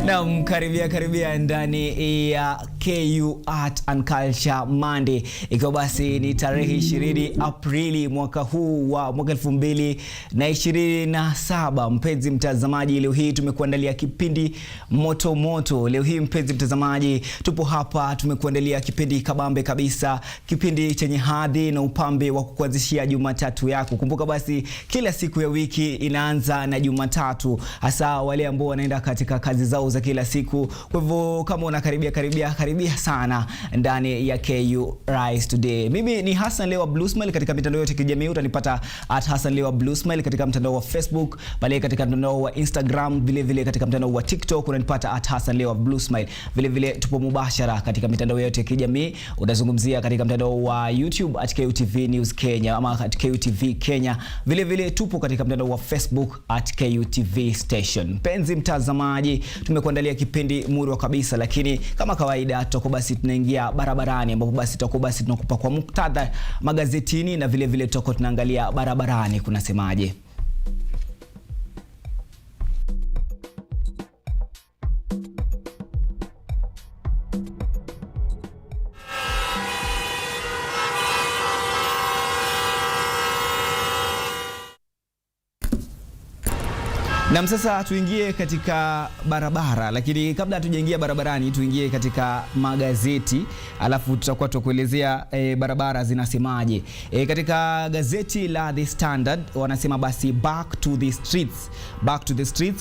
Naam, karibia ndani ya KU Art and Culture Monday. Ikiwa basi ni tarehe 20 Aprili mwaka huu wa mwaka 2027. Mpenzi mtazamaji, leo hii tumekuandalia kipindi moto moto. Leo hii mpenzi mtazamaji, tupo hapa tumekuandalia kipindi kabambe kabisa, kipindi chenye hadhi na upambe wa kukuanzishia Jumatatu yako. Kumbuka basi kila siku ya wiki inaanza na Jumatatu, hasa wale ambao wanaenda katika kazi zao za kila siku. Kwa hivyo kama unakaribia sana ndani ya KU Rise Today. Mimi ni Hassan Lewa Bluesmile. Katika mitandao yote ya kijamii utanipata @Hassan Lewa Bluesmile, katika mtandao wa Facebook, pale katika mtandao wa Instagram, vile katika mtandao wa TikTok unanipata @Hassan Lewa Bluesmile. Vile tupo mubashara katika mitandao yote ya kijamii. Unazungumzia katika mtandao wa YouTube @KUTV News Kenya ama @KUTV Kenya. Vile tupo katika mtandao wa Facebook @KUTV Station. Mpenzi mtazamaji, tumekuandalia kipindi murwa kabisa, lakini kama kawaida tutakuwa basi tunaingia barabarani, ambapo basi tutakuwa basi tunakupa kwa muktadha magazetini, na vile tutakuwa tunaangalia barabarani kunasemaje. Na sasa tuingie katika barabara, lakini kabla hatujaingia barabarani tuingie katika magazeti, alafu tutakuwa tukuelezea barabara zinasemaje. Katika gazeti la The Standard wanasema basi back to the streets.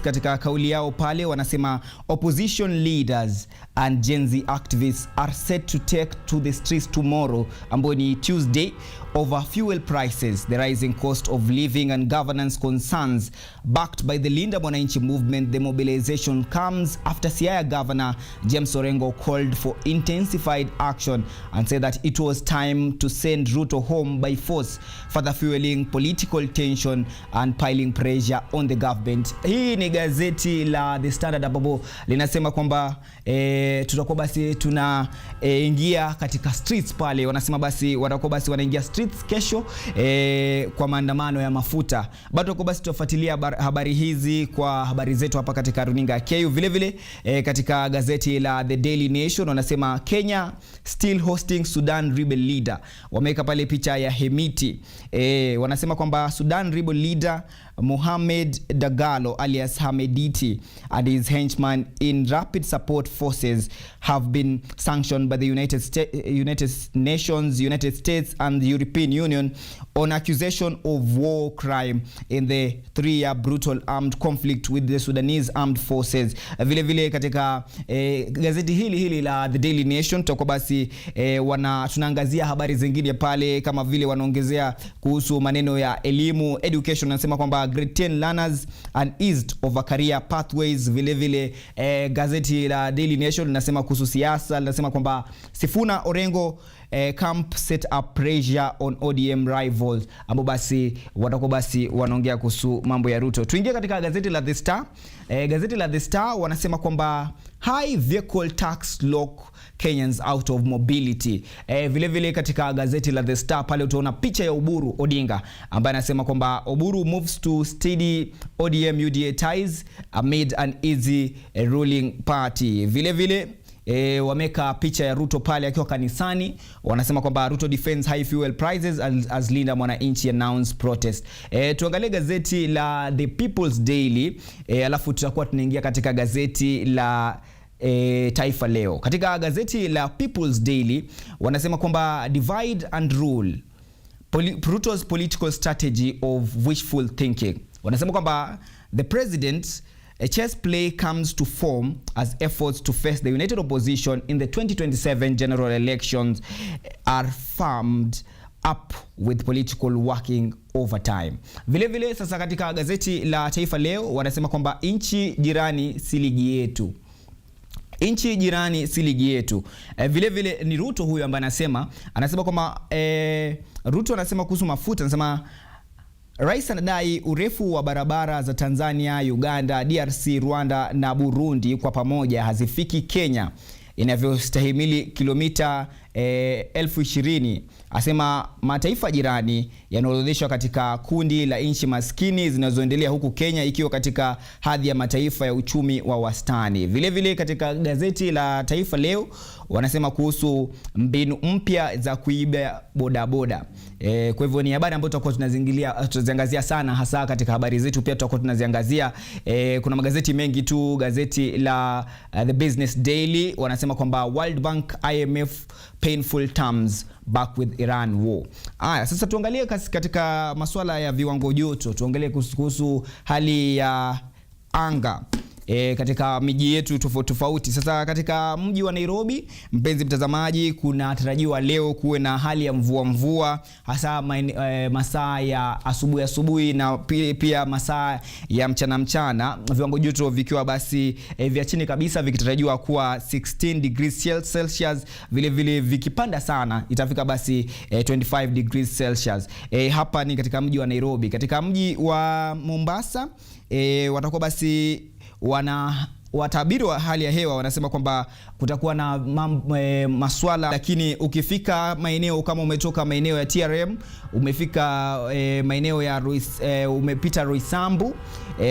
Katika kauli yao pale wanasema opposition leaders and Gen Z activists are set to take to the streets tomorrow, ambayo ni Tuesday, over fuel prices, the rising cost of living and governance concerns. Backed by the Linda Mwananchi movement, the mobilization comes after Siaya Governor James Orengo called for intensified action and said that it was time to send Ruto home by force, further fueling political tension and piling pressure on the government. Hii ni gazeti la The Standard ambapo linasema kwamba tutakuwa basi ingia katika streets pale. Wanasema basi watakuwa basi wanaingia streets kesho kwa maandamano ya mafuta. Bado kwa basi tufuatilia habari hizi kwa habari zetu hapa katika runinga ya KU. Vile katika gazeti la The Daily Nation wanasema Kenya still hosting Sudan rebel leader. Wameweka pale picha ya Hemiti. Wanasema kwamba Sudan rebel leader Mohamed Dagalo alias Hamediti and his henchmen in rapid support forces have been sanctioned by the United Nations, United States and the European Union on accusation of war crime in the 3-year brutal armed conflict with the Sudanese armed forces. Vile katika gazeti hili la The Daily Nation tutakuwa basi tunaangazia habari zingine pale, kama vile wanaongezea kuhusu maneno ya elimu, education. Nasema kwamba grade 10 learners uneased over career pathways. Vile gazeti la Daily Nation linasema kuhusu siasa, linasema kwamba Sifuna Orengo camp set up pressure on ODM rivals, ambapo basi watakuwa basi wanaongea kuhusu mambo ya Ruto. Tuingie katika gazeti la The Star. Gazeti la The Star wanasema kwamba high vehicle tax lock Kenyans out of mobility. Vile katika gazeti la The Star pale utaona picha ya Oburu Odinga, ambaye anasema kwamba Oburu moves to steady ODM UDA ties amid an easy ruling party. Vile wameka picha ya Ruto pale akiwa kanisani. Wanasema kwamba Ruto defends high fuel prices as Linda Mwananchi announce protest. Tuangalie gazeti la The People's Daily, alafu tutakuwa tunaingia katika gazeti la Taifa Leo. Katika gazeti la People's Daily wanasema kwamba divide and rule, Ruto's political strategy of wishful thinking. Wanasema kwamba the president a chess play comes to form as efforts to face the united opposition in the 2027 general elections are firmed up with political working over time. Vile sasa katika gazeti la Taifa Leo wanasema kwamba nchi jirani si ligi yetu. Nchi jirani si ligi yetu. Vile ni Ruto huyu ambaye anasema kwamba Ruto anasema kuhusu mafuta, anasema Rais anadai urefu wa barabara za Tanzania, Uganda, DRC, Rwanda na Burundi kwa pamoja hazifiki Kenya inavyostahimili kilomita 20,000. Asema mataifa jirani yanaorodheshwa katika kundi la nchi maskini zinazoendelea huku Kenya ikiwa katika hadhi ya mataifa ya uchumi wa wastani. Vile vile katika gazeti la Taifa Leo wanasema kuhusu mbinu mpya za kuiba bodaboda. Kwa hivyo ni habari ambayo tutakuwa tunaziangazia sana, hasa katika habari zetu pia tutakuwa tunaziangazia. Kuna magazeti mengi tu. Gazeti la The Business Daily wanasema kwamba World Bank IMF painful terms back with Iran war. Sasa tuangalie katika masuala ya viwango joto, tuangalie kuhusu hali ya anga katika miji yetu tofauti. Sasa katika mji wa Nairobi, mpenzi mtazamaji, kuna tarajiwa leo kuwe na hali ya mvua hasa masaa ya asubuhi na pia masaa ya mchana, viwango joto vikiwa basi vya chini kabisa, vikitarajiwa kuwa 16 degrees Celsius, vile vikipanda sana itafika basi 25 degrees Celsius. Hapa ni katika mji wa Nairobi. Katika mji wa Mombasa watakuwa basi watabiri wa hali ya hewa wanasema kwamba kutakuwa na maswala, lakini ukifika maeneo kama umetoka maeneo ya TRM, umefika maeneo ya umepita Roysambu,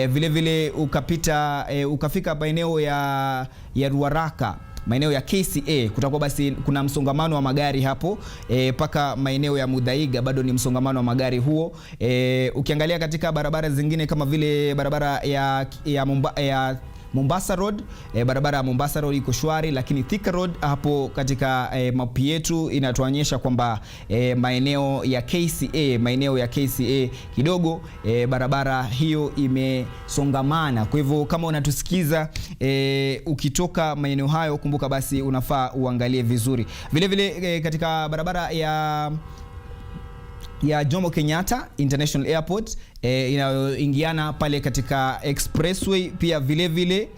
vile ukafika maeneo ya Ruaraka, maeneo ya KCA, kutakuwa basi kuna msongamano wa magari hapo paka maeneo ya Muthaiga, bado ni msongamano wa magari huo. Ukiangalia katika barabara zingine kama vile barabara ya Mombasa Road, barabara ya Mombasa Road iko shwari, lakini Thika Road hapo katika mapi yetu inatuonyesha kwamba maeneo ya KCA kidogo barabara hiyo imesongamana. Kwa hivyo kama unatusikiza ukitoka maeneo hayo, kumbuka basi unafaa uangalie vizuri. Vile katika barabara ya Jomo Kenyatta International Airport inayoingiana pale katika expressway, pia vile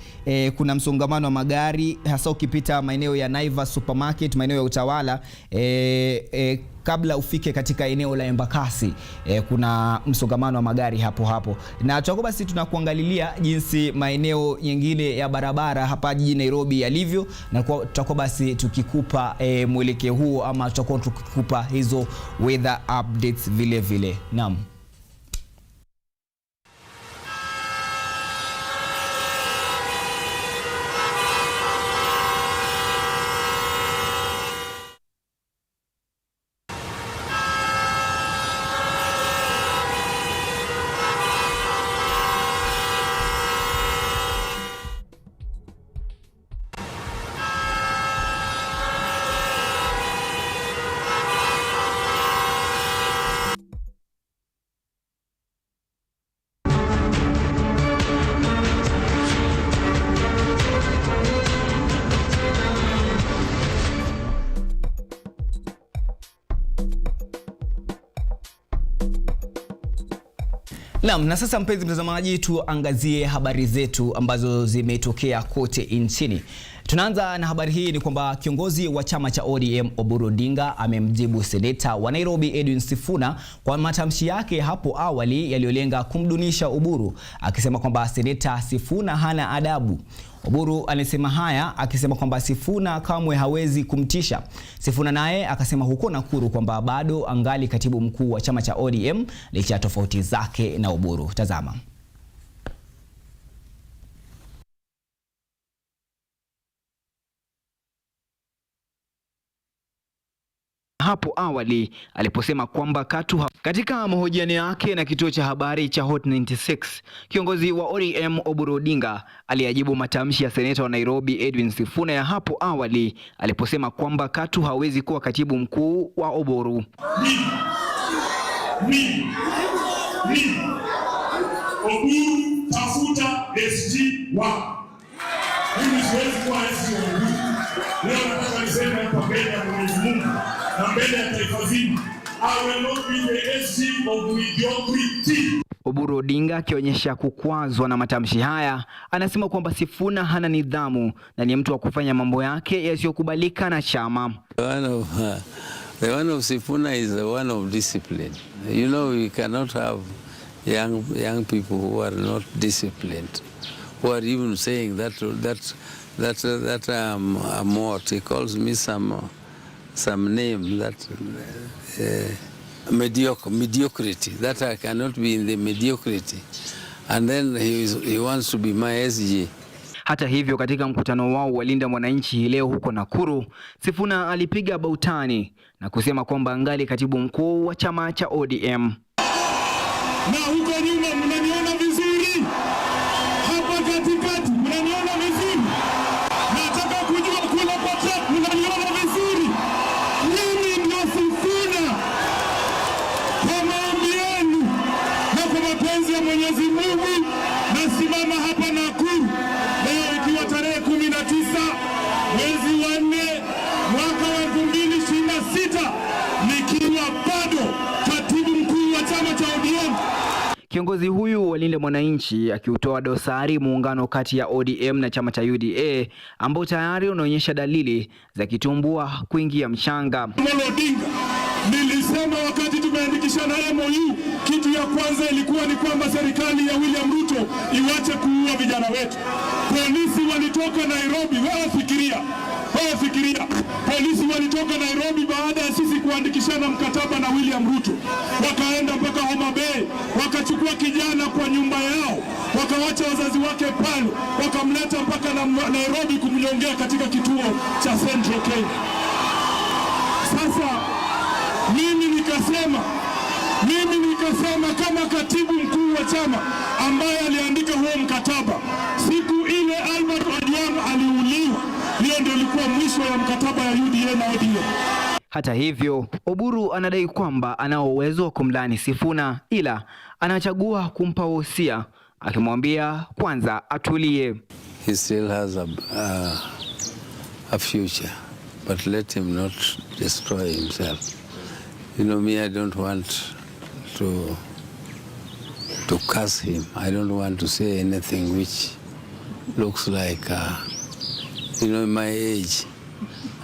kuna msongamano wa magari, hasa ukipita maeneo ya Naivas Supermarket, maeneo ya Utawala, kabla ufike katika eneo la Embakasi, kuna msongamano wa magari hapo. Na tutakuwa basi tunakuangalilia jinsi maeneo nyingine ya barabara hapa jijini Nairobi yalivyo, na tutakuwa basi tukikupa mwelekeo huo, ama tutakuwa tukikupa hizo weather updates vile. Naam. Naam, na sasa mpenzi mtazamaji, tuangazie habari zetu ambazo zimetokea kote nchini. Tunaanza na habari hii, ni kwamba kiongozi wa chama cha ODM Oburu Odinga amemjibu seneta wa Nairobi Edwin Sifuna kwa matamshi yake hapo awali yaliyolenga kumdunisha Oburu, akisema kwamba seneta Sifuna hana adabu. Oburu alisema haya akisema kwamba Sifuna kamwe hawezi kumtisha. Sifuna naye akasema huko Nakuru kwamba bado angali katibu mkuu wa chama cha ODM licha ya tofauti zake na Oburu. Tazama. Hapo awali aliposema kwamba katika mahojiano yake na kituo cha habari cha Hot 96, kiongozi wa ODM Oburu Odinga aliyajibu matamshi ya seneta wa Nairobi Edwin Sifuna ya hapo awali aliposema kwamba katu hawezi kuwa katibu mkuu wa Oburu. Oburu tafuta SG wa. Mimi siwezi kuwa SG wa Oburu. Leo nataka niseme hapa mbele ya Mwenyezi Mungu na mbele ya taifa zima, I will not be the SG of mediocrity. Oburu Odinga akionyesha kukwazwa na matamshi haya, anasema kwamba Sifuna hana nidhamu na ni mtu wa kufanya mambo yake yasiyokubalika na chama. The one of Sifuna is the one of discipline. You know, we cannot have young people who are not disciplined, who are even saying that I'm what he calls me some some name that mediocrity, that I cannot be in the mediocrity, and then he wants to be my SG. Hata hivyo, katika mkutano wao wa Linda Mwananchi leo huko Nakuru, Sifuna alipiga bautani na kusema kwamba angali katibu mkuu wa chama cha ODM. Na huko nyuma mnaniona vizuri, hapa katikati mnaniona vizuri, nataka kujua kula kwa track mnaniona vizuri. Mimi ndio Sifuna, kwa maombi yenu na kwa mapenzi ya Mwenyezi Mungu nasimama hapa Nakuru leo ikiwa tarehe 19 mwezi wa 4 mwaka wa 2026 nikiwa bado katibu mkuu wa chama cha ODM. Kiongozi huyu wa Linda Mwananchi akiutoa dosari muungano kati ya ODM na chama cha UDA ambao tayari unaonyesha dalili za kitumbua kuingia mchanga. Nilisema wakati tumeandikishana MOU, kitu ya kwanza ilikuwa ni kwamba serikali ya William Ruto iwache kuua vijana wetu. Polisi walitoka Nairobi, wewe fikiria. Polisi walitoka Nairobi baada ya sisi kuandikishana mkataba na William Ruto. Wakaenda mpaka Homa Bay, wakachukua kijana kwa nyumba yao, wakawacha wazazi wake pale, wakamleta mpaka Nairobi kumnyongea katika kituo cha Central Kenya. Sasa mimi nikasema kama katibu mkuu wa chama ambaye aliandika huo mkataba, siku ile Albert Ojwang aliuliwa, hiyo ndio ilikuwa mwisho ya mkataba ya UDA na ODM. Hata hivyo, Oburu anadai kwamba anao uwezo wa kumlani Sifuna, ila anachagua kumpa wosia, akimwambia kwanza atulie. He still has a future, but let him not destroy himself. You know me, I don't want to curse him. I don't want to say anything which looks like, in my age,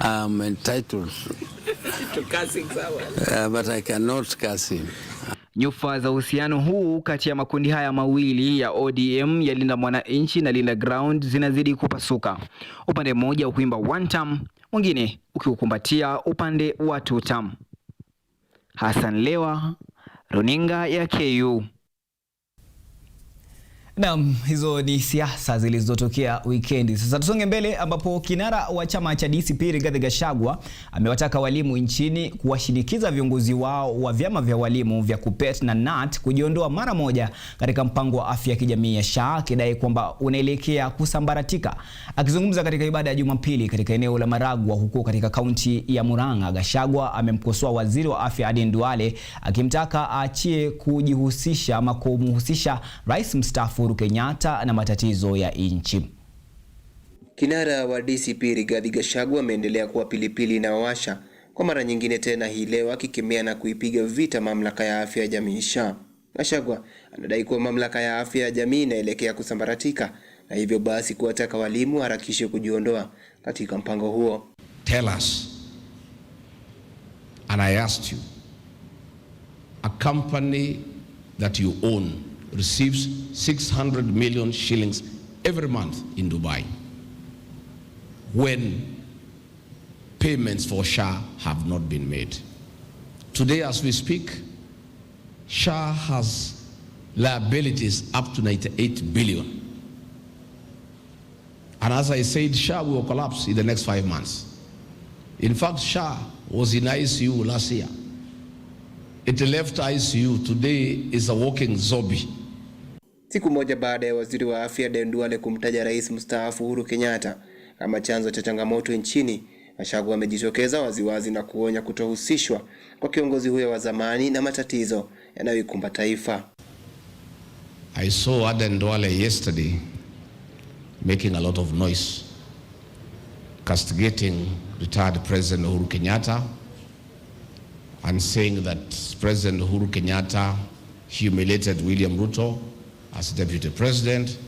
I'm entitled to cursing someone, but I cannot curse him. Nyufa za uhusiano huu kati ya makundi haya mawili ya ODM ya Linda Mwananchi na Linda Ground zinazidi kupasuka. Upande mmoja ukuimba one term, mwingine ukiukumbatia upande wa two term. Hassan, Lewa, runinga ya KU. Naam, hizo ni siasa zilizotokea weekend. Sasa tusonge mbele ambapo kinara wa chama cha DCP Rigathi Gachagua amewataka walimu nchini kuwashinikiza viongozi wao wa vyama vya walimu vya KUPPET na KNUT kujiondoa mara moja katika mpango wa afya ya kijamii ya SHA, akidai kwamba unaelekea kusambaratika. Akizungumza katika ibada ya Jumapili katika eneo la Maragwa huko katika kaunti ya Murang'a, Gachagua amemkosoa waziri wa afya Aden Duale akimtaka aachie kujihusisha ama kumhusisha rais mstaafu Kenyatta na matatizo ya nchi. Kinara wa DCP Rigathi Gachagua ameendelea kuwa pilipili na washa kwa mara nyingine tena hii leo, akikemea na kuipiga vita mamlaka ya afya ya jamii SHA. Gachagua anadai kuwa mamlaka ya afya ya jamii inaelekea kusambaratika na hivyo basi kuwataka walimu harakishe kujiondoa katika mpango huo. Tell us, and I asked you, a company that you own receives 600 million shillings every month in Dubai, when payments for SHA have not been made. Today as we speak, SHA has liabilities up to 98 billion. And as I said, SHA will collapse in the next 5 months. In fact, SHA was in ICU last year. It left ICU, today is a walking zombie. Siku moja baada ya waziri wa afya Aden Duale kumtaja rais mstaafu Uhuru Kenyatta kama chanzo cha changamoto nchini, Gachagua amejitokeza waziwazi na kuonya kutohusishwa kwa kiongozi huyo wa zamani na matatizo yanayoikumba taifa. I saw Aden Duale yesterday making a lot of noise, castigating retired President Uhuru Kenyatta and saying that President Uhuru Kenyatta humiliated William Ruto as deputy president.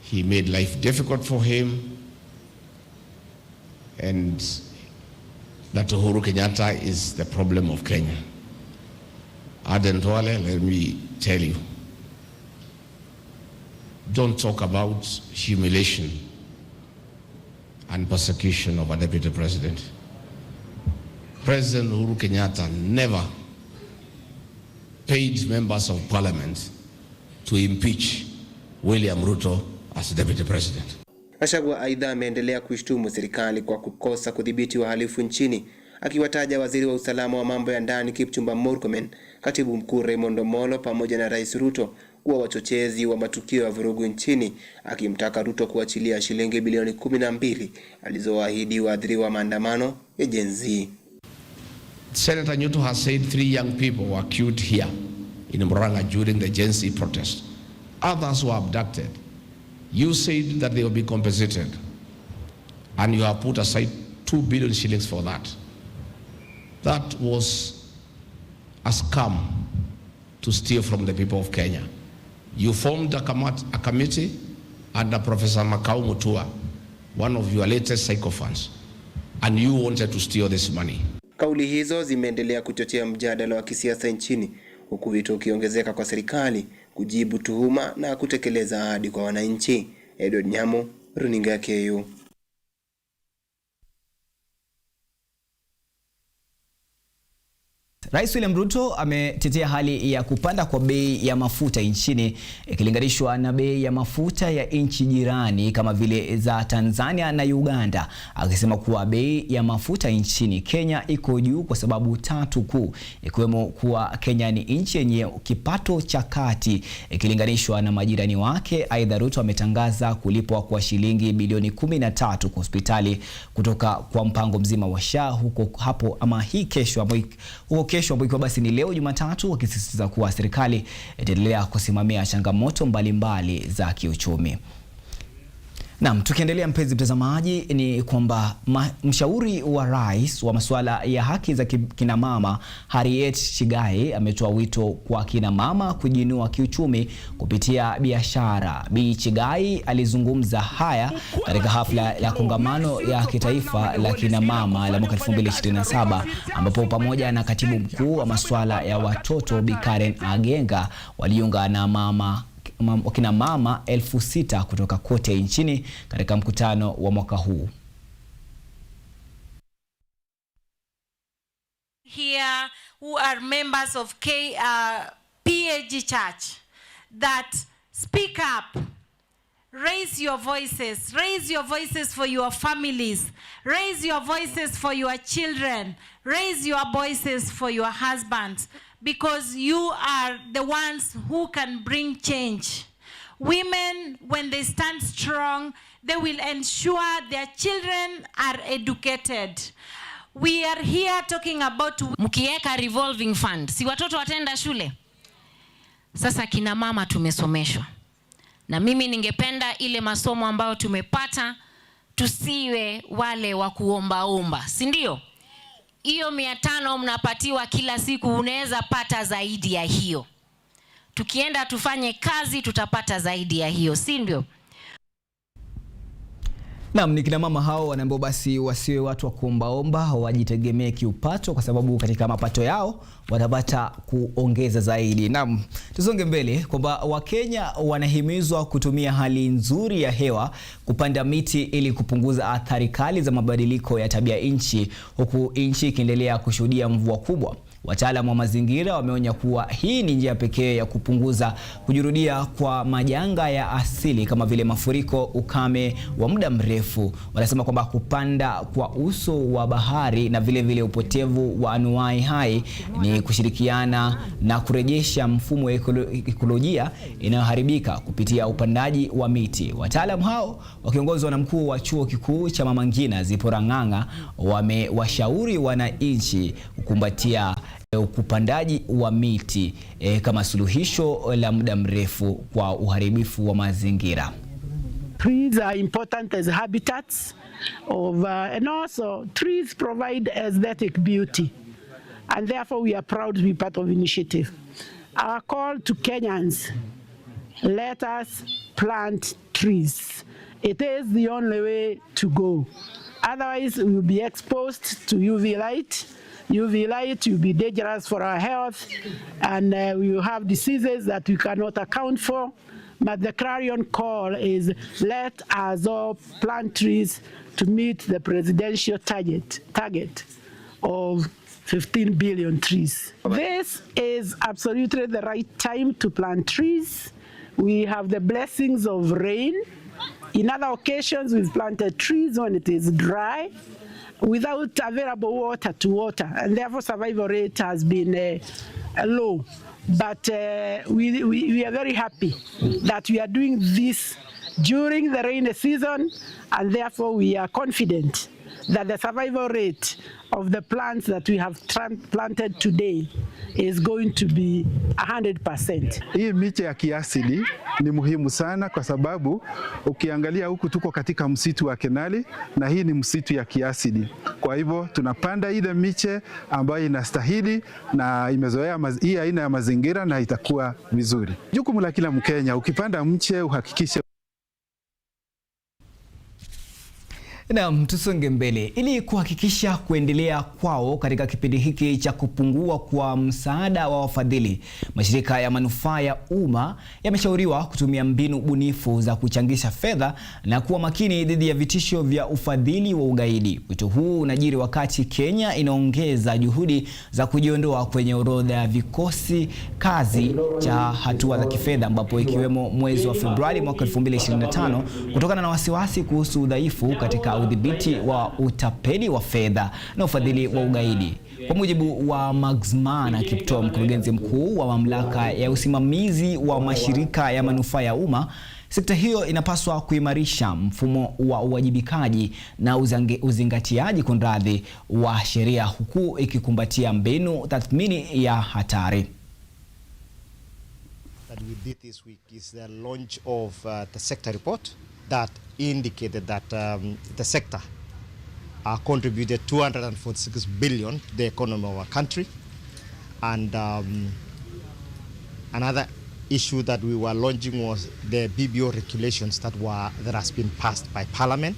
He made life difficult for him, and that Uhuru Kenyatta is the problem of Kenya. Aden Duale, let me tell you, don't talk about humiliation and persecution of a deputy president. President Uhuru Kenyatta never paid members of parliament to impeach William Ruto as deputy president. Gachagua aidha ameendelea kuishtumu serikali kwa kukosa kudhibiti wahalifu nchini, akiwataja waziri wa usalama wa mambo ya ndani Kipchumba Murkomen, katibu mkuu Raymond Omolo pamoja na Rais Ruto kuwa wachochezi wa matukio ya vurugu nchini, akimtaka Ruto kuachilia shilingi bilioni 12 alizowaahidi waathiriwa wa maandamano ya Gen Z. Senator Nyuto has said 3 young people were killed here in Murang'a during the Gen Z protest. Others were abducted. You said that they will be compensated, and you have put aside 2 billion shillings for that. That was a scam to steal from the people of Kenya. You formed a committee under Professor Makau Mutua, one of your latest sycophants, and you wanted to steal this money. Kauli hizo zimeendelea kuchochea mjadala wa kisiasa nchini, huku wito ukiongezeka kwa serikali kujibu tuhuma na kutekeleza ahadi kwa wananchi. Edward Nyamo, runinga ya KU. Rais William Ruto ametetea hali ya kupanda kwa bei ya mafuta nchini ikilinganishwa na bei ya mafuta ya nchi jirani kama vile za Tanzania na Uganda, akisema kuwa bei ya mafuta nchini Kenya iko juu kwa sababu 3 kuu, ikiwemo kuwa Kenya ni nchi yenye kipato cha kati ikilinganishwa na majirani wake. Aidha, Ruto ametangaza kulipwa kwa shilingi bilioni 13 kwa hospitali kutoka kwa mpango mzima wa SHA huko kesho ambapo basi ni leo Jumatatu, wakisisitiza kuwa serikali itaendelea kusimamia changamoto mbalimbali za kiuchumi. Naam, tukiendelea mpenzi mtazamaji, ni kwamba mshauri wa rais wa masuala ya haki za kina mama Harriet Chigai ametoa wito kwa kina mama kujiinua kiuchumi kupitia biashara. Bi Chigai alizungumza haya katika hafla ya kongamano ya kitaifa la kina mama la mwaka 2027 ambapo pamoja na katibu mkuu wa masuala ya watoto Bi Karen Agenga waliunga na wakina mama 6,000 kutoka kote nchini katika mkutano wa mwaka huu. Here who are members of PAG Church that speak up, raise your voices for your families, raise your voices for your children, raise your voices for your husbands, because you are the ones who can bring change. Women, when they stand strong, they will ensure their children are educated. We are here talking about mkieka revolving fund. Si watoto wataenda shule? Sasa kina mama tumesomeshwa. Na mimi ningependa ile masomo ambayo tumepata tusiwe wale wa kuomba, si ndio? Hiyo 500 mnapatiwa kila siku, unaweza pata zaidi ya hiyo. Tukienda tufanye kazi tutapata zaidi ya hiyo, si ndio? Naam, ni kina mama hao wanaambao basi wasiwe watu wa kuombaomba, wajitegemee kiupato kwa sababu katika mapato yao watapata kuongeza zaidi. Naam, tusonge mbele kwamba Wakenya wanahimizwa kutumia hali nzuri ya hewa kupanda miti ili kupunguza athari kali za mabadiliko ya tabia nchi, huku nchi ikiendelea kushuhudia mvua kubwa. Wataalamu wa mazingira wameonya kuwa hii ni njia pekee ya kupunguza kujirudia kwa majanga ya asili kama vile mafuriko, ukame wa muda mrefu. Wanasema kwamba kupanda kwa uso wa bahari na vile vile upotevu wa anuai hai ni kushirikiana na kurejesha mfumo wa ekolojia inayoharibika kupitia upandaji wa miti. Wataalamu hao wakiongozwa na mkuu wa chuo kikuu cha Mama Ngina Zipora Ng'ang'a wamewashauri wananchi kukumbatia upandaji wa miti kama suluhisho la muda mrefu kwa uharibifu wa mazingira. Trees are important as habitats of and also trees provide aesthetic beauty, and therefore we are proud to be part of the initiative. Our call to Kenyans: let us plant trees. It is the only way to go. Otherwise, we will be exposed to UV light. UV light will be dangerous for our health, and we will have diseases that we cannot account for. But the clarion call is, let us all plant trees to meet the presidential target of 15 billion trees. This is absolutely the right time to plant trees. We have the blessings of rain. In other occasions, we've planted trees when it is dry, without available water to water, and therefore survival rate has been low. But we are very happy that we are doing this during the rainy season, and therefore we are confident that the survival rate of the plants that we have planted today is going to be 100%. Hii miche ya kiasili ni muhimu sana kwa sababu ukiangalia huku tuko katika msitu wa Kenali na hii ni msitu ya kiasili. Kwa hivyo tunapanda ile miche ambayo inastahili na imezoea hii aina ya mazingira na itakuwa vizuri. Jukumu la kila Mkenya, ukipanda mche uhakikishe. Naam, tusonge mbele. Ili kuhakikisha kuendelea kwao katika kipindi hiki cha kupungua kwa msaada wa wafadhili, mashirika ya manufaa ya umma yameshauriwa kutumia mbinu bunifu za kuchangisha fedha na kuwa makini dhidi ya vitisho vya ufadhili wa ugaidi. Wito huu unajiri wakati Kenya inaongeza juhudi za kujiondoa kwenye orodha ya vikosi kazi cha hatua za kifedha, ambapo ikiwemo mwezi wa Februari mwaka 2025 kutokana na wasiwasi kuhusu udhaifu katika udhibiti wa utapeli wa fedha na ufadhili wa ugaidi. Kwa mujibu wa Magsmana Kipto, mkurugenzi mkuu wa mamlaka ya usimamizi wa mashirika ya manufaa ya umma, sekta hiyo inapaswa kuimarisha mfumo wa uwajibikaji na uzingatiaji wa sheria, huku ikikumbatia mbinu tathmini ya hatari. That we did this week is the launch of the sector report that indicated that the sector contributed 246 billion to the economy of our country. And another issue that we were launching was the BBO regulations that has been passed by Parliament,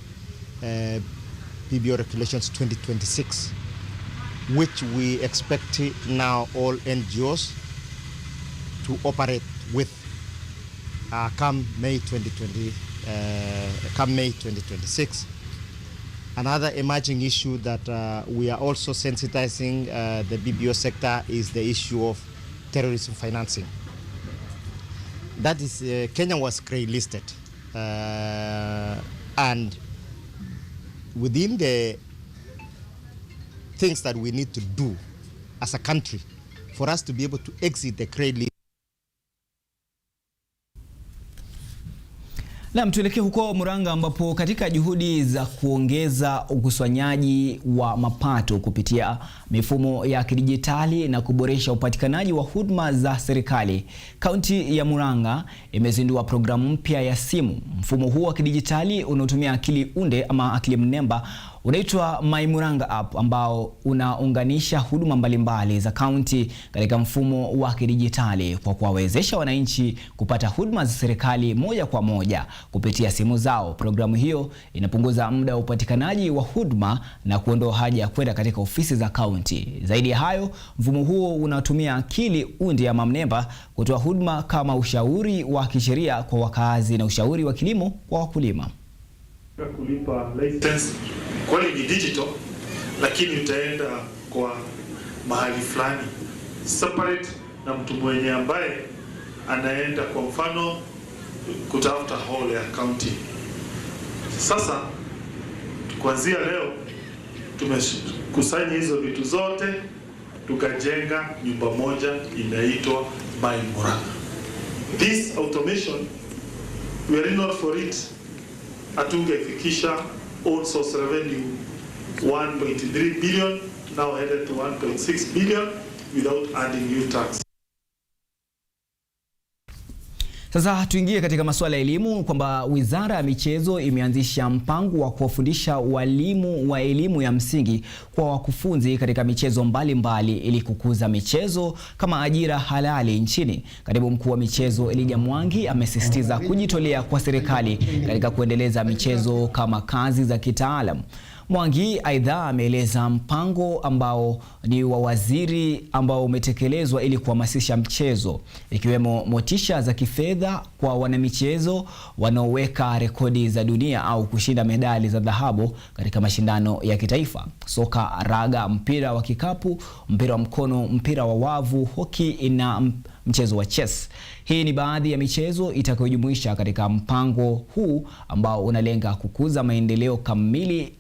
BBO regulations 2026, which we expect now all NGOs to operate with come May 2026. Another emerging issue that we are also sensitizing the BBO sector is the issue of terrorism financing. That is, Kenya was grey listed, and within the things that we need to do as a country for us to be able to exit the grey list. Na tuelekee huko Murang'a, ambapo katika juhudi za kuongeza ukusanyaji wa mapato kupitia mifumo ya kidijitali na kuboresha upatikanaji wa huduma za serikali, kaunti ya Murang'a imezindua programu mpya ya simu. Mfumo huu wa kidijitali unaotumia akili unde ama akili mnemba unaitwa My Murang'a app, ambao unaunganisha huduma mbalimbali za kaunti katika mfumo wa kidijitali kwa kuwawezesha wananchi kupata huduma za serikali moja kwa moja kupitia simu zao. Programu hiyo inapunguza muda wa upatikanaji wa huduma na kuondoa haja ya kwenda katika ofisi za kaunti. Zaidi ya hayo, mfumo huo unatumia akili unde ya mnemba kutoa huduma kama ushauri wa kisheria kwa wakazi na ushauri wa kilimo kwa wakulima. Kulipa license kweli ni digital, lakini utaenda kwa mahali fulani separate na mtu mwenye ambaye anaenda kwa mfano kutafuta hall ya county. Sasa kuanzia leo tumekusanya hizo vitu zote tukajenga nyumba moja inaitwa My Murang'a. This automation, we are not for it. Atungefikisha own source revenue 1.3 billion, now headed to 1.6 billion without adding new tax. Sasa tuingie katika masuala ya elimu, kwamba Wizara ya Michezo imeanzisha mpango wa kuwafundisha walimu wa elimu ya msingi kwa wakufunzi katika michezo mbalimbali ili kukuza michezo kama ajira halali nchini. Katibu Mkuu wa Michezo Elijah Mwangi amesisitiza kujitolea kwa serikali katika kuendeleza michezo kama kazi za kitaalamu. Mwangi aidha ameeleza mpango ambao ni wa waziri ambao umetekelezwa ili kuhamasisha mchezo, ikiwemo motisha za kifedha kwa wanamichezo wanaoweka rekodi za dunia au kushinda medali za dhahabu katika mashindano ya kitaifa: soka, raga, mpira wa kikapu, mpira wa mkono, mpira wa wavu, hoki na mchezo wa chess. Hii ni baadhi ya michezo itakayojumuisha katika mpango huu ambao unalenga kukuza maendeleo kamili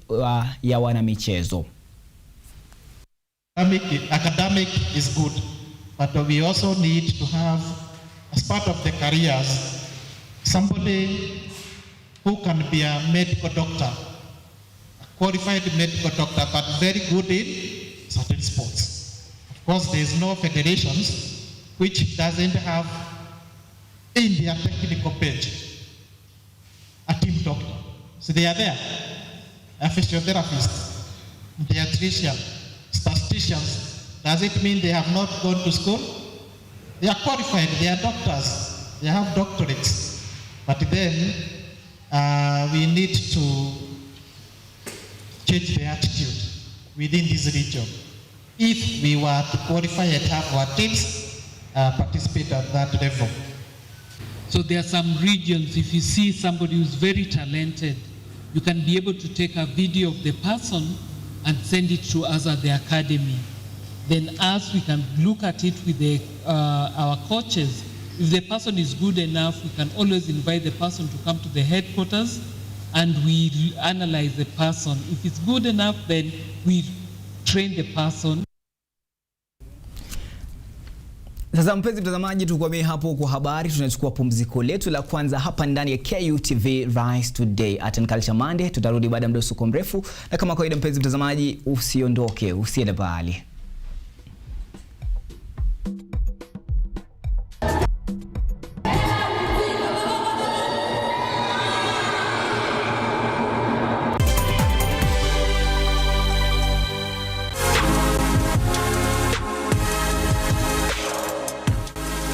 ya wanamichezo. Academic is good, but we also need to have, as part of the careers, somebody who can be a medical doctor, a qualified medical doctor, but very good in certain sports. Of course, there is no federations which doesn't have in their technical page a team doctor. So they are there, a physiotherapist, pediatrician, statisticians. Does it mean they have not gone to school? They are qualified, they are doctors, they have doctorates. But then we need to change the attitude within this region. If we were to qualify and have our teams participate at that level. So there are some regions, if you see somebody who's very talented, you can be able to take a video of the person and send it to us at the academy. Then us, we can look at it with our coaches. If the person is good enough, we can always invite the person to come to the headquarters and we analyze the person. If it's good enough, then we train the person. Sasa mpenzi mtazamaji, tukwamie hapo kwa habari. Tunachukua pumziko letu la kwanza hapa ndani ya KUTV Rise Today Art and Culture Monday. Tutarudi baada ya muda usio mrefu, na kama kawaida mpenzi mtazamaji, usiondoke, usiende mbali.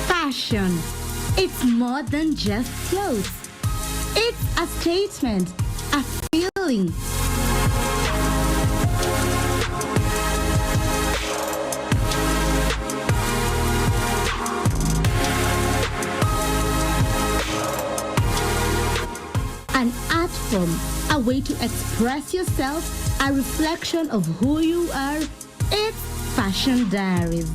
Fashion. It's more than just clothes. It's a statement, a feeling. An art form, a way to express yourself, a reflection of who you are. It's Fashion Diaries.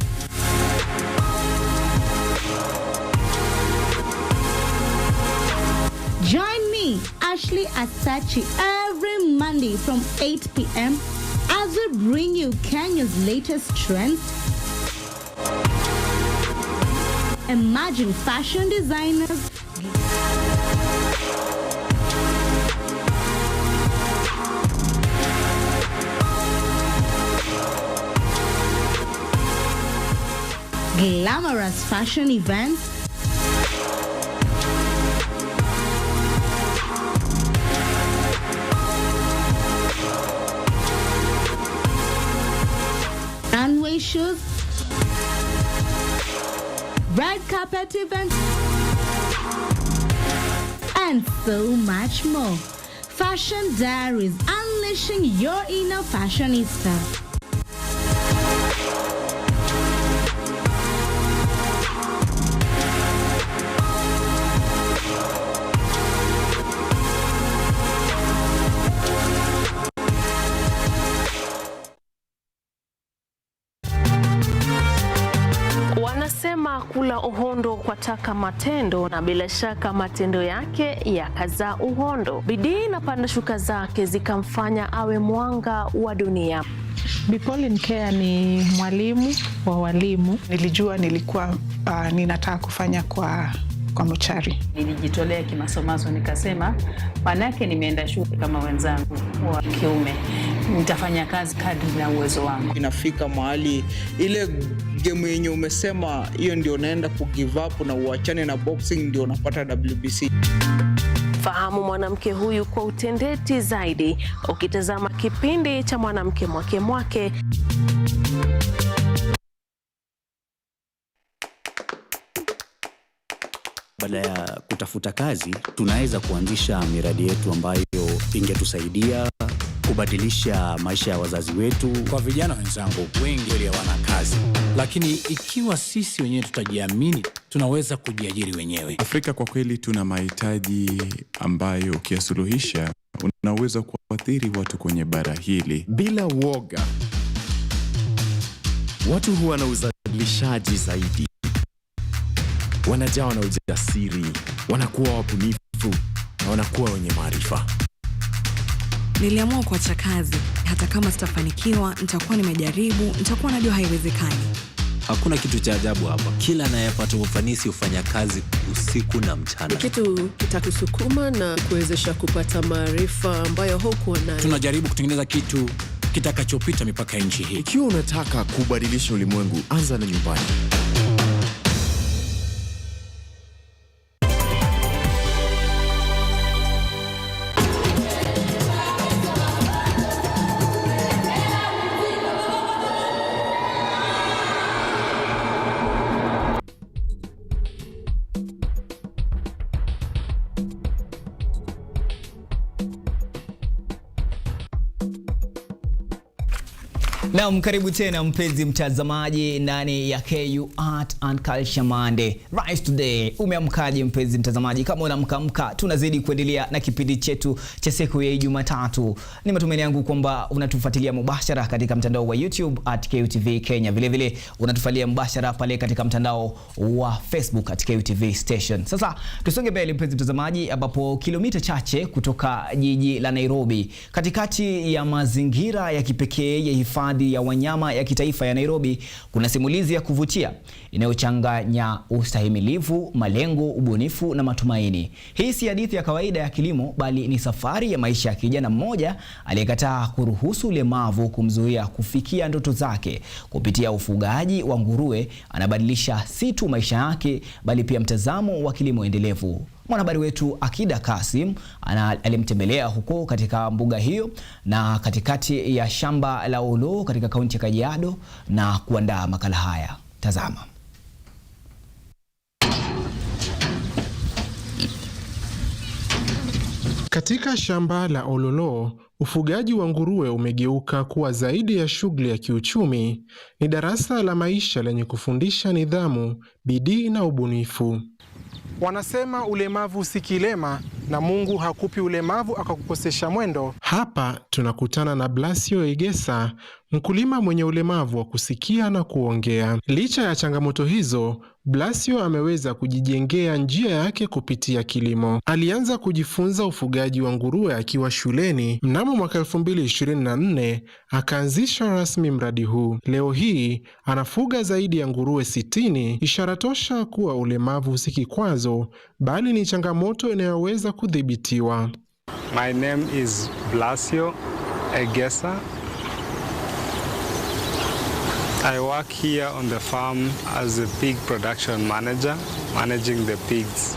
Join me, Ashley Asachi, every Monday from 8 p.m. as we bring you Kenya's latest trends. Imagine fashion designers glamorous fashion events, runway shows, red carpet events, and so much more. Fashion Diaries, unleashing your inner fashionista. Wanasema kula uhondo kwa taka matendo, na bila shaka matendo yake yakazaa uhondo. Bidii na panda shuka zake zikamfanya awe mwanga wa dunia. Pauline Care ni mwalimu wa walimu. Nilijua nilikuwa ninataka kufanya kwa mochari. Nilijitolea kimasomaso, nikasema manake nimeenda shule kama wenzangu wa kiume, nitafanya kazi kadri na uwezo wangu. Inafika mahali ile game yenye umesema hiyo ndio naenda ku give up na uachane na boxing, ndio unapata WBC. Fahamu mwanamke huyu kwa utendeti zaidi ukitazama kipindi cha Mwanamke Mwake Mwake. Baada ya kutafuta kazi, tunaweza kuanzisha miradi yetu ambayo ingetusaidia kubadilisha maisha ya wazazi wetu. Kwa vijana wenzangu, wengi wale hawana kazi, lakini ikiwa sisi wenyewe tutajiamini, tunaweza kujiajiri wenyewe. Afrika kwa kweli tuna mahitaji ambayo ukiyasuluhisha unaweza kuathiri watu kwenye bara hili bila woga. Watu huwa na uzalishaji zaidi, wanajawa na ujasiri, wanakuwa wabunifu na wanakuwa wenye maarifa. Niliamua kuacha kazi, hata kama sitafanikiwa, nitakuwa nimejaribu, nitakuwa najua haiwezekani. Hakuna kitu cha ajabu hapa. Kila anayepata ufanisi hufanya kazi usiku na mchana. Kitu kitakusukuma na kuwezesha kupata maarifa ambayo hukuwa nayo. Tunajaribu kutengeneza kitu kitakachopita mipaka ya nchi hii. Ikiwa unataka kubadilisha ulimwengu, anza na nyumbani. Naam, karibu tena mpenzi mtazamaji ndani ya KU Art and Culture Monday. Rise today. Umeamkaje mpenzi mtazamaji? Kama unamkamka, tunazidi kuendelea na kipindi chetu cha siku ya Jumatatu. Ni matumaini yangu kwamba unatufuatilia mubashara katika mtandao wa YouTube @KUTV Kenya. Vile vile unatufuatilia mubashara pale katika mtandao wa Facebook @KUTV Station. Sasa tusonge mbele mpenzi mtazamaji, ambapo kilomita chache kutoka jiji la Nairobi, katikati ya mazingira ya kipekee ya hifadhi ya wanyama ya kitaifa ya Nairobi, kuna simulizi ya kuvutia inayochanganya ustahimilivu, malengo, ubunifu na matumaini. Hii si hadithi ya kawaida ya kilimo, bali ni safari ya maisha ya kijana mmoja aliyekataa kuruhusu ulemavu kumzuia kufikia ndoto zake. Kupitia ufugaji wa nguruwe, anabadilisha si tu maisha yake, bali pia mtazamo wa kilimo endelevu. Mwanahabari wetu Akida Kasim alimtembelea huko katika mbuga hiyo na katikati ya shamba la Olo katika kaunti ya Kajiado na kuandaa makala haya. Tazama. Katika shamba la Ololo, ufugaji wa nguruwe umegeuka kuwa zaidi ya shughuli ya kiuchumi. Ni darasa la maisha lenye kufundisha nidhamu, bidii na ubunifu. Wanasema ulemavu si kilema na Mungu hakupi ulemavu akakukosesha mwendo. Hapa tunakutana na Blasio Egesa, mkulima mwenye ulemavu wa kusikia na kuongea. Licha ya changamoto hizo, Blasio ameweza kujijengea njia yake kupitia kilimo. Alianza kujifunza ufugaji wa nguruwe akiwa shuleni. Mnamo mwaka 2024 akaanzisha rasmi mradi huu. Leo hii anafuga zaidi ya nguruwe 60, ishara tosha kuwa ulemavu si kikwazo, bali ni changamoto inayoweza kudhibitiwa. My name is Blasio Egesa. I work here on the farm as a pig production manager, managing the pigs.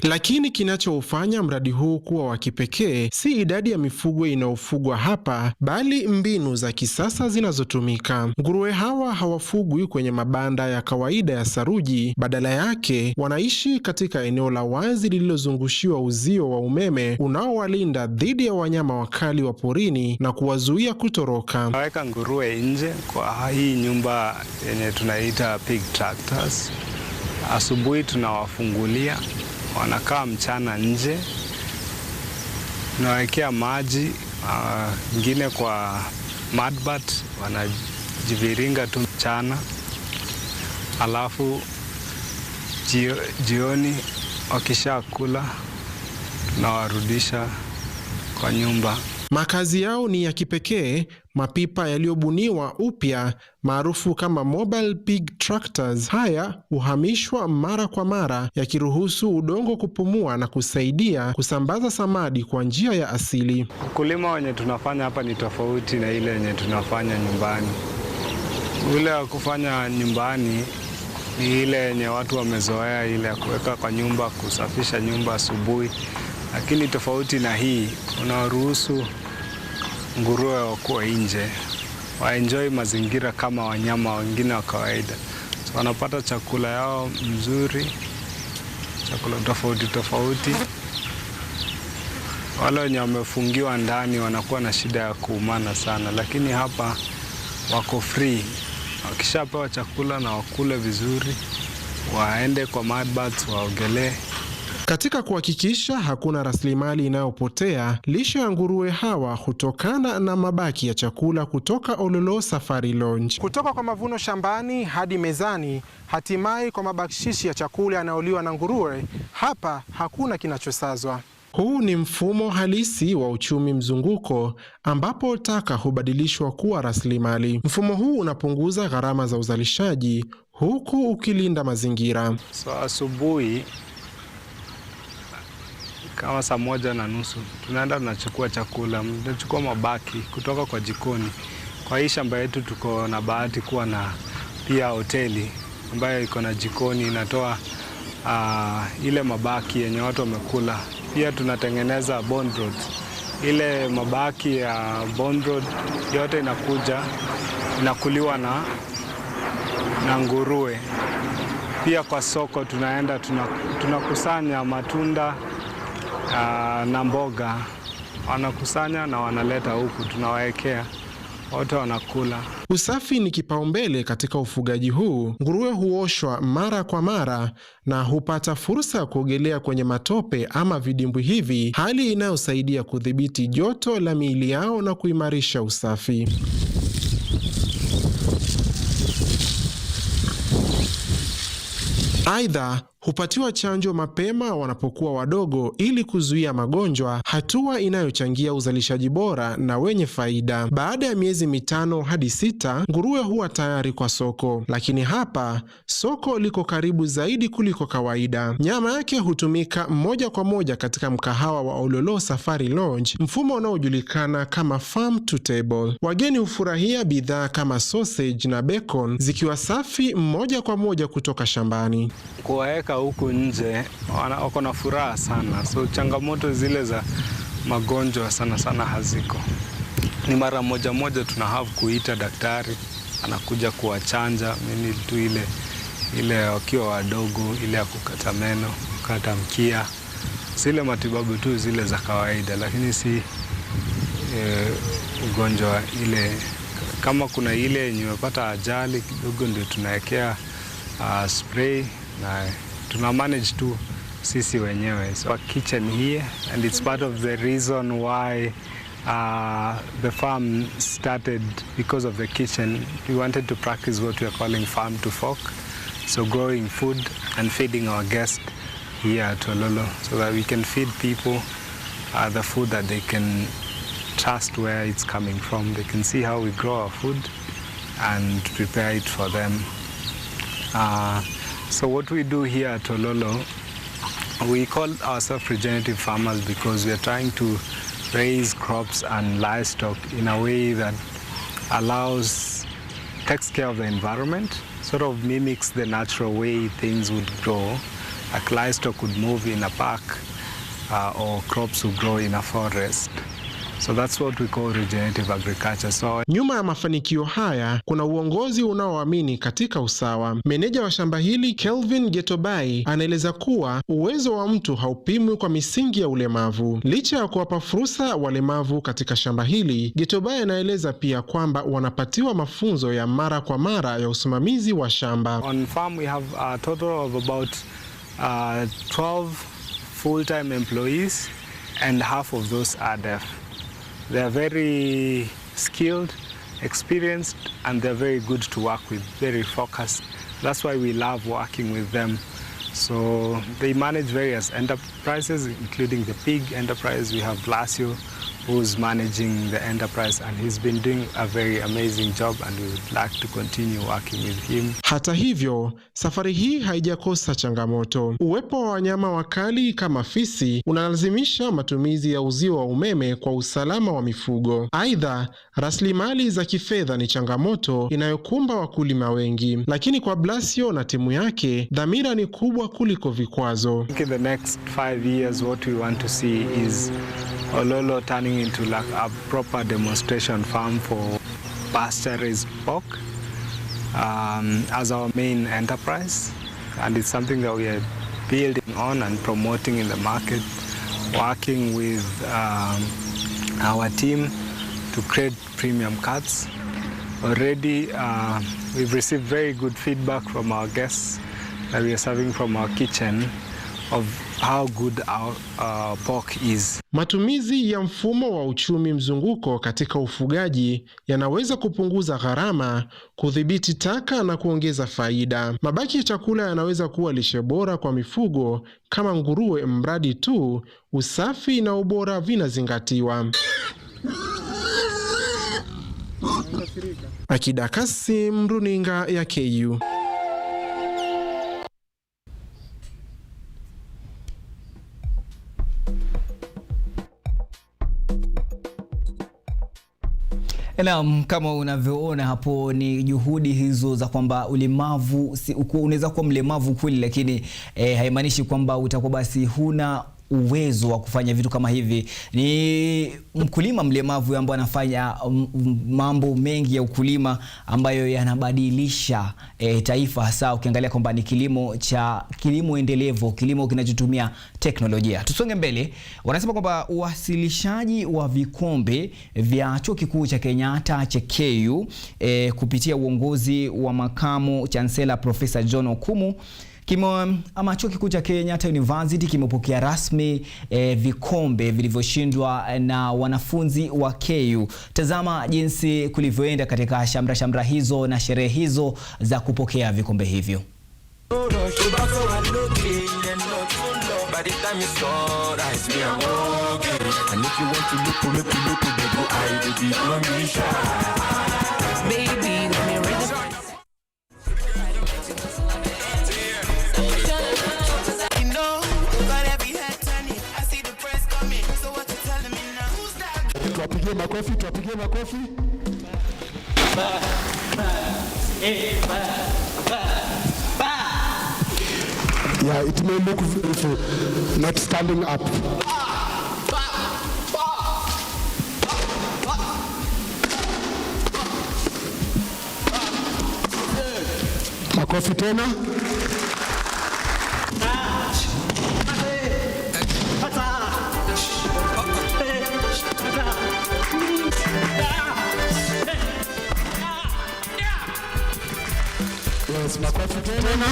Lakini kinachoufanya mradi huu kuwa wa kipekee si idadi ya mifugo inayofugwa hapa, bali mbinu za kisasa zinazotumika. Nguruwe hawa hawafugwi kwenye mabanda ya kawaida ya saruji, badala yake wanaishi katika eneo la wazi lililozungushiwa uzio wa umeme unaowalinda dhidi ya wanyama wakali wa porini na kuwazuia kutoroka. Naweka nguruwe nje kwa hii nyumba yenye tunaita pig tractors. Asubuhi tunawafungulia, wanakaa mchana nje, tunawekea maji ingine kwa mudbat, wanajiviringa tu mchana, alafu jioni wakisha kula tunawarudisha kwa nyumba. Makazi yao ni ya kipekee, mapipa yaliyobuniwa upya maarufu kama mobile pig tractors. Haya huhamishwa mara kwa mara, yakiruhusu udongo kupumua na kusaidia kusambaza samadi kwa njia ya asili. Ukulima wenye tunafanya hapa ni tofauti na ile yenye tunafanya nyumbani. Ule wa kufanya nyumbani ni ile yenye watu wamezoea, ile ya kuweka kwa nyumba, kusafisha nyumba asubuhi. Lakini tofauti na hii, unaruhusu nguruwe wakuwa nje, waenjoy mazingira kama wanyama wengine wa kawaida. So wanapata chakula yao mzuri, chakula tofauti tofauti, Wale wenye wamefungiwa ndani wanakuwa na shida ya kuumana sana, lakini hapa wako free. Wakishapewa chakula na wakule vizuri, waende kwa mud baths waogelee. Katika kuhakikisha hakuna rasilimali inayopotea, lishe ya nguruwe hawa hutokana na mabaki ya chakula kutoka Ololo Safari Lounge. Kutoka kwa mavuno shambani hadi mezani, hatimaye kwa mabakshishi ya chakula yanayoliwa na nguruwe, hapa hakuna kinachosazwa. Huu ni mfumo halisi wa uchumi mzunguko ambapo taka hubadilishwa kuwa rasilimali. Mfumo huu unapunguza gharama za uzalishaji huku ukilinda mazingira. So asubuhi kama saa 1:30 tunaenda tunachukua chakula, tunachukua mabaki kutoka kwa jikoni. Kwa hii shamba yetu tuko na bahati kuwa na pia hoteli ambayo iko na jikoni, inatoa ile mabaki yenye watu wamekula. Pia tunatengeneza bond road. Ile mabaki ya bond road yote inakuliwa na nguruwe. Pia kwa soko tunaenda tunakusanya matunda na mboga, wanakusanya na wanaleta huku, tunawaekea, wote wanakula. Usafi ni kipaumbele katika ufugaji huu. Nguruwe huoshwa mara kwa mara na hupata fursa ya kuogelea kwenye matope ama vidimbwi hivi, hali inayosaidia kudhibiti joto la miili yao na kuimarisha usafi. Aidha, hupatiwa chanjo mapema wanapokuwa wadogo ili kuzuia magonjwa, hatua inayochangia uzalishaji bora na wenye faida. Baada ya miezi 5 hadi 6, nguruwe huwa tayari kwa soko. Lakini hapa, soko liko karibu zaidi kuliko kawaida. Nyama yake hutumika moja kwa moja katika mkahawa wa Ololo Safari Lounge, mfumo unaojulikana kama farm to table. Wageni hufurahia bidhaa kama sausage na bacon zikiwa safi moja kwa moja kutoka shambani. Kuwaeka huku nje wako na furaha sana, so changamoto zile za magonjwa sana haziko. Ni mara moja tuna have kuita daktari, anakuja kuwachanja mimi tu ile wakiwa wadogo, ile ya kukata meno, kukata mkia, zile matibabu tu zile za kawaida, lakini si ugonjwa ile. Kama kuna ile yenye imepata ajali kidogo ndio tunawekea spray na tuna manage tu sisi wenyewe. So our kitchen here, and it's part of the reason why the farm started, because of the kitchen. We wanted to practice what we are calling farm to fork, so growing food and feeding our guests here at Ololo, so that we can feed people the food that they can trust where it's coming from. They can see how we grow our food and prepare it for them. So what we do here at Ololo, we call ourselves regenerative farmers because we are trying to raise crops and livestock in a way that takes care of the environment, sort of mimics the natural way things would grow. Like livestock would move in a park or crops would grow in a forest. So that's what we call regenerative agriculture. So nyuma ya mafanikio haya kuna uongozi unaoamini katika usawa. Meneja wa shamba hili Kelvin Getobai anaeleza kuwa uwezo wa mtu haupimwi kwa misingi ya ulemavu. Licha ya kuwapa fursa walemavu katika shamba hili, Getobai anaeleza pia kwamba wanapatiwa mafunzo ya mara kwa mara ya usimamizi wa shamba. On farm we have a total of about 12 full-time employees and half of those are deaf. They are very skilled, experienced, and they're very good to work with, very focused. That's why we love working with them. So they manage various enterprises, including the pig enterprise. We have Blasio, who's managing the enterprise, and he's been doing a very amazing job, and we would like to continue working with him. Hata hivyo, safari hii haijakosa changamoto. Uwepo wa wanyama wakali kama fisi unalazimisha matumizi ya uzio wa umeme kwa usalama wa mifugo. Aidha, rasilimali za kifedha ni changamoto inayokumba wakulima wengi. Lakini kwa Blasio na timu yake, dhamira ni kubwa kuliko vikwazo. In the next 5 years, what we want to see is Ololo turning into like a proper demonstration farm for pasture-raised pork as our main enterprise, and it's something that we are building on and promoting in the market. working with our team to create premium cuts. Already we've received very good feedback from our guests that we are serving from our kitchen of how good our pork is. Matumizi ya mfumo wa uchumi mzunguko katika ufugaji yanaweza kupunguza gharama, kudhibiti taka na kuongeza faida. Mabaki ya chakula yanaweza kuwa lishe bora kwa mifugo kama nguruwe, mradi tu usafi na ubora vinazingatiwa. Akida Kasim, runinga ya KU. Naam, kama unavyoona hapo ni juhudi hizo za kwamba ulemavu unaweza kuwa mlemavu kweli, lakini haimaanishi kwamba utakuwa basi huna uwezo wa kufanya vitu kama hivi. Ni mkulima mlemavu ambaye anafanya mambo mengi ya ukulima ambayo yanabadilisha taifa, hasa ukiangalia kwamba ni kilimo endelevu, kilimo kinachotumia teknolojia. Tusonge mbele. Wanasema kwamba uwasilishaji wa vikombe vya Chuo Kikuu cha Kenyatta cha KU kupitia uongozi wa makamu chancellor Profesa John Okumu Chuo Kikuu cha Kenyatta University kimepokea rasmi vikombe vilivyoshindwa na wanafunzi wa KU. Tazama jinsi kulivyoenda katika shamra hizo na sherehe hizo za kupokea vikombe hivyo. Tuwapigie makofi. Yeah, it may look beautiful, not standing up. Makofi tena. Yes, makofi tena.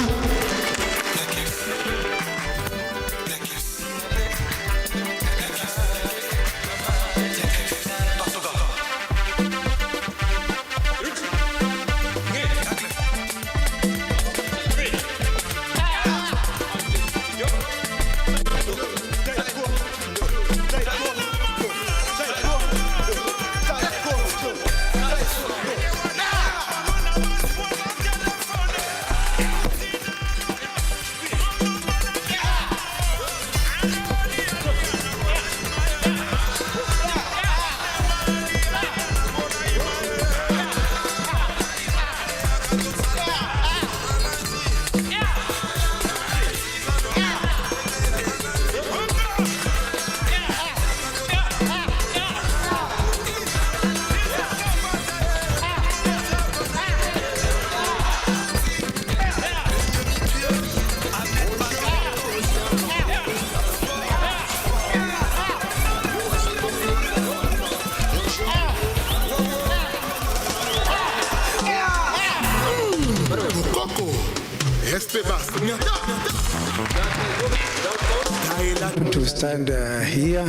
To stand here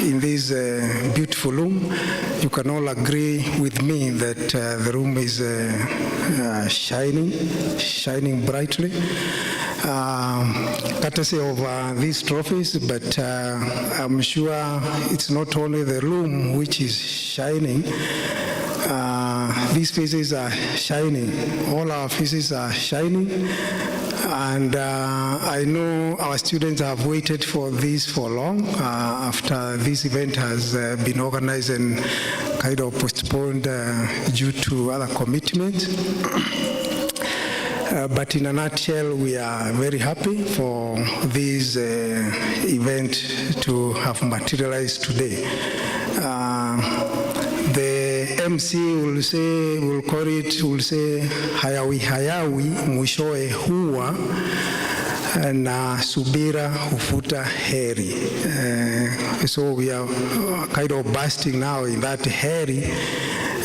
in this beautiful room, you can all agree with me that the room is shining brightly, courtesy of these trophies, but I'm sure it's not only the room which is shining. These faces are shining, all our faces are shining, and I know our students have waited for this for long after this event has been organized and kind of postponed due to other commitments. But in a nutshell, we are very happy for this event to have materialized today. The MC will say hayawi mwishowe huwa, na subira hufuta heri. So we are kind of bursting now in that heri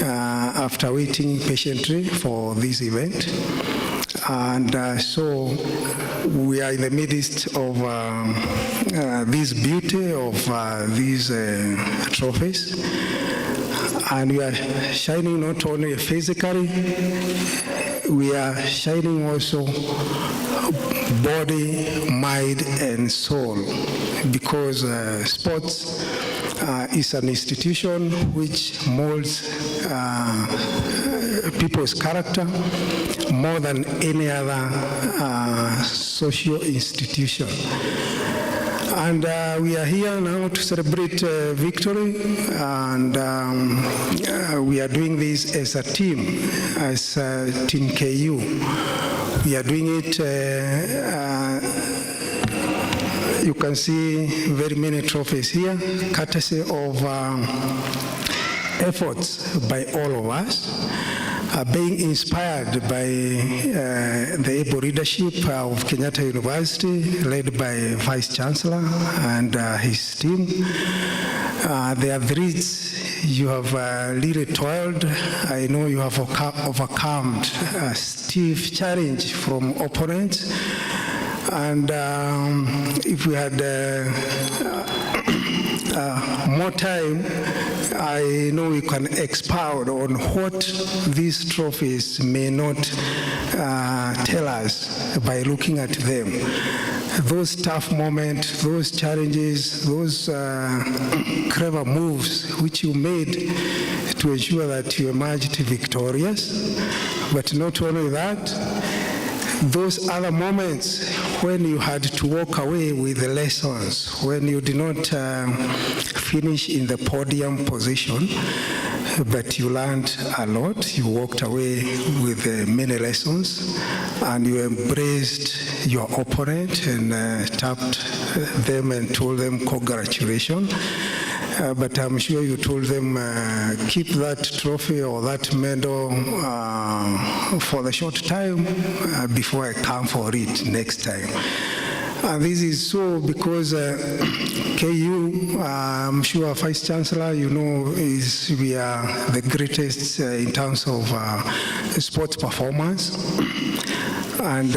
after waiting patiently for this event. And so we are in the midst of this beauty of these trophies. And we are shining not only physically, we are shining also body, mind, and soul, because sports is an institution which molds people's character more than any other social institution. And we are here now to celebrate victory, and we are doing this as a team, as Team KU. We are doing it, you can see very many trophies here, courtesy of efforts by all of us, being inspired by the able leadership of Kenyatta University, led by Vice Chancellor and his team. The athletes, you have really toiled. I know you have overcome a stiff challenge from opponents. And if we had more time, I know we can expound on what these trophies may not tell us by looking at them. Those tough moments, those challenges, those clever moves which you made to ensure that you emerged victorious. But not only that, those other moments when you had to walk away with the lessons, when you did not finish in the podium position, but you learned a lot, you walked away with many lessons, and you embraced your opponent and tapped them and told them congratulations. But I'm sure you told them, keep that trophy or that medal for the short time before I come for it next time. And this is so because KU, I'm sure Vice Chancellor, you know, we are the greatest in terms of sports performance. And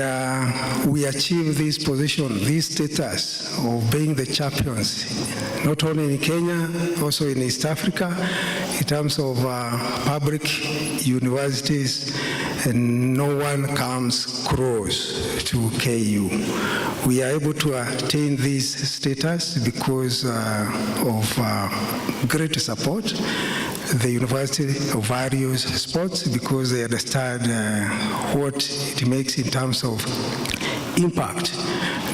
we achieved this position, this status of being the champions, not only in Kenya, also in East Africa, in terms of public universities, and no one comes close to KU. We are able to attain this status because of great support. The university values sports because they understand what it makes in terms of impact,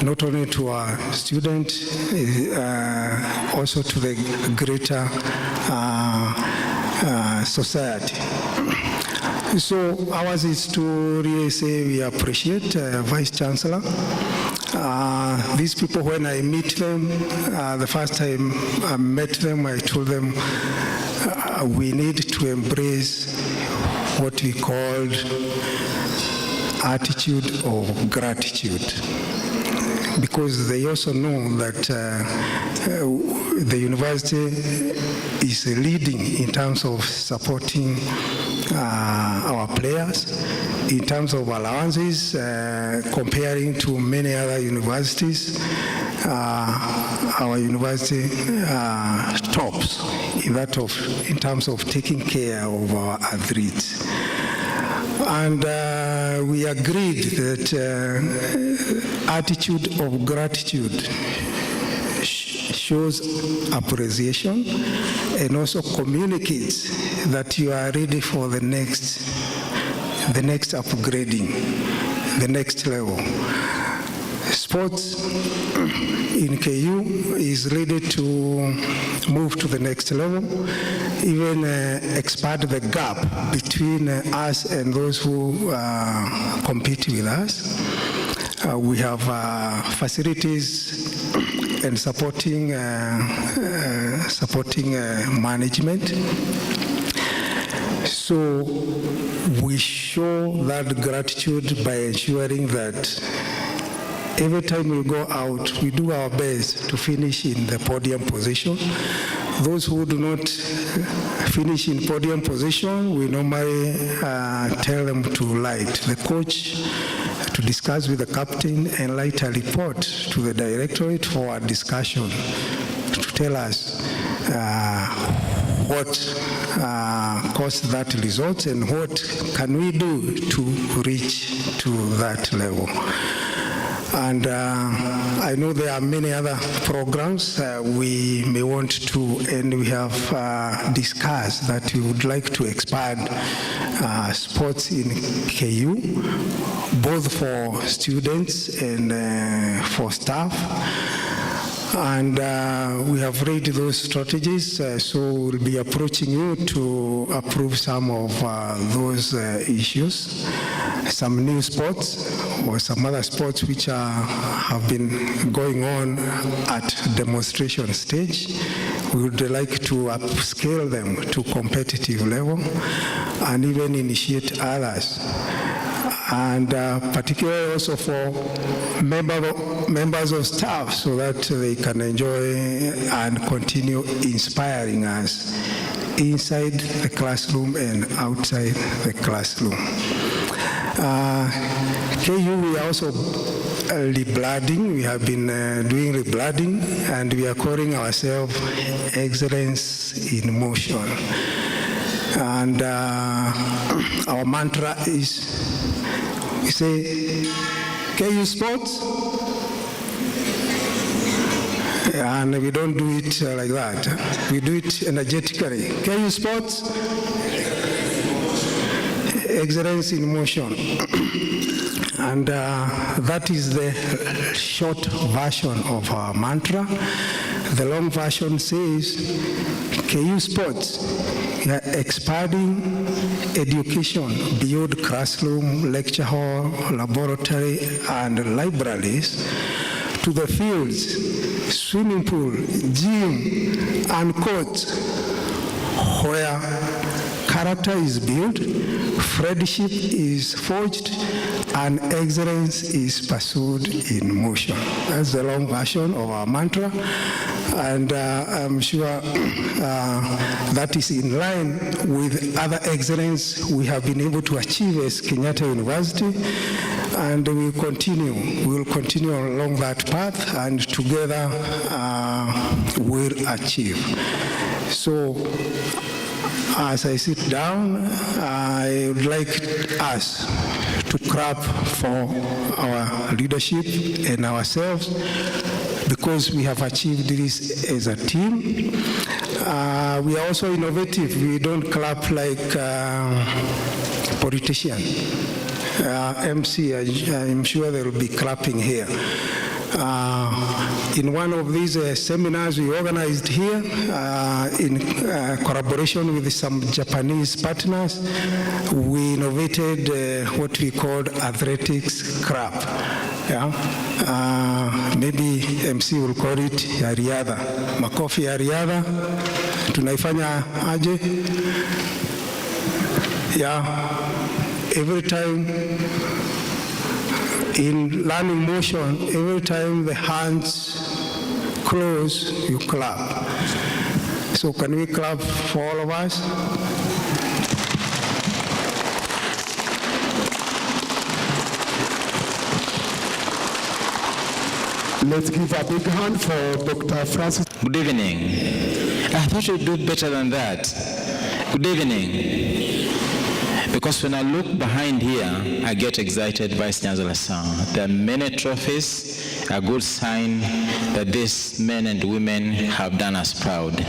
not only to our students, also to the greater society. So ours is to really say we appreciate Vice Chancellor. These people, when I meet them, the first time I met them, I told them we need to embrace what we called attitude of gratitude, because they also know that the university is leading in terms of supporting our players, in terms of allowances, comparing to many other universities. Our university tops in terms of taking care of our athletes. And we agreed that attitude of gratitude shows appreciation and also communicates that you are ready for the next upgrading, the next level. Sports in KU is ready to move to the next level, even expand the gap between us and those who compete with us. We have facilities and supporting management. So we show that gratitude by ensuring that every time we go out, we do our best to finish in the podium position. Those who do not finish in podium position, we normally tell them to write the coach, to discuss with the captain, and write a report to the directorate for a discussion to tell us what caused that result and what can we do to reach to that level. And I know there are many other programs we may want to, and we have discussed that we would like to expand sports in KU, both for students and for staff. And we have read those strategies, so we'll be approaching you to approve some of those issues, some new sports or some other sports which have been going on at demonstration stage. We would like to upscale them to competitive level and even initiate others. And particularly also for members of staff, so that they can enjoy and continue inspiring us inside the classroom and outside the classroom. KU, we are also reblooding. We have been doing reblooding, and we are calling ourselves Excellence in Motion. And our mantra is, we say, KU Sports, and we don't do it like that. We do it energetically. KU Sports, Excellence in Motion. And that is the short version of our mantra. The long version says, KU Sports, we are expanding education beyond classroom, lecture hall, laboratory, and libraries to the fields, swimming pool, gym, and courts, where character is built, friendship is forged, and excellence is pursued in motion. That's the long version of our mantra, and I'm sure that is in line with other excellence we have been able to achieve as Kenyatta University, and we will continue along that path, and together we'll achieve. So, as I sit down, I would like us to clap for our leadership and ourselves, because we have achieved this as a team. We are also innovative. We don't clap like politicians. MC, I'm sure they will be clapping here. In one of these seminars we organized here in collaboration with some Japanese partners, we innovated what we called athletics clap. Yeah? Maybe MC will call it ya riadha. Makofi ya riadha. Tunaifanya aje? Yeah. Every time in learning motion, every time the hands close, you clap. So can we clap for all of us? Let's give a big hand for Dr. Francis. Good evening. I thought you'd do better than that. Good evening. Because when I look behind here, I get excited, Vice Chancellor Hassan. There are many trophies, a good sign that these men and women have done us proud.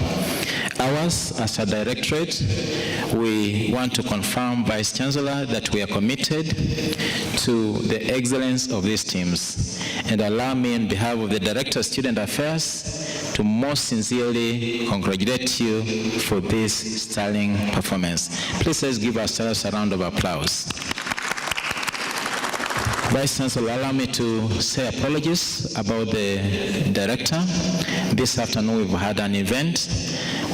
Ours, as a directorate, we want to confirm, Vice Chancellor, that we are committed to the excellence of these teams. And allow me, on behalf of the Director of Student Affairs, to most sincerely congratulate you for this sterling performance. Please let's give ourselves a round of applause. Vice Chancellor, allow me to say apologies about the director. This afternoon we've had an event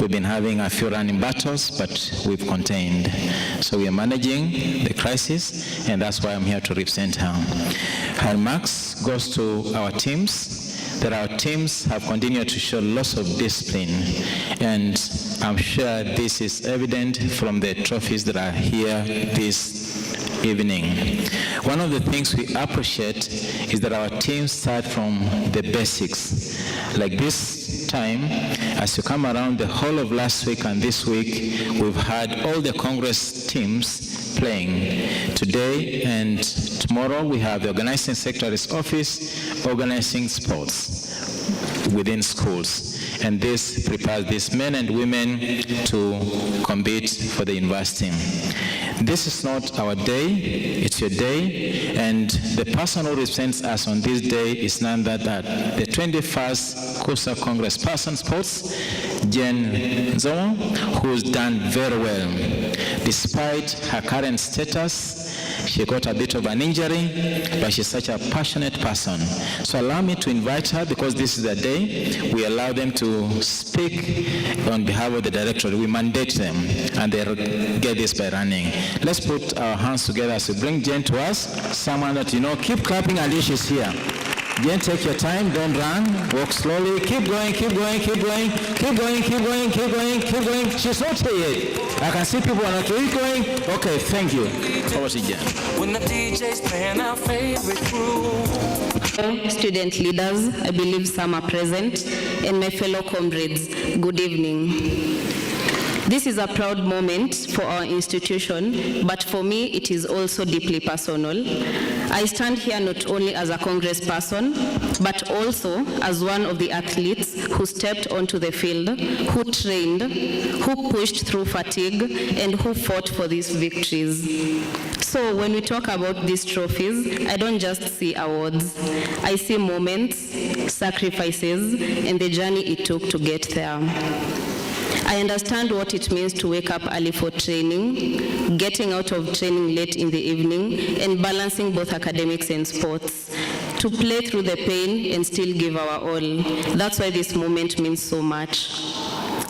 We've been having a few running battles, but we've contained. So we are managing the crisis, and that's why I'm here to represent her. Her remarks goes to our teams, that our teams have continued to show lots of discipline, and I'm sure this is evident from the trophies that are here this evening. One of the things we appreciate is that our teams start from the basics. Like this time, as you come around the whole of last week and this week, we've had all the Congress teams playing. Today and tomorrow, we have the Organizing Secretary's Office organizing sports within schools. And this prepares these men and women to compete for the university. This is not our day, it's your day, and the person who represents us on this day is none other than the 21st KUSA Congress Person Sports, Jen Zomo, who's done very well. Despite her current status, she got a bit of an injury, but she's such a passionate person. So allow me to invite her, because this is the day we allow them to speak on behalf of the directorate. We mandate them, and they get this by running. Let's put our hands together as we bring Jen to us, someone that you know. Keep clapping until she's here. Jen, take your time, don't run, walk slowly, keep going, keep going, keep going, keep going, keep going, keep going, keep going. She's not here yet. I can see people are not keep going. Okay, thank you. Over to Jen. When the DJ's playing our favorite groove. Student leaders, I believe some are present, and my fellow comrades, good evening. This is a proud moment for our institution, but for me it is also deeply personal. I stand here not only as a congressperson, but also as one of the athletes who stepped onto the field, who trained, who pushed through fatigue, and who fought for these victories. So when we talk about these trophies, I don't just see awards. I see moments, sacrifices, and the journey it took to get there. I understand what it means to wake up early for training, getting out of training late in the evening, and balancing both academics and sports. To play through the pain and still give our all. That's why this moment means so much.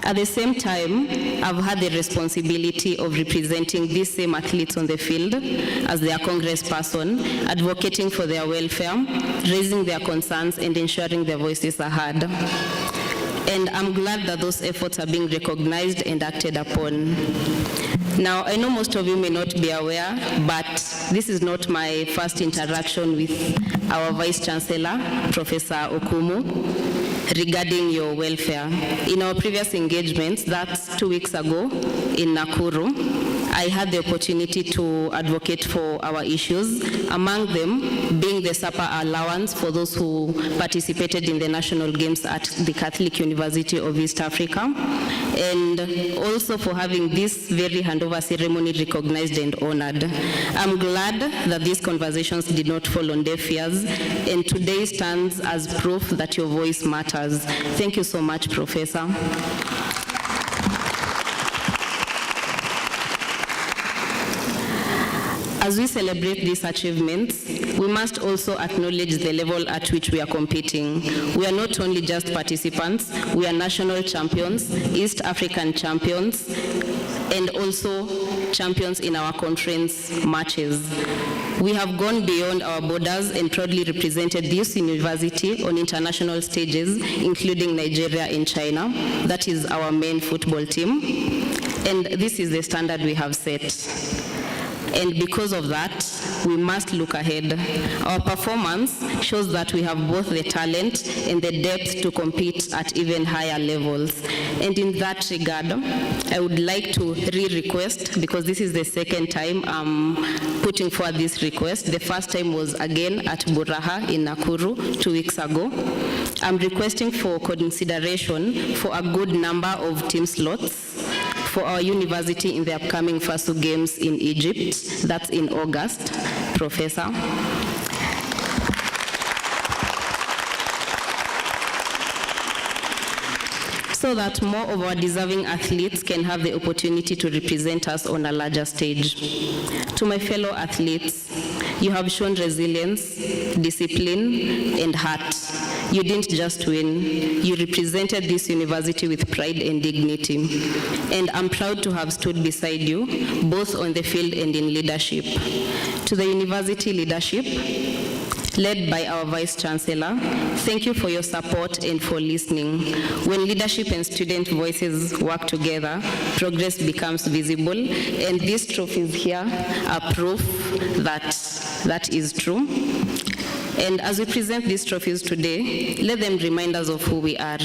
At the same time, I've had the responsibility of representing these same athletes on the field as their congressperson, advocating for their welfare, raising their concerns, and ensuring their voices are heard. And I'm glad that those efforts are being recognized and acted upon. Now, I know most of you may not be aware, but this is not my first interaction with our Vice Chancellor, Professor Okumu, regarding your welfare. In our previous engagements, that's 2 weeks ago in Nakuru, I had the opportunity to advocate for our issues, among them being the supper allowance for those who participated in the national games at the Catholic University of East Africa, and also for having this very handover ceremony recognized and honored. I'm glad that these conversations did not fall on deaf ears, and today stands as proof that your voice matters. Thank you so much, Professor. As we celebrate these achievements, we must also acknowledge the level at which we are competing. We are not only just participants, we are national champions, East African champions, and also champions in our conference matches. We have gone beyond our borders and proudly represented this university on international stages, including Nigeria and China. That is our main football team. And this is the standard we have set. And because of that, we must look ahead. Our performance shows that we have both the talent and the depth to compete at even higher levels. And in that regard, I would like to re-request, because this is the second time I'm putting forward this request. The first time was again at Buraha in Nakuru 2 weeks ago. I'm requesting for consideration for a good number of team slots for our university in the upcoming FASU Games in Egypt. That's in August, Professor. So that more of our deserving athletes can have the opportunity to represent us on a larger stage. To my fellow athletes, you have shown resilience, discipline, and heart. You didn't just win, you represented this university with pride and dignity. And I'm proud to have stood beside you, both on the field and in leadership. To the university leadership, led by our Vice Chancellor, thank you for your support and for listening. When leadership and student voices work together, progress becomes visible, and these trophies here are proof that is true. And as we present these trophies today, let them remind us of who we are.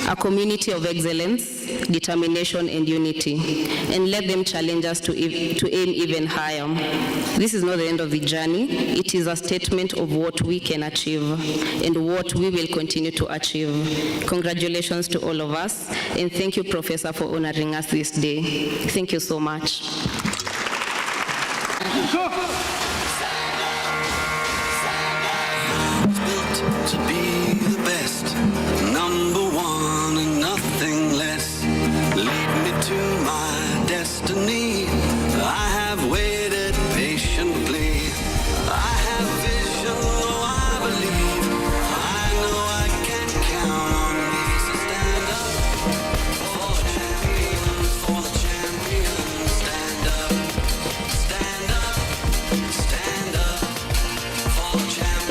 A community of excellence, determination, and unity. And let them challenge us to aim even higher. This is not the end of the journey. It is a statement of what we can achieve and what we will continue to achieve. Congratulations to all of us, and thank you, Professor, for honoring us this day. Thank you so much. To be the best, number one and nothing less. Lead me to my destiny. I have waited patiently. I have vision, oh I believe. I know I can count on me. So stand up for the champions, for the champions. Stand up, stand up, stand up for the champions.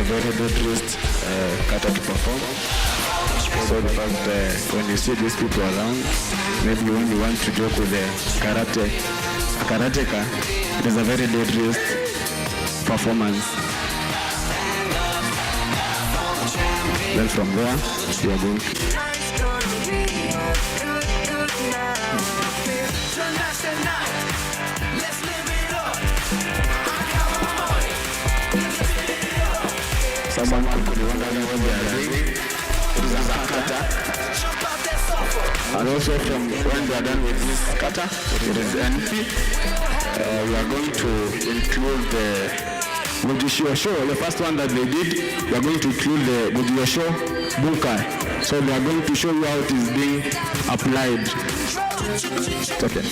Very good wrist kata to perform. So in fact, when you see these people around, maybe when you want to joke with a karateka, it is a very dead wrist performance. Then from there, we are going to someone could be wondering what they are doing. It is a kata. And also from when they are done with this kata, it is NP. We are going to include the Gujishosho, the first one that they did. We are going to include the Gujishosho Bunkai. So we are going to show you how it is being applied. It's okay.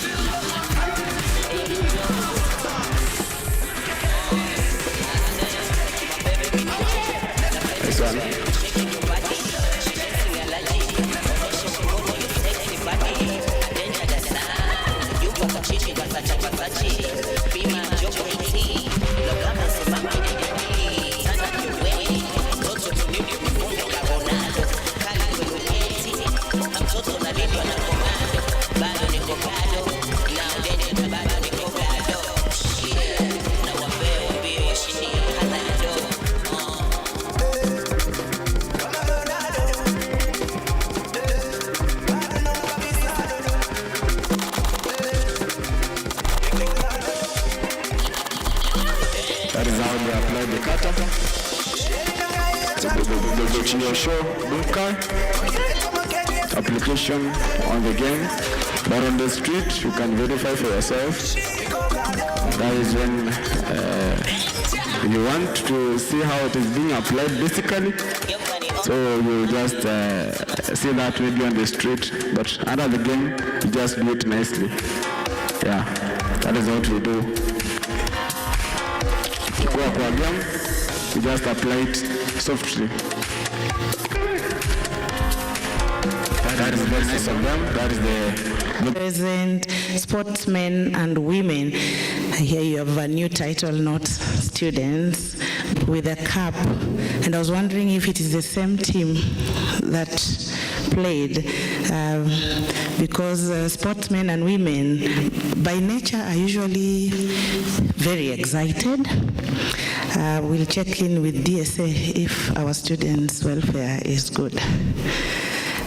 That is how they apply the kata. The show application on the game, but on the street you can verify for yourself. That is when you want to see how it is being applied basically. So you just see that maybe on the street, but under the game you just do it nicely. Yeah, that is what we do. Kwa game, we just apply it softly. That is very nice of them. That is the present sportsmen and women. Here you have a new title, not students, with a cap. And I was wondering if it is the same team that played. because sportsmen and women by nature are usually very excited. We'll check in with DSA if our students' welfare is good.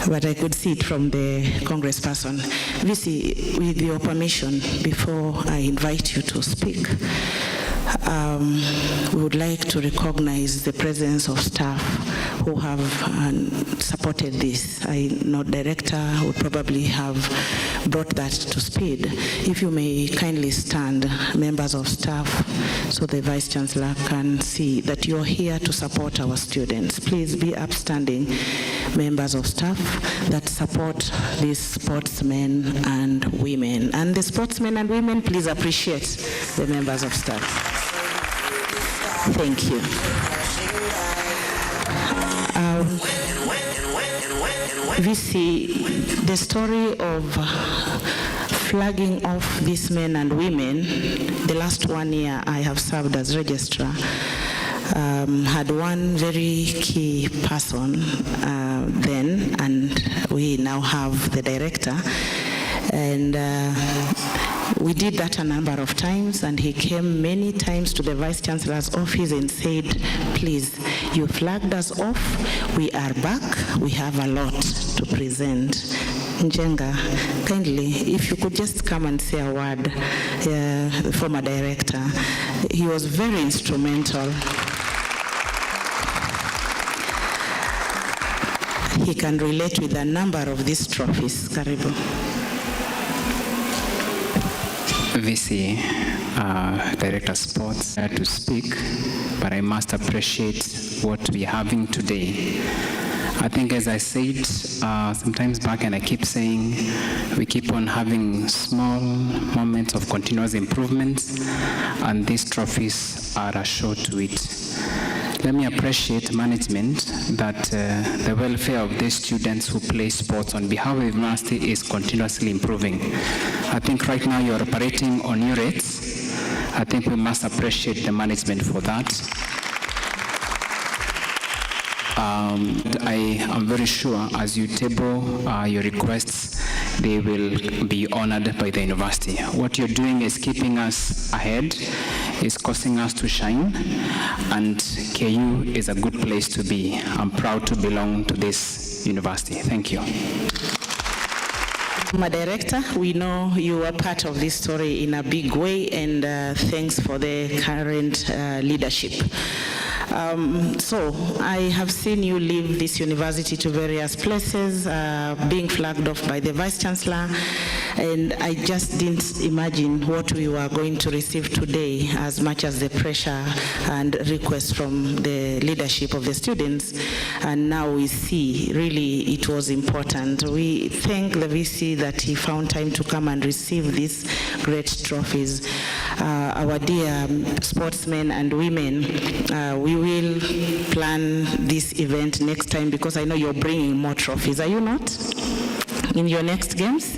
But I could see it from the congressperson. VC, with your permission, before I invite you to speak, we would like to recognize the presence of staff who have supported this. I know director would probably have brought that to speed. If you may kindly stand, members of staff, so the Vice Chancellor can see that you're here to support our students. Please be upstanding, members of staff that support these sportsmen and women. And the sportsmen and women, please appreciate the members of staff. Thank you. We see the story of flagging off these men and women. The last 1 year I have served as registrar, had one very key person then, and we now have the director. And we did that a number of times, and he came many times to the Vice Chancellor's office and said, please, you flagged us off, we are back, we have a lot to present. Njenga, kindly, if you could just come and say a word, the former director. He was very instrumental. He can relate with a number of these trophies. Karibu. VC, Director Sports, to speak, but I must appreciate what we're having today. I think, as I said sometimes back, and I keep saying, we keep on having small moments of continuous improvement, and these trophies are a show to it. Let me appreciate management that the welfare of these students who play sports on behalf of the university is continuously improving. I think right now you're operating on new rates. I think we must appreciate the management for that. I am very sure as you table your requests, they will be honored by the university. What you're doing is keeping us ahead, is causing us to shine, and KU is a good place to be. I'm proud to belong to this university. Thank you. My director, we know you are part of this story in a big way, and thanks for the current leadership. So I have seen you leave this university to various places, being flagged off by the Vice Chancellor, and I just didn't imagine what we were going to receive today, as much as the pressure and requests from the leadership of the students. And now we see really it was important. We thank the VC that he found time to come and receive these great trophies. Our dear sportsmen and women, we will plan this event next time, because I know you're bringing more trophies. Are you not? In your next games?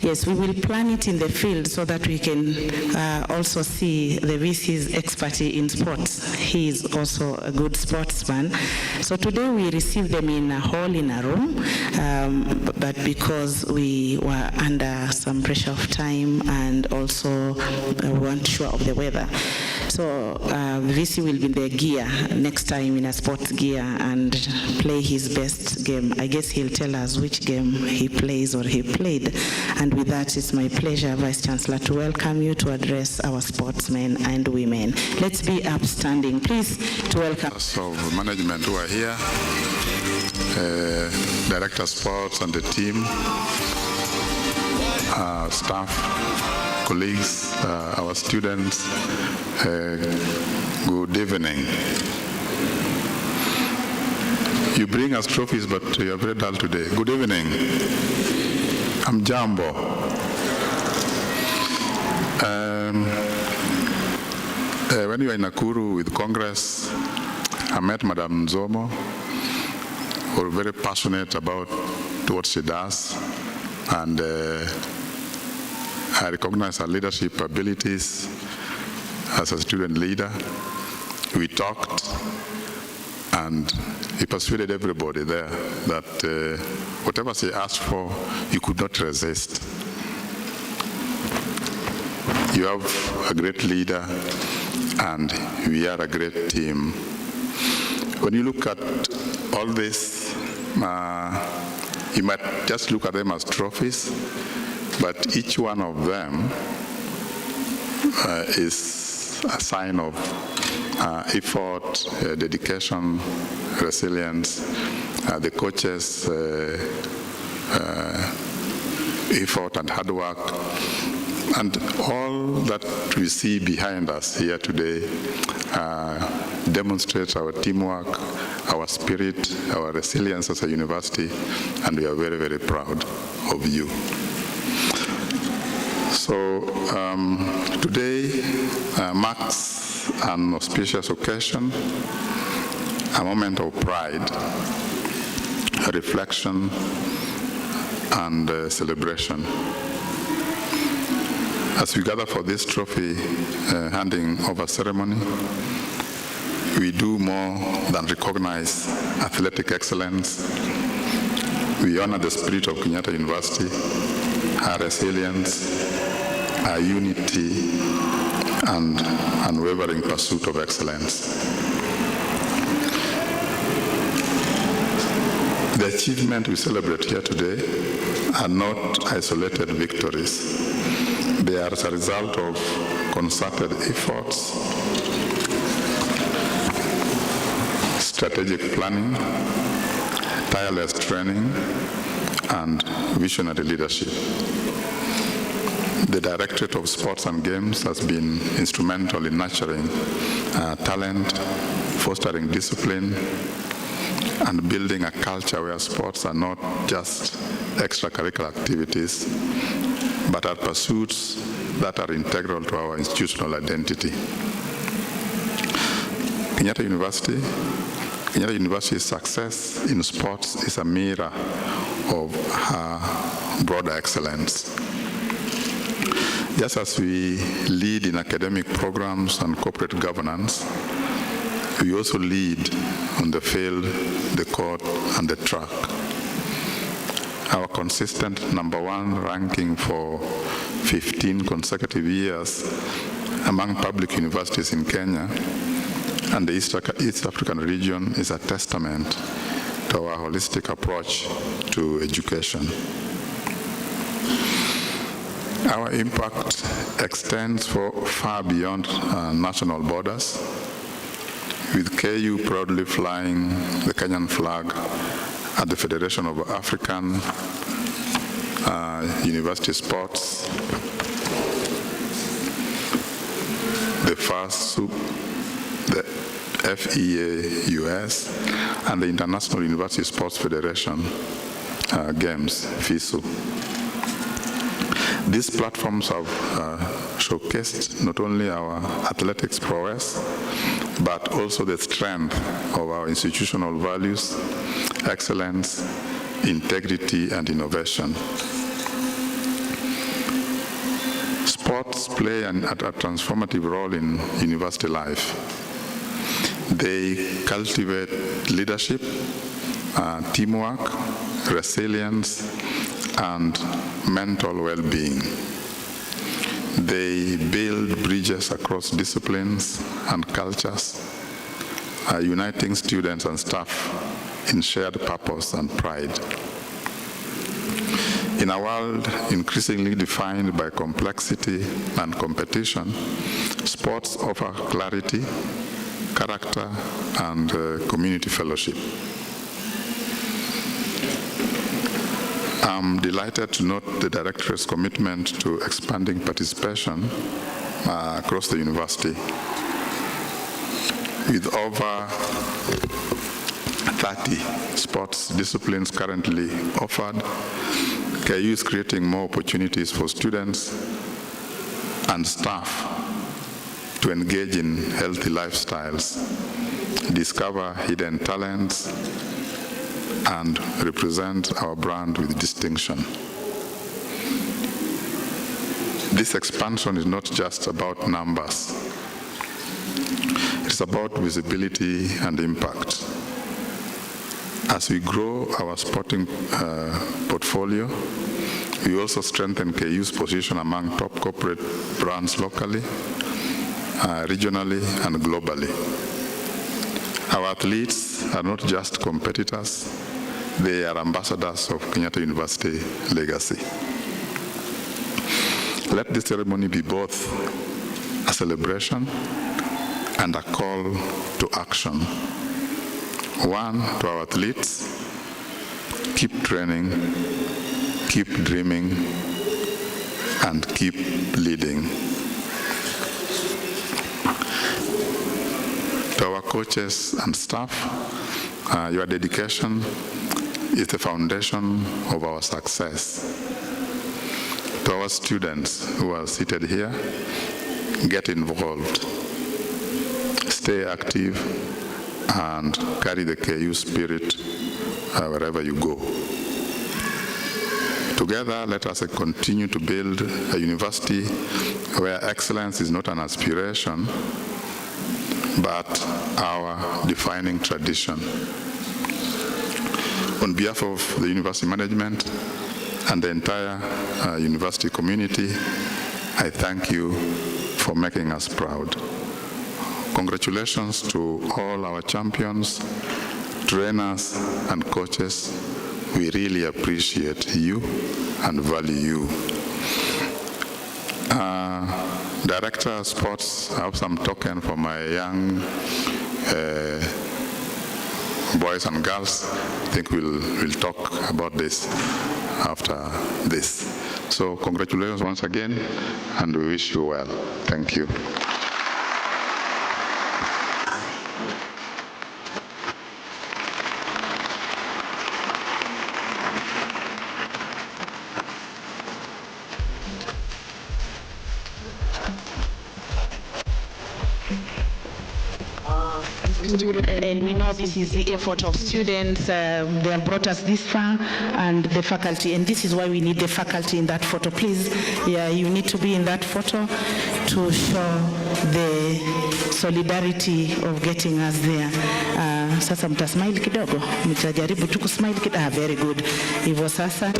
Yes, we will plan it in the field so that we can also see the VC's expertise in sports. He is also a good sportsman. So today we received them in a hall, in a room, but because we were under some pressure of time, and also weren't sure of the weather. So VC will be in their gear next time, in a sports gear, and play his best game. I guess he'll tell us which game he plays or he played. And with that, it's my pleasure, Vice Chancellor, to welcome you to address our sportsmen and women. Let's be upstanding. Please, to welcome. So management who are here, Director Sports and the team, staff, colleagues, our students, good evening. You bring us trophies, but you are very dull today. Good evening. I'm Jambo. When you were in Nakuru with Congress, I met Madam Nzomo, who was very passionate about what she does, and I recognize her leadership abilities as a student leader. We talked, and he persuaded everybody there that whatever he asked for, you could not resist. You have a great leader, and we are a great team. When you look at all this, you might just look at them as trophies, but each one of them is a sign of effort, dedication, resilience, the coaches' effort and hard work, and all that we see behind us here today demonstrates our teamwork, our spirit, our resilience as a university, and we are very, very proud of you. So today marks an auspicious occasion, a moment of pride, a reflection, and celebration. As we gather for this trophy handing over ceremony, we do more than recognize athletic excellence. We honor the spirit of Kenyatta University, our resilience, our unity, and unwavering pursuit of excellence. The achievements we celebrate here today are not isolated victories. They are as a result of concerted efforts, strategic planning, tireless training, and visionary leadership. The Directorate of Sports and Games has been instrumental in nurturing talent, fostering discipline, and building a culture where sports are not just extracurricular activities, but are pursuits that are integral to our institutional identity. Kenyatta University's success in sports is a mirror of her broader excellence. Just as we lead in academic programs and corporate governance, we also lead on the field, the court, and the track. Our consistent #1 ranking for 15 consecutive years among public universities in Kenya and the East African region is a testament to our holistic approach to education. Our impact extends far beyond national borders, with KU proudly flying the Kenyan flag at the Federation of African University Sports, the FASU, the FEA-US, and the International University Sports Federation Games, FISU. These platforms have showcased not only our athletics prowess, but also the strength of our institutional values, excellence, integrity, and innovation. Sports play a transformative role in university life. They cultivate leadership, teamwork, resilience, and mental well-being. They build bridges across disciplines and cultures, uniting students and staff in shared purpose and pride. In a world increasingly defined by complexity and competition, sports offer clarity, character, and community fellowship. I'm delighted to note the Directorate's commitment to expanding participation across the university. With over 30 sports disciplines currently offered, KU is creating more opportunities for students and staff to engage in healthy lifestyles, discover hidden talents, and represent our brand with distinction. This expansion is not just about numbers. It's about visibility and impact. As we grow our sporting portfolio, we also strengthen KU's position among top corporate brands locally, regionally, and globally. Our athletes are not just competitors, they are ambassadors of Kenyatta University legacy. Let this ceremony be both a celebration and a call to action. One, to our athletes, keep training, keep dreaming, and keep leading. To our coaches and staff, your dedication is the foundation of our success. To our students who are seated here, get involved, stay active, and carry the KU spirit wherever you go. Together, let us continue to build a university where excellence is not an aspiration, but our defining tradition. On behalf of the university management and the entire university community, I thank you for making us proud. Congratulations to all our champions, trainers, and coaches. We really appreciate you and value you. Director of Sports, I have some token for my young boys and girls. I think we'll talk about this after this. So congratulations once again, and we wish you well. Thank you. And we know this is the effort of students. They have brought us this far, and the faculty. And this is why we need the faculty in that photo. Please, yeah, you need to be in that photo to show the solidarity of getting us there. Sasa mtasmile kidogo, mtajaribu tu kusmile kidogo. Very good. Hivyo sasa.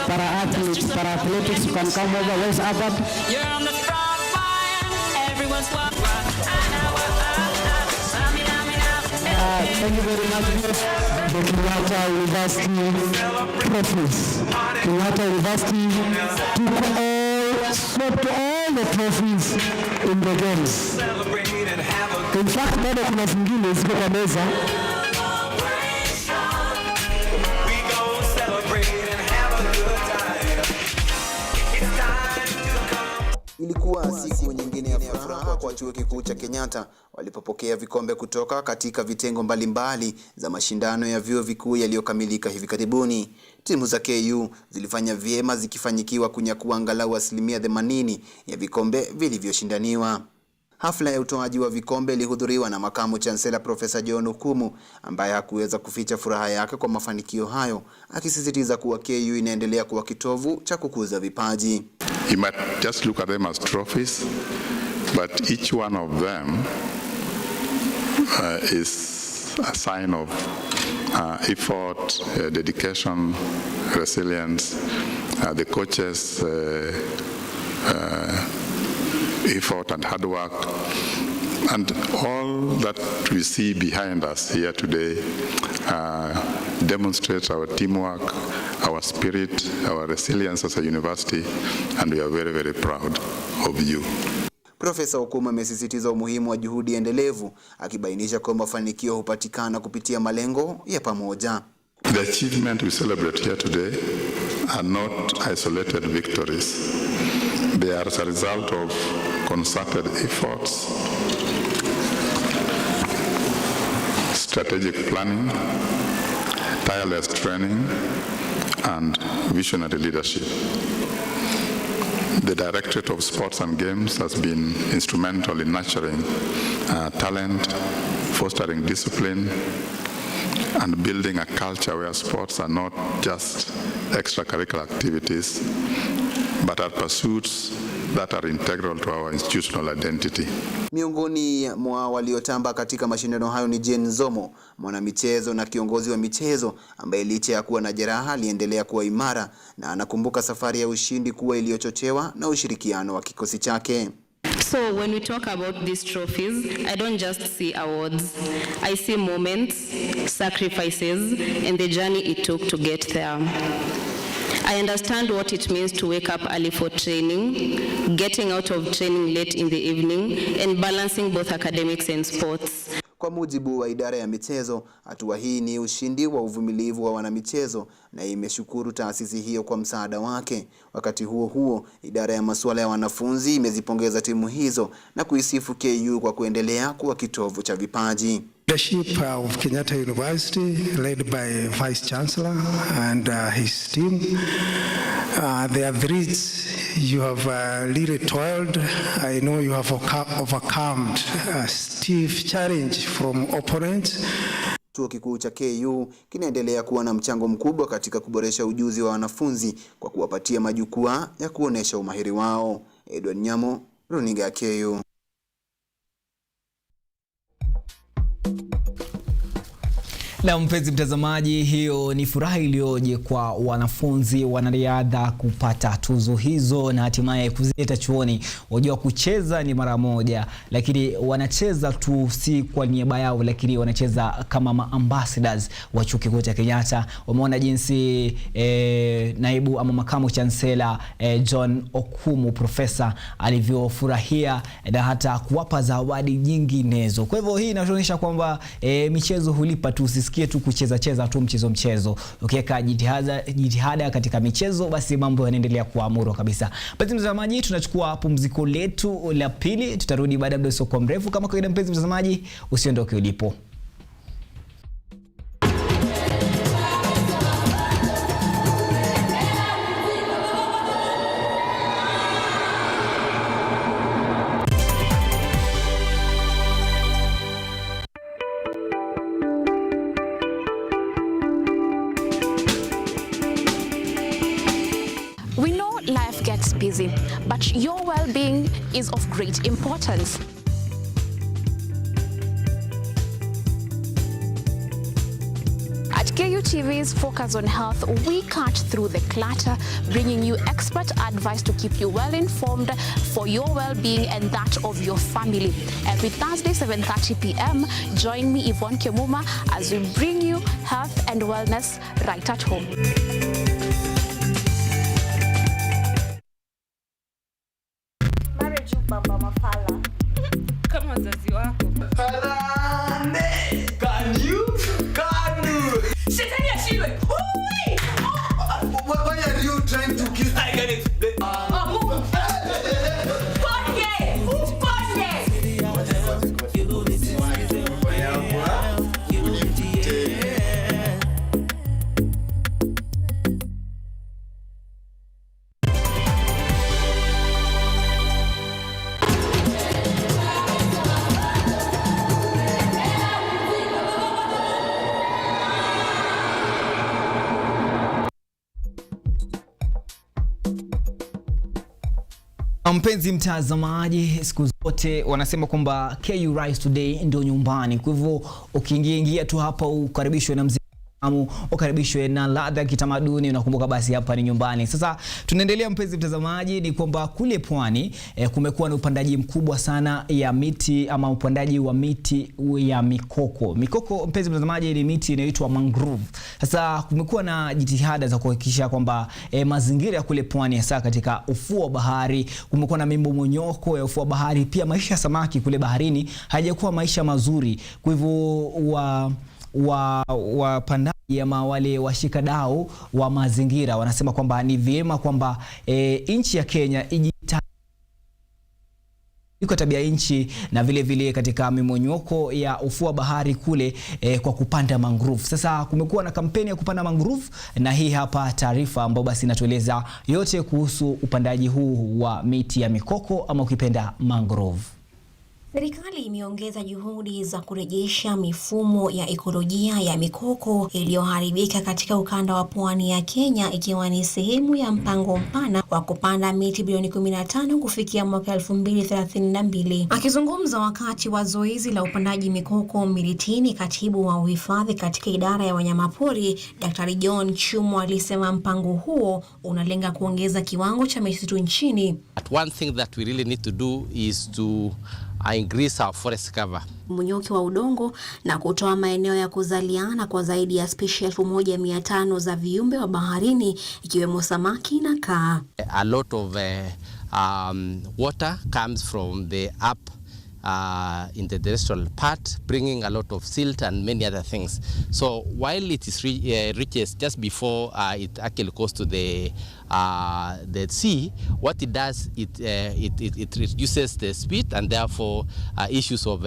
Para athletes, para athletics, you can come over. Where's Abad? You're on the front line, everyone's walking. Thank you very much. The Kenyatta University trophies. Kenyatta University swept all the trophies in the games. In fact, bado kuna zingine ziko kwa meza. Ilikuwa siku nyingine ya furaha kwa chuo kikuu cha Kenyatta walipopokea vikombe kutoka katika vitengo mbalimbali za mashindano ya vyuo vikuu yaliyokamilika hivi karibuni. Timu za KU zilifanya vyema zikifanyikiwa kunyakua angalau 80% ya vikombe vilivyoshindaniwa. Hafla ya utoaji wa vikombe ilihudhuriwa na makamu chancellor Profesa John Okumu, ambaye hakuweza kuficha furaha yake kwa mafanikio hayo, akisisitiza kuwa KU inaendelea kuwa kitovu cha kukuza vipaji. You might just look at them as trophies, but each one of them is a sign of effort, dedication, resilience, the coaches' effort and hard work, and all that we see behind us here today demonstrates our teamwork, our spirit, our resilience as a university, and we are very, very proud of you. Profesa Okumu amesisitiza umuhimu wa juhudi endelevu, akibainisha kwamba mafanikio hupatikana kupitia malengo ya pamoja. The achievements we celebrate here today are not isolated victories. They are as a result of concerted efforts, strategic planning, tireless training, and visionary leadership. The Directorate of Sports and Games has been instrumental in nurturing talent, fostering discipline, and building a culture where sports are not just extracurricular activities, but are pursuits that are integral to our institutional identity. Miongoni mwa waliotamba katika mashindano hayo ni Jane Zomo, mwanamichezo na kiongozi wa michezo ambaye licha ya kuwa na jeraha aliendelea kuwa imara na anakumbuka safari ya ushindi kuwa iliyochochewa na ushirikiano wa kikosi chake. So when we talk about these trophies, I don't just see awards. I see moments, sacrifices, and the journey it took to get there. I understand what it means to wake up early for training, getting out of training late in the evening, and balancing both academics and sports. Kwa mujibu wa idara ya michezo, hatua hii ni ushindi wa uvumilivu wa wanamichezo na imeshukuru taasisi hiyo kwa msaada wake. Wakati huo huo, idara ya masuala ya wanafunzi imezipongeza timu hizo na kuisifu KU kwa kuendelea kuwa kitovu cha vipaji. Leadership of Kenyatta University, led by Vice Chancellor and his team. The athletes, you have really toiled. I know you have overcome a stiff challenge from opponents. Chuo kikuu cha KU kinaendelea kuwa na mchango mkubwa katika kuboresha ujuzi wa wanafunzi kwa kuwapatia majukwaa ya kuonesha umahiri wao. Edward Nyamo, runinga ya KU. Na mpenzi mtazamaji, hiyo ni furaha iliyoje kwa wanafunzi wanariadha kupata tuzo hizo na hatimaye kuzileta chuoni. Wajua kucheza ni mara moja, lakini wanacheza tu si kwa niaba yao, lakini wanacheza kama ambassadors wa chuo kikuu cha Kenyatta. Wameona jinsi naibu ama makamu chancellor John Okumu profesa alivyofurahia na hata kuwapa zawadi nyinginezo. Kwa hivyo hii inaonyesha kwamba michezo hulipa tu, sikie tu kucheza tu mchezo. Ukiweka jitihada katika michezo, basi mambo yanaendelea kuwa murwa kabisa. Mpenzi mtazamaji, tunachukua pumziko letu la pili, tutarudi baada ya muda mrefu kama kawaida. Mpenzi mtazamaji, usiondoke ulipo. We know life gets busy, but your well-being is of great importance. At KUTV's Focus on Health, we cut through the clutter, bringing you expert advice to keep you well informed for your well-being and that of your family. Every Thursday, 7:30 p.m., join me, Yvonne Kemuma, as we bring you health and wellness right at home. Kama wazazi wako. Shetani ashindwe. Why are you trying to kiss? I get it. Move. Mpenzi mtazamaji, siku zote wanasema kwamba KU Rise Today ndio nyumbani. Kwa hivyo ukiingia tu hapa ukaribishwe na mziki, ukaribishwe na ladha kitamaduni, unakumbuka basi hapa ni nyumbani. Sasa tunaendelea mpenzi mtazamaji, ni kwamba kule pwani kumekuwa na upandaji mkubwa sana ya miti ama upandaji wa miti ya mikoko. Mikoko mpenzi mtazamaji ni miti inayoitwa mangrove. Sasa kumekuwa na jitihada za kuhakikisha kwamba mazingira ya kule pwani hasa katika ufuo wa bahari, kumekuwa na mmomonyoko ya ufuo wa bahari, pia maisha ya samaki kule baharini hayajakuwa maisha mazuri. Kwa hivyo wapandaji ama wale washikadau wa mazingira wanasema kwamba ni vyema kwamba nchi ya Kenya iko tabia nchi na vile vile katika mimonyoko ya ufuo wa bahari kule kwa kupanda mangrove. Sasa kumekuwa na kampeni ya kupanda mangrove, na hii hapa taarifa ambayo basi inatueleza yote kuhusu upandaji huu wa miti ya mikoko ama ukipenda mangrove. Serikali imeongeza juhudi za kurejesha mifumo ya ekolojia ya mikoko iliyoharibika katika ukanda wa pwani ya Kenya, ikiwa ni sehemu ya mpango mpana wa kupanda miti bilioni 15 kufikia mwaka 2032. Akizungumza wakati wa zoezi la upandaji mikoko Miritini, katibu wa uhifadhi katika idara ya wanyamapori Daktari John Chumo alisema mpango huo unalenga kuongeza kiwango cha misitu nchini. One thing that we really need to do is to increase our forest cover. Mnyoki wa udongo na kutoa maeneo ya kuzaliana kwa zaidi ya spishi 1500 za viumbe wa baharini ikiwemo samaki na kaa. A lot of water comes from the in the terrestrial part, bringing a lot of silt and many other things. So while it is reaches just before it actually goes to the sea, what it does, it reduces the speed, and therefore issues of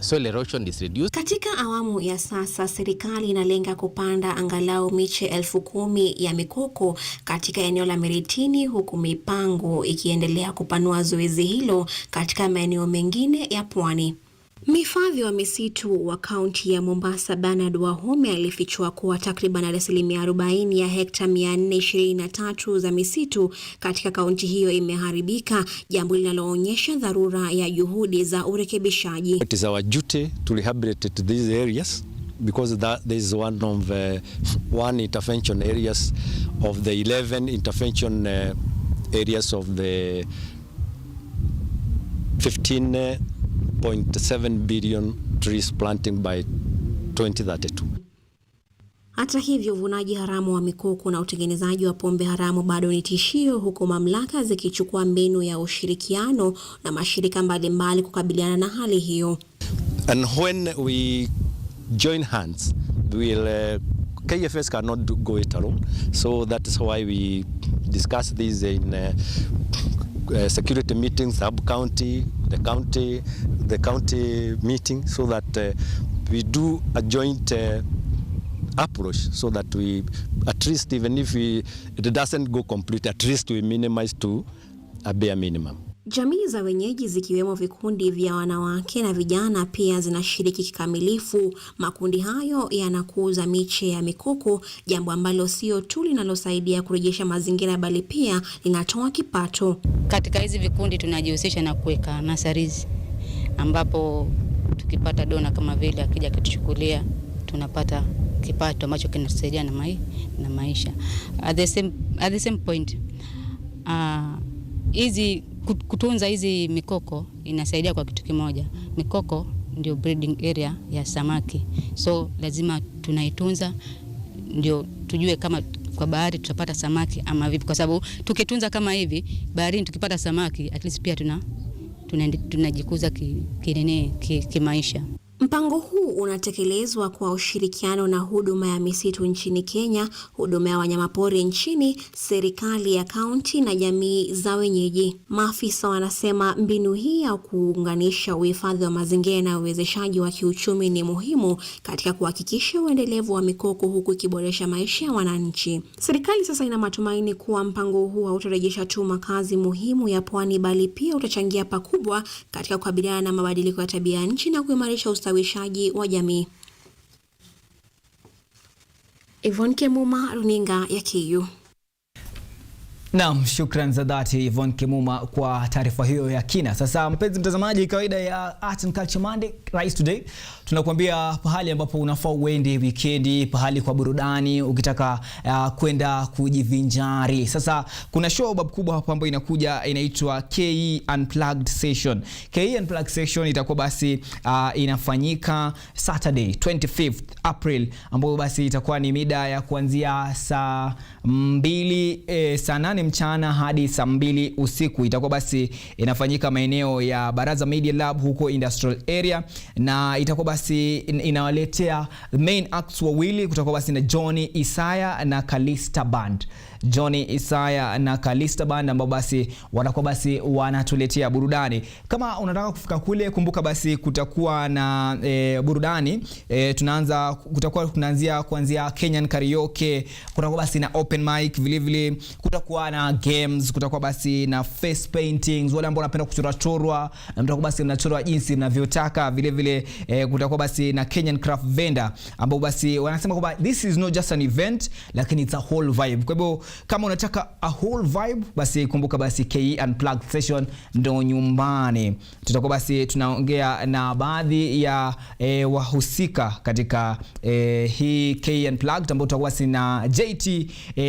soil erosion is reduced. Katika awamu ya sasa, serikali inalenga kupanda angalau miche 10,000 ya mikoko katika eneo la Miritini, huku mipango ikiendelea kupanua zoezi hilo katika maeneo mengine ya pwani. Mhifadhi wa misitu wa kaunti ya Mombasa Bernard Wahome alifichua kuwa takriban 40% ya hekta 423 za misitu katika kaunti hiyo imeharibika, jambo linaloonyesha dharura ya juhudi za urekebishaji. It is our duty to rehabilitate these areas because there is one intervention areas of the 11 intervention areas of the 15.7 billion trees planting by 2032. Hata hivyo, uvunaji haramu wa mikoko na utengenezaji wa pombe haramu bado ni tishio, huku mamlaka zikichukua mbinu ya ushirikiano na mashirika mbalimbali kukabiliana na hali hiyo. And when we join hands, KFS cannot go it alone. So that is why we discuss this in security meetings, sub-county, the county meeting, so that we do a joint approach, so that we, at least even if it doesn't go complete, at least we minimize to a bare minimum. Jamii za wenyeji zikiwemo vikundi vya wanawake na vijana pia zinashiriki kikamilifu. Makundi hayo yanakuza miche ya mikoko, jambo ambalo sio tu linalosaidia kurejesha mazingira bali pia linatoa kipato. Katika hizi vikundi tunajihusisha na kuweka nurseries, ambapo tukipata dona kama vile akija kutuchukulia tunapata kipato ambacho kinasaidia na maisha. At the same point, kutunza hizi mikoko inasaidia kwa kitu kimoja. Mikoko ndio breeding area ya samaki, so lazima tunaitunza ndio tujue kama kwa bahari tutapata samaki ama vipi, kwa sababu tukitunza kama hivi baharini tukipata samaki, at least pia tunajikuza kimaisha. Mpango huu unatekelezwa kwa ushirikiano na huduma ya misitu nchini Kenya, huduma ya wanyamapori nchini, serikali ya kaunti na jamii za wenyeji. Maafisa wanasema mbinu hii ya kuunganisha uhifadhi wa mazingira na uwezeshaji wa kiuchumi ni muhimu katika kuhakikisha uendelevu wa mikoko, huku ikiboresha maisha ya wananchi. Serikali sasa ina matumaini kuwa mpango huu hautarejesha tu makazi muhimu ya pwani, bali pia utachangia pakubwa katika kukabiliana na mabadiliko ya tabia nchi na kuimarisha ustawishaji wa jamii. Yvonne Kemuma, runinga ya KU. Naam, shukran za dhati Yvonne Kemuma kwa taarifa hiyo ya kina. Sasa mpenzi mtazamaji, kawaida ya Art and Culture Monday, Rise Today, tunakuambia pahali ambapo unafaa uende weekendi, pahali kwa burudani, ukitaka kwenda kujivinjari. Sasa kuna show bab kubwa hapa ambayo inakuja, inaitwa KE Unplugged Session. KE Unplugged Session itakuwa basi inafanyika Saturday 25th April, ambayo basi itakuwa ni mida ya kuanzia saa 8 mchana hadi saa 2 usiku. Itakuwa basi inafanyika maeneo ya Baraza Media Lab huko Industrial Area, na itakuwa basi inawaletea main acts wawili, kutakuwa basi na Johnny Isaya na Kalista Band. Johnny Isaya na Kalista Band ambao basi watakuwa basi wanatuletea burudani. Kama unataka kufika kule, kumbuka basi kutakuwa na burudani. Tunaanzia kuanzia Kenyan karaoke, kutakuwa basi na open mic, vile kutakuwa na games, kutakuwa basi na face paintings, wale ambao wanapenda kuchora na mtakuwa basi mnachora jinsi mnavyotaka, vile kutakuwa basi na Kenyan craft vendor ambao basi wanasema kwamba this is not just an event, lakini it's a whole vibe. Kwa hivyo kama unataka a whole vibe, basi kumbuka basi KE Unplugged session ndo nyumbani. Tutakuwa basi tunaongea na baadhi ya wahusika katika hii KE Unplugged ambao tutakuwa basi na JT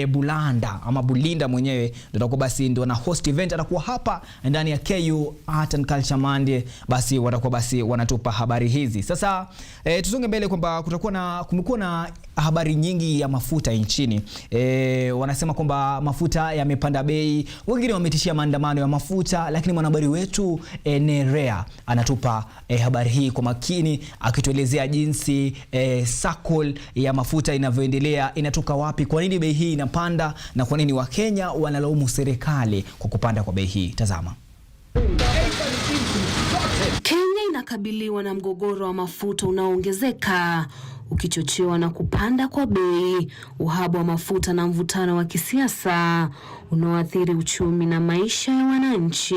Bulanda ama Bulinda mwenyewe tutakuwa basi ndo na host event, atakuwa hapa ndani ya KU Art and Culture Monday. Basi watakuwa basi wanatupa habari hizi. Sasa tusonge mbele kwamba kumekuwa na habari nyingi ya mafuta nchini. Wanasema kwamba mafuta yamepanda bei, wengine wametishia maandamano ya mafuta, lakini mwanahabari wetu Nerea anatupa habari hii kwa makini, akituelezea jinsi cycle ya mafuta inavyoendelea, inatoka wapi, kwa nini bei hii inapanda na kwa nini Wakenya wanalaumu serikali kwa kupanda kwa bei hii. Tazama. Kenya inakabiliwa na mgogoro wa mafuta unaoongezeka, ukichochewa na kupanda kwa bei, uhaba wa mafuta na mvutano wa kisiasa unaoathiri uchumi na maisha ya wananchi.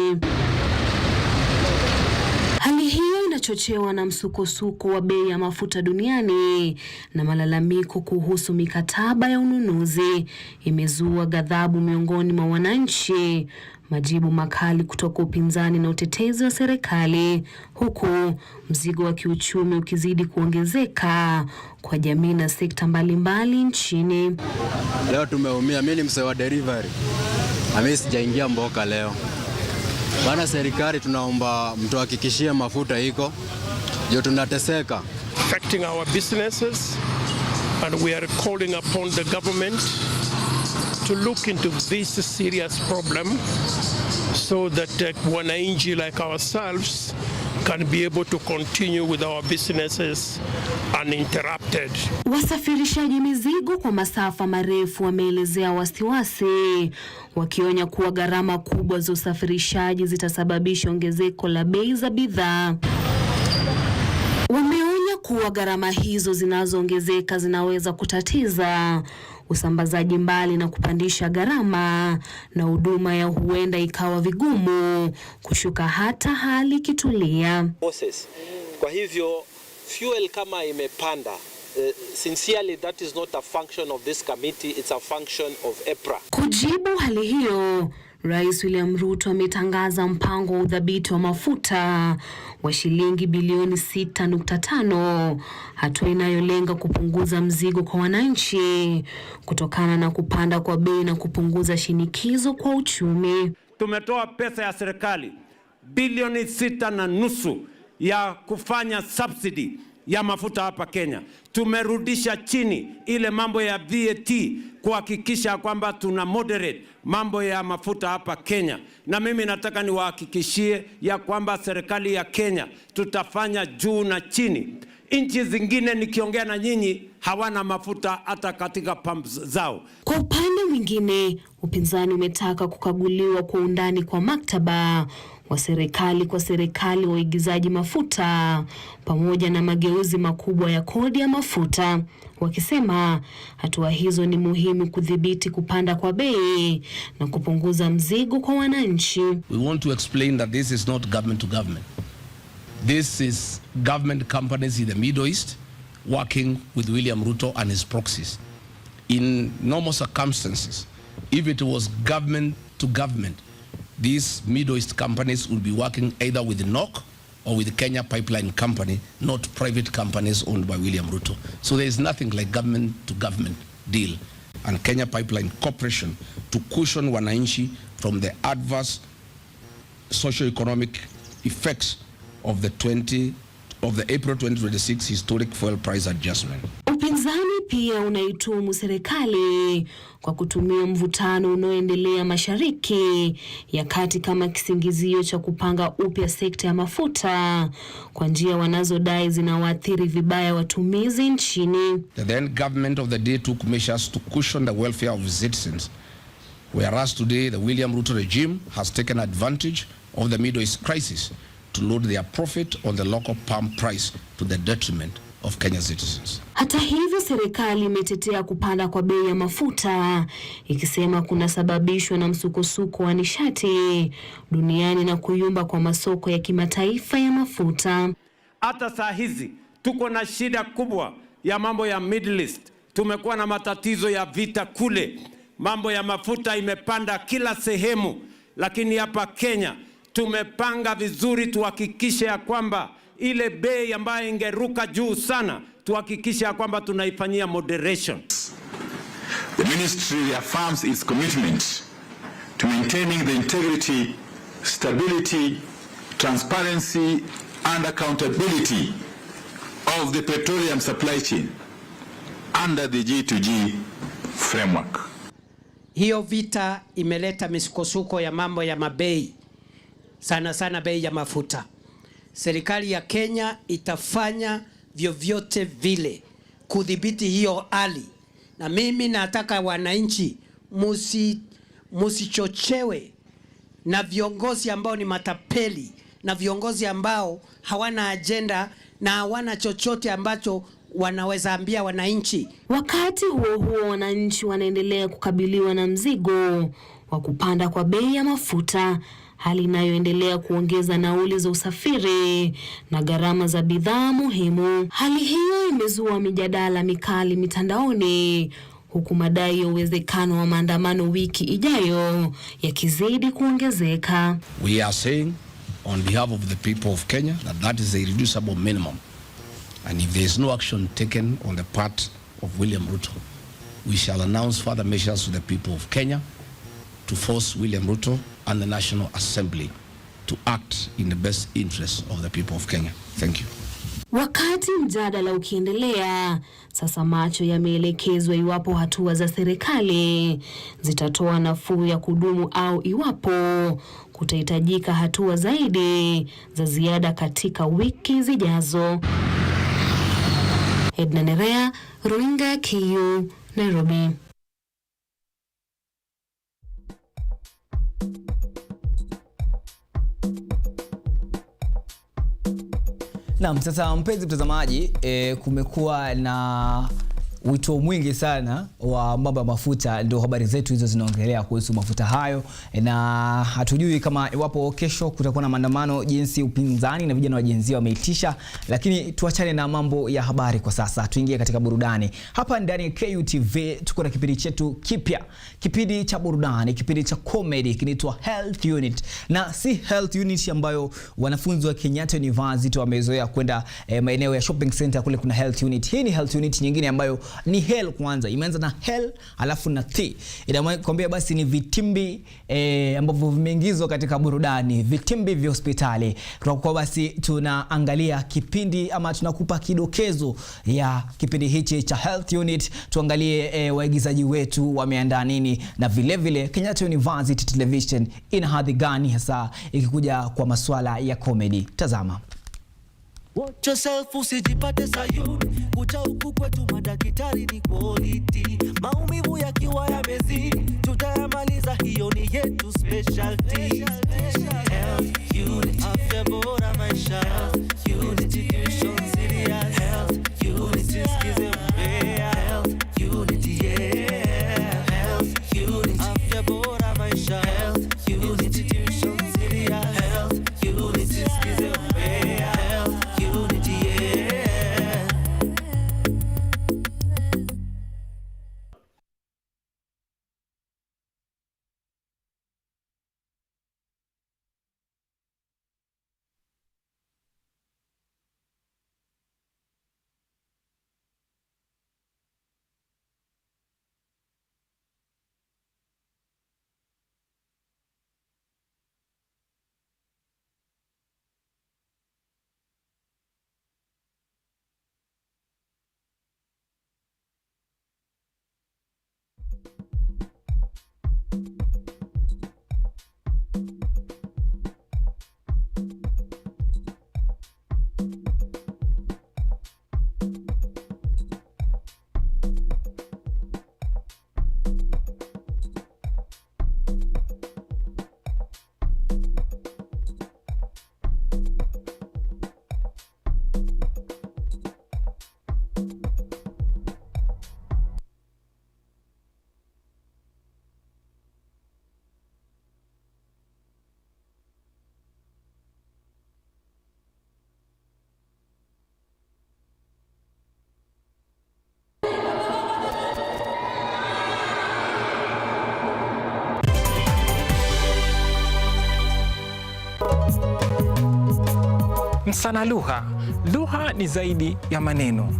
Hali hiyo inachochewa na msukosuko wa bei ya mafuta duniani na malalamiko kuhusu mikataba ya ununuzi, imezua ghadhabu miongoni mwa wananchi, majibu makali kutoka upinzani na utetezi wa serikali, huku mzigo wa kiuchumi ukizidi kuongezeka kwa jamii na sekta mbalimbali nchini. Leo tumeumia. Mimi ni msee wa delivery, mimi sijaingia mboka leo. Bana, serikali tunaomba mtuhakikishie mafuta iko, ndio tunateseka. Affecting our businesses, and we are calling upon the government to look into this serious problem so that wananchi like ourselves can be able to continue with our businesses uninterrupted. Wasafirishaji mizigo kwa masafa marefu wameelezea wasiwasi, wakionya kuwa gharama kubwa za usafirishaji zitasababisha ongezeko la bei za bidhaa. Wameonya kuwa gharama hizo zinazoongezeka zinaweza kutatiza usambazaji mbali na kupandisha gharama, na huduma ya huenda ikawa vigumu kushuka hata hali kitulia. Kwa hivyo fuel kama imepanda, sincerely that is not a function of this committee, it's a function of EPRA. Kujibu hali hiyo, Rais William Ruto ametangaza mpango wa udhabiti wa mafuta wa shilingi bilioni 6.5, hatua inayolenga kupunguza mzigo kwa wananchi kutokana na kupanda kwa bei na kupunguza shinikizo kwa uchumi. Tumetoa pesa ya serikali bilioni 6.5 ya kufanya subsidy ya mafuta hapa Kenya. Tumerudisha chini ile mambo ya VAT kuhakikisha kwamba tuna moderate mambo ya mafuta hapa Kenya. Na mimi nataka niwahakikishie ya kwamba serikali ya Kenya tutafanya juu na chini. Nchi zingine nikiongea na nyinyi hawana mafuta hata katika pumps zao. Kwa upande mwingine, upinzani umetaka kukaguliwa kwa undani kwa maktaba wa serikali wa uigizaji mafuta pamoja na mageuzi makubwa ya kodi ya mafuta, wakisema hatua hizo ni muhimu kudhibiti kupanda kwa bei na kupunguza mzigo kwa wananchi. We want to explain that this is not government to government. This is government companies in the Middle East working with William Ruto and his proxies. In normal circumstances, if it was government to government, these Middle East companies would be working either with NOC or with the Kenya Pipeline Company, not private companies owned by William Ruto. So there is nothing like government to government deal and Kenya Pipeline Corporation to cushion wananchi from the adverse socio-economic effects of the April 2026 historic fuel price adjustment. Upinzani pia unaituhumu serikali kwa kutumia mvutano unaoendelea Mashariki ya Kati kama kisingizio cha kupanga upya sekta ya mafuta kwa njia wanazodai zinawaathiri vibaya watumizi nchini. The then government of the day took measures to cushion the welfare of citizens Whereas today the William Ruto regime has taken advantage of the Middle East crisis to load their profit on the local palm price to the detriment of Kenyan citizens. Hata hivyo, serikali imetetea kupanda kwa bei ya mafuta, ikisema kunasababishwa na msukosuko wa nishati duniani na kuyumba kwa masoko ya kimataifa ya mafuta. Hata saa hizi tuko na shida kubwa ya mambo ya Middle East. Tumekuwa na matatizo ya vita kule. Mambo ya mafuta imepanda kila sehemu, lakini hapa Kenya tumepanga vizuri tuhakikishe ya kwamba ile bei ambayo ingeruka juu sana tuhakikishe ya kwamba tunaifanyia moderation. The ministry affirms its commitment to maintaining the integrity, stability, transparency and accountability of the petroleum supply chain under the G2G framework. Hiyo vita imeleta misukosuko ya mambo ya mabei, sana sana bei ya mafuta. Serikali ya Kenya itafanya vyovyote vile kudhibiti hiyo hali, na mimi nataka wananchi musichochewe na viongozi ambao ni matapeli na viongozi ambao hawana agenda na hawana chochote ambacho wanaweza ambia wananchi. Wakati huo huo, wananchi wanaendelea kukabiliwa na mzigo wa kupanda kwa bei ya mafuta, hali inayoendelea kuongeza nauli za usafiri na gharama za bidhaa muhimu. Hali hiyo imezua mijadala mikali mitandaoni, huku madai ya uwezekano wa maandamano wiki ijayo yakizidi kuongezeka. We are saying on behalf of the people of Kenya that is a irreducible minimum. And if there is no action taken on the part of William Ruto, we shall announce further measures to the people of Kenya to force William Ruto and the National Assembly to act in the best interest of the people of Kenya. Thank you. Wakati mjadala ukiendelea, sasa macho yameelekezwa iwapo hatua za serikali zitatoa nafuu ya kudumu au iwapo kutahitajika hatua zaidi za ziada katika wiki zijazo. Edna Nerea, Runinga KU, Nairobi. Naam, sasa mpenzi mtazamaji, kumekuwa na wito mwingi sana wa mambo ya mafuta, ndio habari zetu hizo zinaongelea kuhusu mafuta hayo, na hatujui kama iwapo kesho kutakuwa na maandamano jinsi upinzani na vijana wa jenzia wameitisha, lakini tuachane na mambo ya habari kwa sasa, tuingie katika burudani. Hapa ndani ya KUTV tuko na kipindi chetu kipya, kipindi cha burudani, kipindi cha comedy kinaitwa Health Unit, na si Health Unit ambayo wanafunzi wa Kenyatta University wamezoea kwenda maeneo ya shopping center kule kuna Health Unit. Hii ni Health Unit nyingine ambayo ni hell kwanza, imeanza na hell alafu na T. Inakwambia basi ni vitimbi ambavyo vimeingizwa katika burudani, vitimbi vya hospitali. Tutakuwa basi tunaangalia kipindi ama tunakupa kidokezo ya kipindi hichi cha Health Unit, tuangalie waigizaji wetu wameandaa nini, na vile vile Kenyatta University Television ina hadhi gani hasa ikikuja kwa masuala ya comedy. Tazama. Watch yourself, usijipate sayuni. Kuja huku kwetu madaktari ni quality. Maumivu yakiwa yamezidi, tutayamaliza, hiyo ni yetu specialty. Health Unit, afya bora maisha. Health Unit, tuition serious. Health Unit, sikize mbea. Health Unit, yeah. Health Unit, afya bora maisha. Health Unit, tuition serious. Health Unit, sikize mbea. Msana lugha. Lugha ni zaidi ya maneno.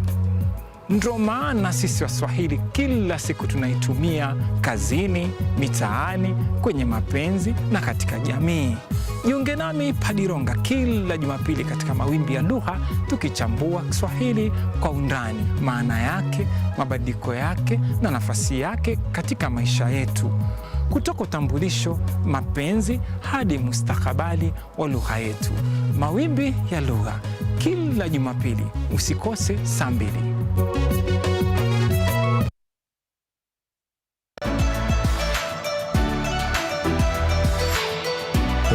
Ndio maana sisi Waswahili kila siku tunaitumia kazini, mitaani, kwenye mapenzi na katika jamii. Jiunge nami Padironga kila Jumapili katika Mawimbi ya Lugha, tukichambua Kiswahili kwa undani, maana yake, mabadiliko yake na nafasi yake katika maisha yetu. Kutoka utambulisho, mapenzi hadi mustakabali wa lugha yetu. Mawimbi ya Lugha kila Jumapili, usikose saa 2.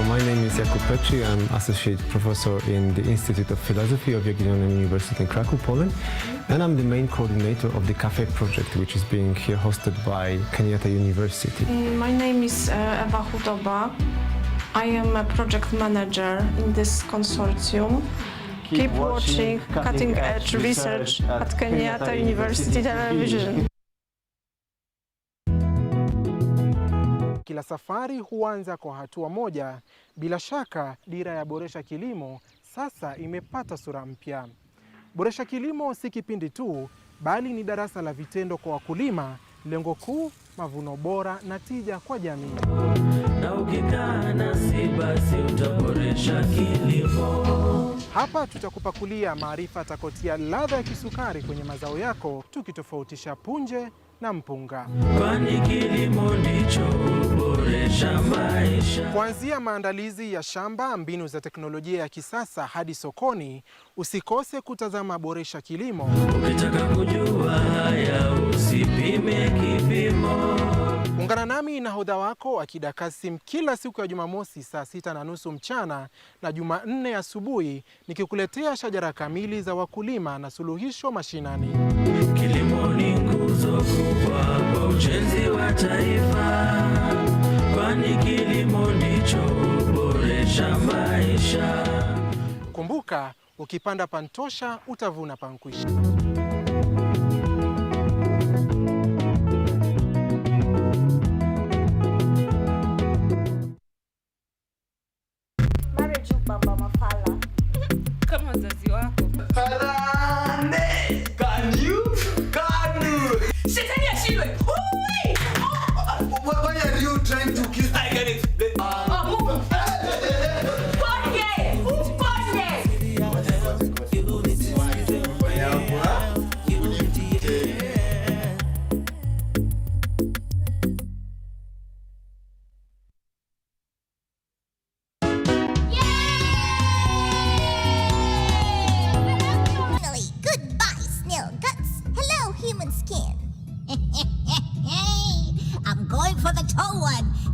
My name is Jakub Petri. I'm Associate Professor in the Institute of Philosophy of Jagiellonian University in Krakow, Poland. And I'm the main coordinator of the CAFE project, which is being here hosted by Kenyatta University. My name is Ewa Hudoba. I am a project manager in this consortium. Keep watching cutting-edge research at Kenyatta University Television. Kila safari huanza kwa hatua moja. Bila shaka, dira ya Boresha Kilimo sasa imepata sura mpya. Boresha Kilimo si kipindi tu, bali ni darasa la vitendo kwa wakulima. Lengo kuu, mavuno bora na tija kwa jamii. Na ukikaa nasi basi utaboresha kilimo. Hapa tutakupakulia maarifa atakotia ladha ya kisukari kwenye mazao yako, tukitofautisha punje na mpunga. Kwani kilimo ndicho boresha maisha. Kuanzia maandalizi ya shamba, mbinu za teknolojia ya kisasa hadi sokoni, usikose kutazama Boresha Kilimo. Ukitaka kujua haya usipime kipimo. Ungana nami na nahodha wako Akida Kasim kila siku ya Jumamosi saa 6:30 mchana na Jumanne asubuhi, nikikuletea shajara kamili za wakulima na suluhisho mashinani. Kilimo ni nguzo kubwa kwa ujenzi wa taifa, kwani kilimo ndicho boresha maisha. Kumbuka, ukipanda pantosha utavuna pankwisha. Baba mafala kama wazazi wako. Shetani ashindwe. Why are you trying to kill? I get it. Mungu.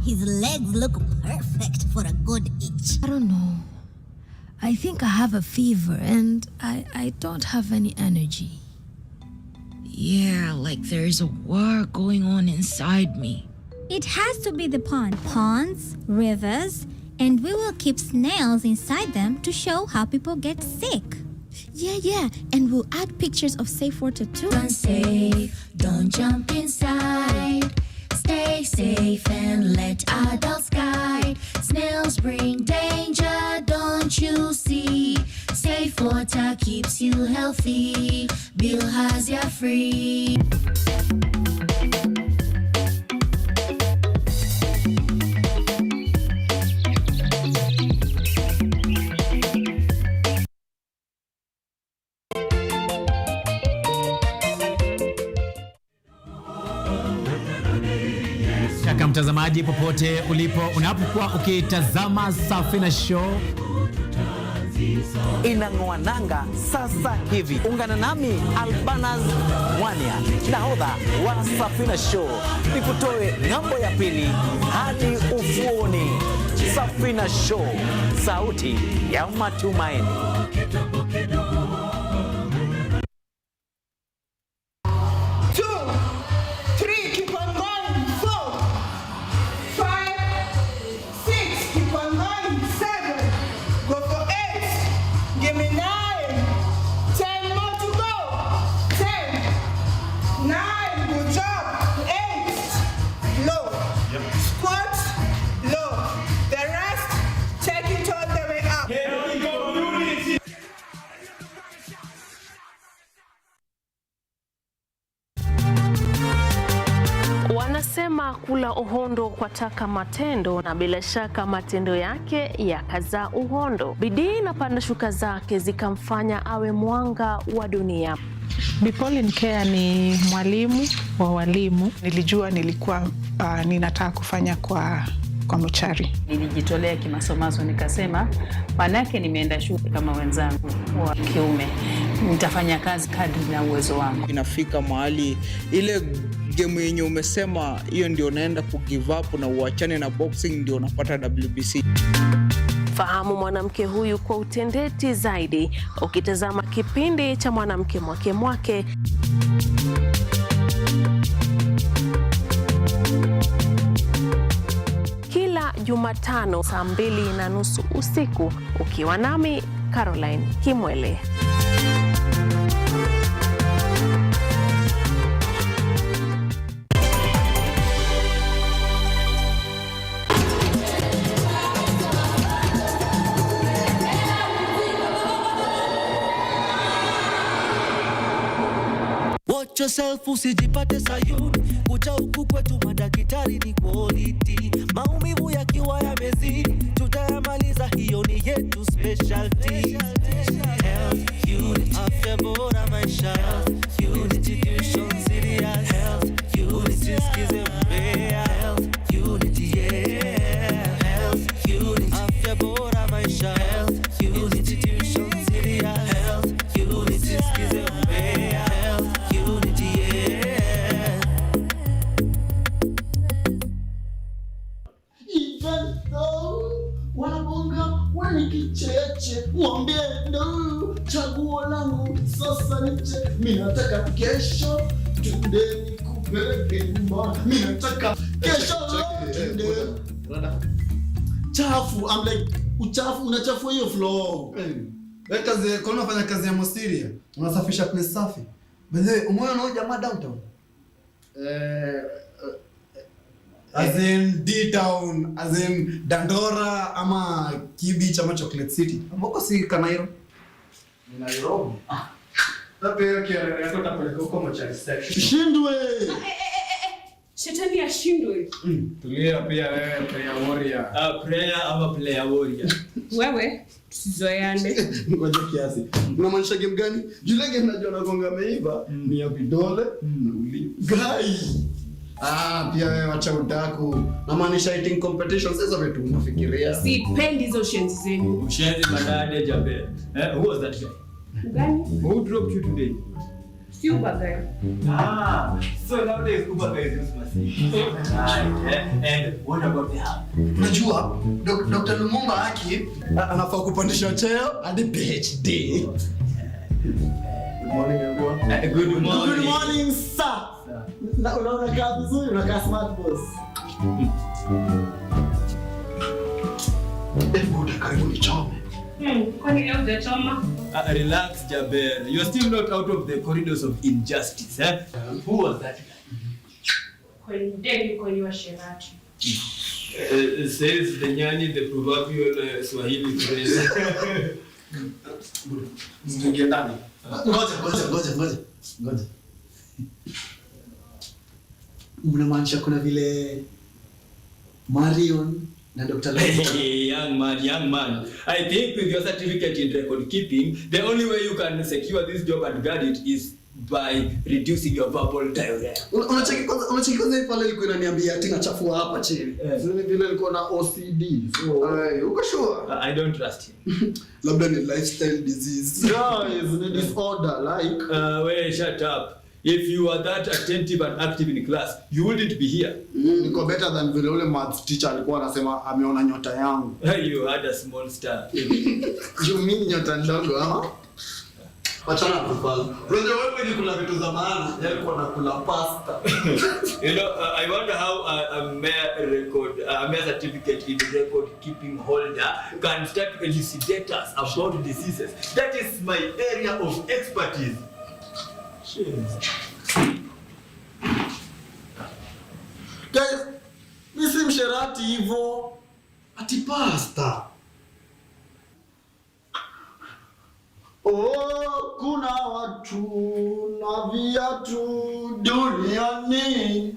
His legs look perfect for a good itch. I don't know. I think I have a fever and I don't have any energy. Yeah, like there's a war going on inside me. It has to be the pond. Ponds, rivers, and we will keep snails inside them to show how people get sick. Yeah, and we'll add pictures of safe water too. Unsafe, don't jump inside. Stay safe and let adults guide. Snails bring danger, don't you see? Safe water keeps you healthy. Bilharzia free. Mtazamaji popote ulipo, unapokuwa ukitazama Safina Show inang'oa nanga sasa hivi. Ungana nami Albanas Mwania, nahodha wa Safina Show, nikutoe ng'ambo ya pili hadi ufuoni. Safina Show, sauti ya matumaini. Wanasema kula uhondo kwa taka matendo, na bila shaka matendo yake yakazaa uhondo. Bidii na panda shuka zake zikamfanya awe mwanga wa dunia. Pauline Care ni mwalimu wa walimu. Nilijua nilikuwa ninataka kufanya kwa mochari. Nilijitolea kimasomaso, nikasema manake nimeenda shule kama wenzangu wa kiume, nitafanya kazi kadri na uwezo wangu. Inafika mahali ile game yenye umesema hiyo ndio naenda ku give up na uachane na boxing, ndio unapata WBC. Fahamu mwanamke huyu kwa utendeti zaidi ukitazama kipindi cha Mwanamke Mwake Mwake. Kila Jumatano saa 2:30 usiku, ukiwa nami Caroline Kimwele. Watch yourself, usijipate Sayuni. Kuja huku kwetu madaktari ni quality. Maumivu yakiwa yamezidi, tutayamaliza, hiyo ni yetu specialty. Health unit, afya bora maisha. Health unity, tuition serious. Health unity, sikize mbea. Health unity, yeah. Health unity, afya bora maisha. Health unity, tuition serious. Health unity, sikize mbea. Kicheche mwambie ndo chaguo langu sasa niche. Mimi nataka kesho tunde nikupeleke nyumbani. Mimi nataka kesho tunde chafu. I'm like uchafu unachafua hiyo floor. Wewe kazi kwa unafanya kazi ya Mostiria, unasafisha place safi. Bale umeona na jamaa downtown as in D-Town, as in Dandora ama Kibi chama Chocolate City. Ambako si Kanairo? Ni Nairobi. Tape yake yako tapeleka huko mochari section. Shindwe. Shetani ashindwe. Tulia pia wewe player warrior. Prayer ama player warrior. Wewe tusizoeane. Ngoja kiasi. Unamaanisha game gani? Yule game najua nagonga meiva ni ya vidole na ulimi. Guy. Pia wewe wacha udaku. Namaanisha eating competitions hizo vitu unafikiria. Sipendi hizo shenzi zenu. Ushenzi madade jabe. Who was that guy? Gani? Who dropped you today? Uber guy. So nowadays Uber guy is useless. And what about the hub? Unajua Dr. Lumumba haki anafaa kupandisha cheo hadi PhD. Good morning everyone. Good morning sir. Na unaona kazi nzuri, unakaa smart boss. Buda karibu ni chome. Kwani leo hujachoma? Relax Jaber. You're still not out of the corridors of injustice, eh? Who was that guy? Kwani ndeni kwani wa Sherati. Says the nyani, the proverbial Swahili phrase. Mzingie ndani. Ngoja. Unamaanisha kuna vile Marion na Dr. Hey, young man. I think with your certificate in record keeping, the only way you can secure this job and guard it is by reducing your verbal diarrhea. Unacheki kwanza pale ilikuwa inaniambia ati nachafua hapa chini. Vile nilikuwa na OCD. So, uko sure? I don't trust him. Labda ni lifestyle disease. No, it's a disorder like. Wait, shut up. If you are that attentive and active in class, you wouldn't be here. Niko better than vile ule math teacher alikuwa anasema ameona nyota yangu. You had a small star. You mean nyota ndogo ama? Wachana kupala. Unajua wewe ni kula vitu za maana, yeye alikuwa anakula pasta. You know, I wonder how a mere certificate in record keeping holder can start elucidate us about diseases. That is my area of expertise. Guys, mimi si msherati hivyo. Ati pasta. Kuna watu na viatu duniani.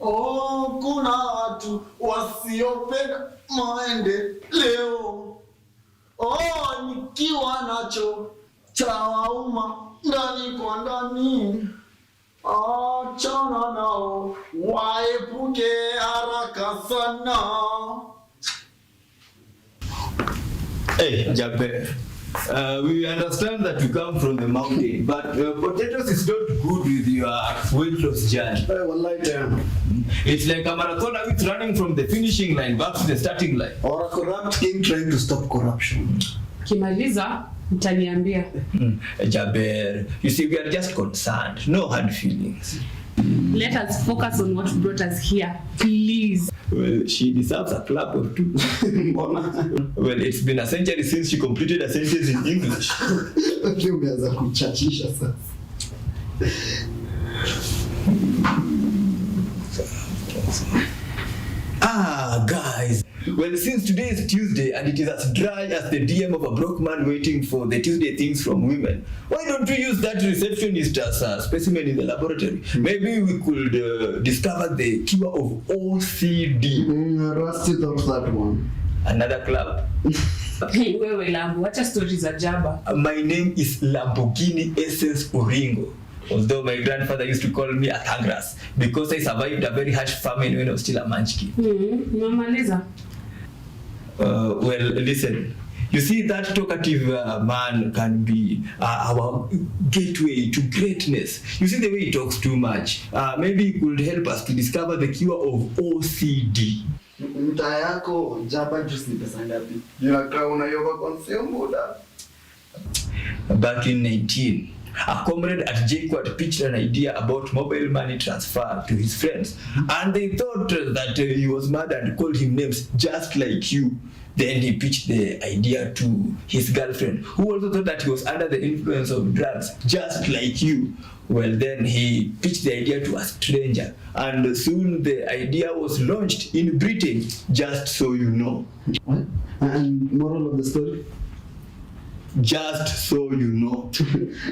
Oh, kuna watu wasiopenda maendeleo. Oh, nikiwa nacho cha wauma ndani kwa ndani. Achana nao, waepuke haraka sana. Hey, Jaber. We understand that you come from the mountain, but potatoes is not good with your weight loss journey. It's like a marathoner who's running from the finishing line back to the starting line. Or a corrupt king trying to stop corruption. Kimaliza, mtaniambia. Jaber, you see, we are just concerned. No hard feelings. Let us focus on what brought us here, please. Well, she deserves a clap or two. Well, it's been a century since she completed a sentence in English. Umeanza kuchachisha sasa. Guys. Well, since today is Tuesday and it is as dry as the DM of a broke man waiting for the Tuesday things from women, why don't we use that receptionist as a specimen in the laboratory? Maybe we could discover the cure of OCD. Rusty thought that one. Another club. Wewe Lambo, wacha stories za jaba. My name is Lamborghini Essence Oringo. Although my grandfather used to call me a Thangras because I survived a very harsh famine when I was still a munchkin. Mamaliza. Well, listen. You see, that talkative man can be our gateway to greatness. You see the way he talks too much. Maybe he could help us to discover the cure of OCD. Mtaa yako jaba juice ni pesa ngapi? Inakaa unayoba consume muda. Back in 19, a comrade at JKUAT pitched an idea about mobile money transfer to his friends, and they thought that he was mad and called him names just like you. Then he pitched the idea to his girlfriend, who also thought that he was under the influence of drugs just like you. Well, then he pitched the idea to a stranger, and soon the idea was launched in Britain, just so you know. What? And moral of the story? Just so you know.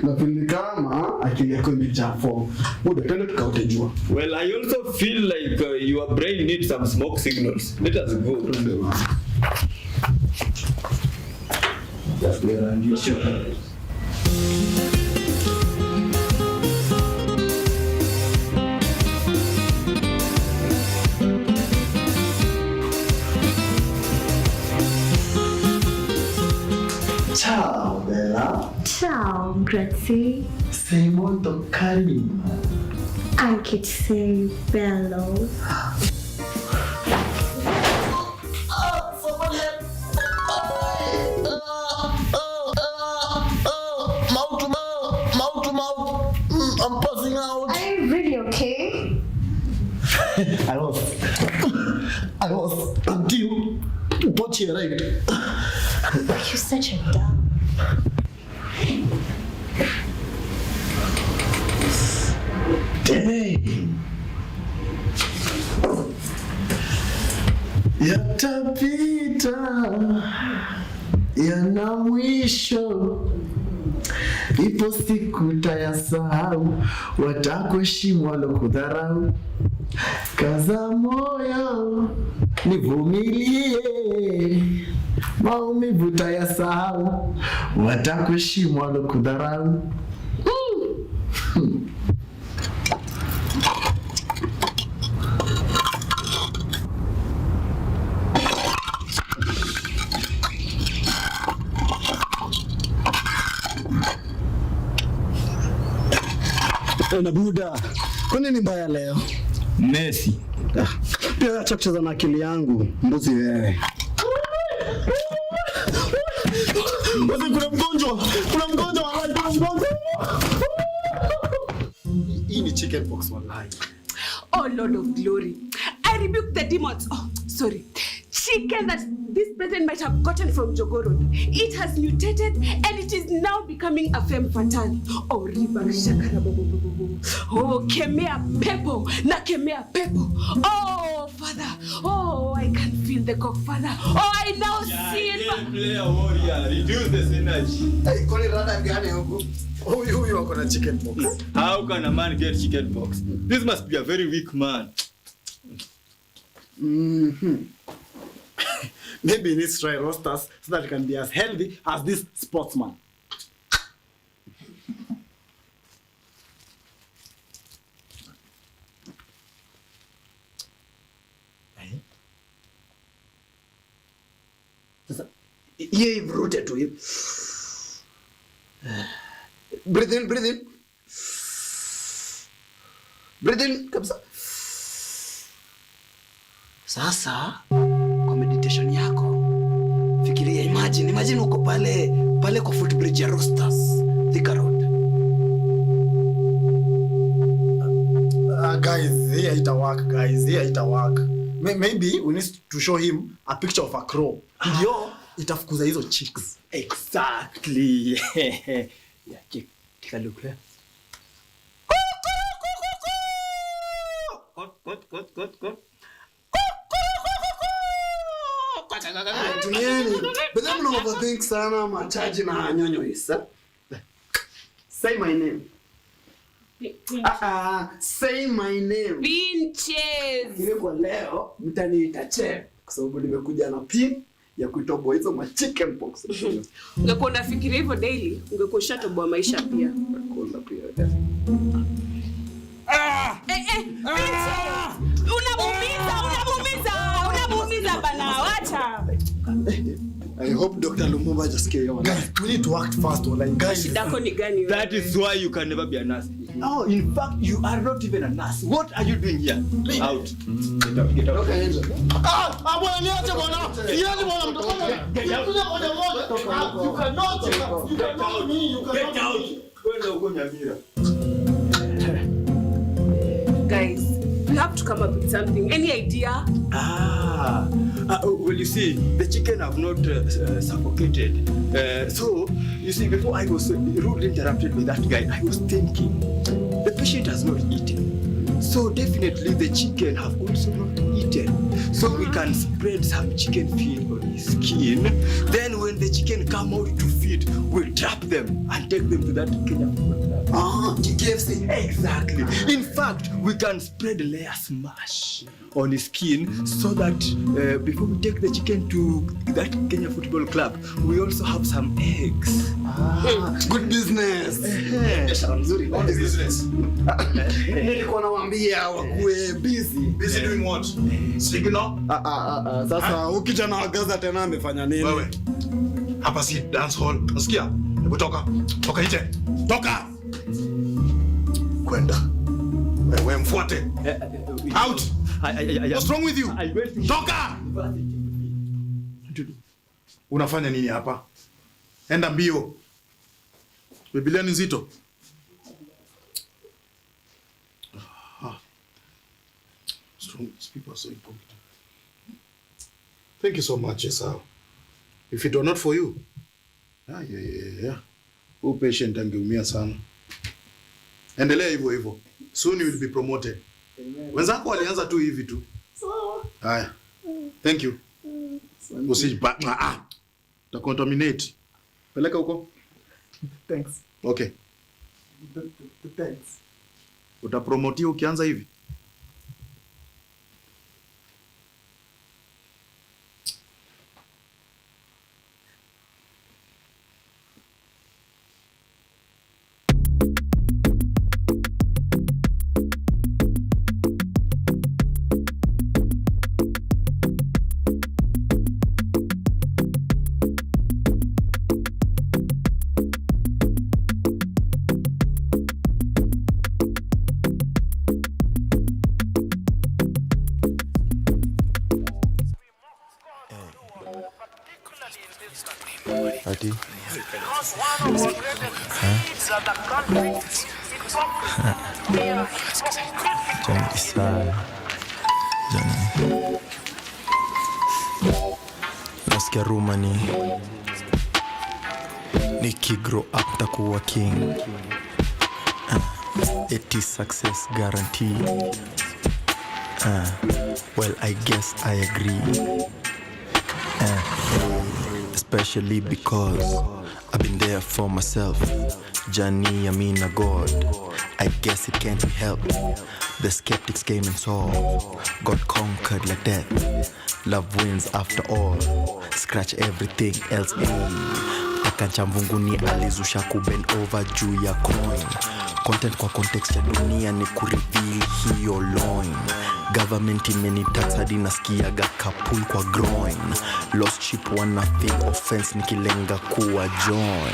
Na pili kama akili yako imejaa form. Muda twende tukautajua. Well, I also feel like your brain needs some smoke signals. Let us go. Just go around you. Ciao Bella. Ciao, grazie. Sei molto carina. Anche sei bello. Mouth. I'm passing out. Are you really okay? I was until Pochi arrived. You're such a dumb. Dang. Yatapita yana mwisho, ipo siku tayasahau, watakuheshimu walokudharau. Kaza moyo nivumilie, maumivu tayasahau, watakuheshimu walokudharau. Na Buda, kwani ni mbaya leo? Messi. Pia acha kucheza na akili yangu, mbuzi wewe. Kuna mgonjwa wallahi. Hii ni chicken pox wallahi. Oh Lord of glory, I rebuke the demons. Oh, sorry. Chicken that this person might have gotten from Jogoro. It has mutated and it is now becoming a femme fatale. Oh, riba shakara bobo. Oh, kemea pepo, na kemea pepo. Oh, Father. Oh, I can feel the cock, Father. Oh, I now see it. Player warrior, reduce the synergy. Hey, kwani rada gani huko? Huyu wako na chicken pox. How can a man get chicken pox? This must be a very weak man. Maybe he needs to try roasters so that he can be as healthy as this sportsman. Yeye vrute tu hivi. Breathe in, breathe in. Breathe in kabisa. Sasa kwa meditation yako fikiria, imagine uko pale kwa footbridge ya Roasters, Thika Road. Guys, here it work, guys. Here it work. Maybe we need to show him a picture of a crow. Ndio itafukuza hizo chicks. Exactly. Yeah, take a look here. Got. Tulieni. But then no overthink sana machaji na nyonyo isa. Say my name. Say my name. Pinches. Ile kwa leo mtaniita Che kwa sababu nimekuja na pin ya kuitoboa hizo ma chicken pox. Ungekuwa unafikiria hivyo daily, ungekuwa ushatoboa maisha pia. Kwanza pia. Unamuumiza bana, wacha. I hope Dr. Lumumba just came on. Guys, we need to act fast online. Guys, shidako ni gani? That is why you can never be a nurse. No, in fact, you are not even a nurse. What are you doing here? Out. Get out. Okay, Angel. Bwana niache bwana. Niache bwana mtoto. Get out. You cannot. Get out. Kwenda huko Nyamira. Guys, you have to come up with something. Any idea? Well, you see, the chicken have not suffocated. So, you see, before I was rudely interrupted by that guy, I was thinking, the patient has not eaten. So definitely the chicken have also not eaten. So we can spread some chicken feed on his skin. Then when the chicken come out to feed, we'll trap them and take them to that Kenya food club. KFC. Exactly. In fact, we can spread layer smash on his skin so that before we take the chicken to that Kenya football club, we also have some eggs. Good business. Biashara nzuri. What is business? Nilikuwa nawaambia wakuwe busy. Busy doing what? Signal? Sasa ukijana wa Gaza tena amefanya nini? Wewe. Hapa si dance hall. Unasikia? Hebu toka. Toka nje. Toka. Kwenda. Wewe mfuate. Out. What's wrong with you? Toka! Unafanya nini hapa? Enda mbio. Biblia ni nzito. These people are so incompetent. Thank you so much, Esau. If it were not for you, yeah. Huyu patient angeumia sana. Endelea hivyo hivyo. Soon you will be promoted. Wenzako walianza tu hivi tu. Haya. Thank you. Usijipa. Ta contaminate. Peleka huko. Thanks. Okay. Thanks. Utapromotia ukianza hivi. Ati. Johnny sana. Johnny. Nasikia rumor nikigrow up takuwa king. It is success guaranteed. Well, I guess I agree. Especially because I've been there for myself. Johnny, I mean a God. I guess it can't be helped. The skeptics came and saw. God conquered like death. Love wins after all. Scratch everything else in. Akacha mvunguni alizusha kubend over juu ya coin. Content kwa context ya dunia ni kureveal hiyo loin. Government imenitax hadi nasikiaga kapul kwa groin. Lost ship wanna feel offense nikilenga kuwa join.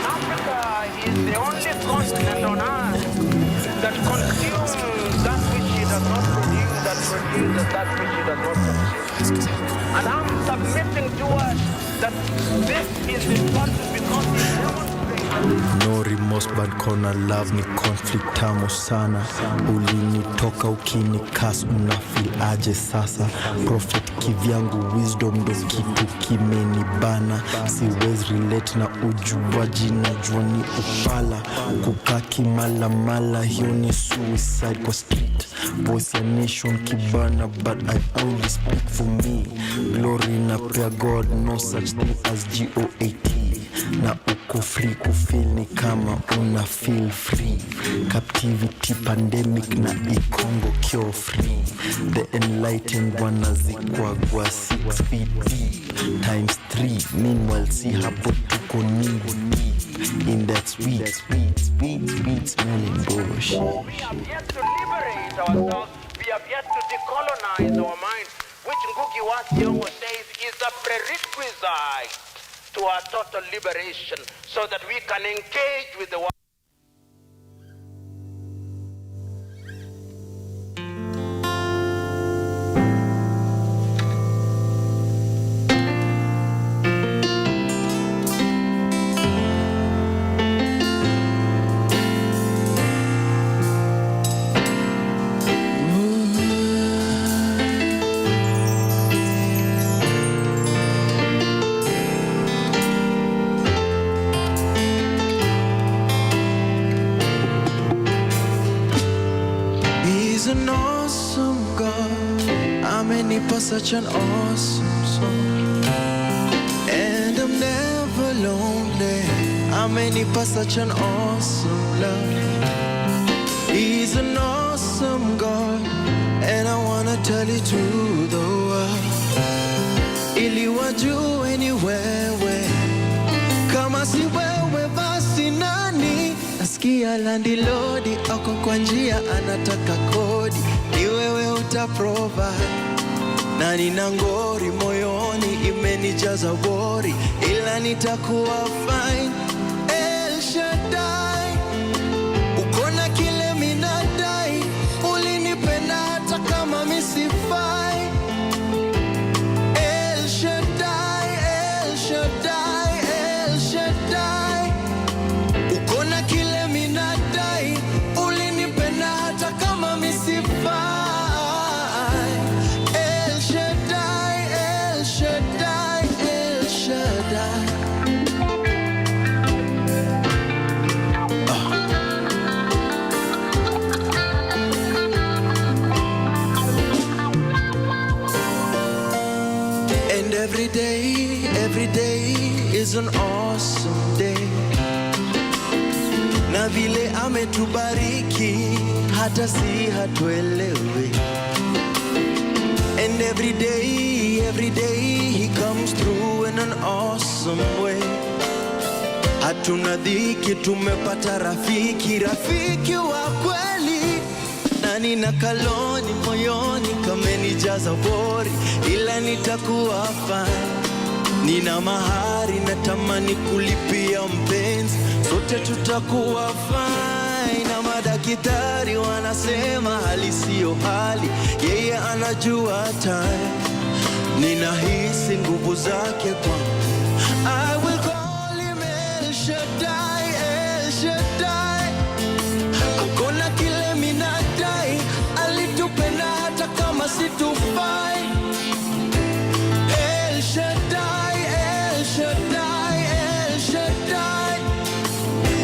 Africa is the only continent on earth that consumes that which it does not produce, that produces that which it does not consume. And I'm submitting to us that this is important because it demonstrates. No remorse bad kona love ni conflict tamu sana. Ulinitoka ukinikas unafeel aje sasa. Prophet kivyangu wisdom ndo kitu kimenibana. Siwezi relate na ujuaji najua ni upala. Kukaki mala mala hiyo ni suicide kwa street. Voice ya nation kibana but I only speak for me. Glory na prayer God no such thing as GOAT. Na uko free kufeel ni kama una feel free. Captivity pandemic na ikongo cure free. The enlightened wanazikwa kwa 6 feet deep times 3. Meanwhile si hapo tuko knee deep in that sweet smelling bullshit. We have yet to liberate ourselves. We have yet to decolonize our minds, which Ngugi wa Thiong'o says is a prerequisite to our total liberation, so that we can engage with the world. He's an awesome God. Amenipa such an awesome song. And I'm never lonely. Amenipa such an awesome love. He's an awesome God. And I wanna tell it to the world. Ili wajue ni wewe. Kama si wewe basi nani? Nasikia landlord ako kwa njia anataka kodi. Ni wewe utaprovide. Na nina ngori moyoni imenijaza worry. Ila nitakuwa fine. El Shaddai, uko na kile minadai. Ulinipenda hata kama misifai. El Shaddai, El Shaddai, El Shaddai, uko na kile minadai. Ulinipenda hata kama misifai. El Shaddai, El Shaddai, El Shaddai. And every day is an awesome day. Na vile ametubariki hata si hatuelewi. And every day he comes through in an awesome way. Hatuna dhiki tumepata rafiki wa kweli. Na nina kaloni moyoni kamenijaza worry. Ila nitakuwa fine. Nina mahari natamani kulipia mpenzi. Sote tutakuwa fine. Na madaktari wanasema hali sio hali. Yeye anajua time. Ninahisi nguvu zake kwangu. I will call him El Shaddai, El Shaddai. Hakuna kile minadai. Alitupenda hata kama situfai. El Shaddai, El Shaddai, El Shaddai.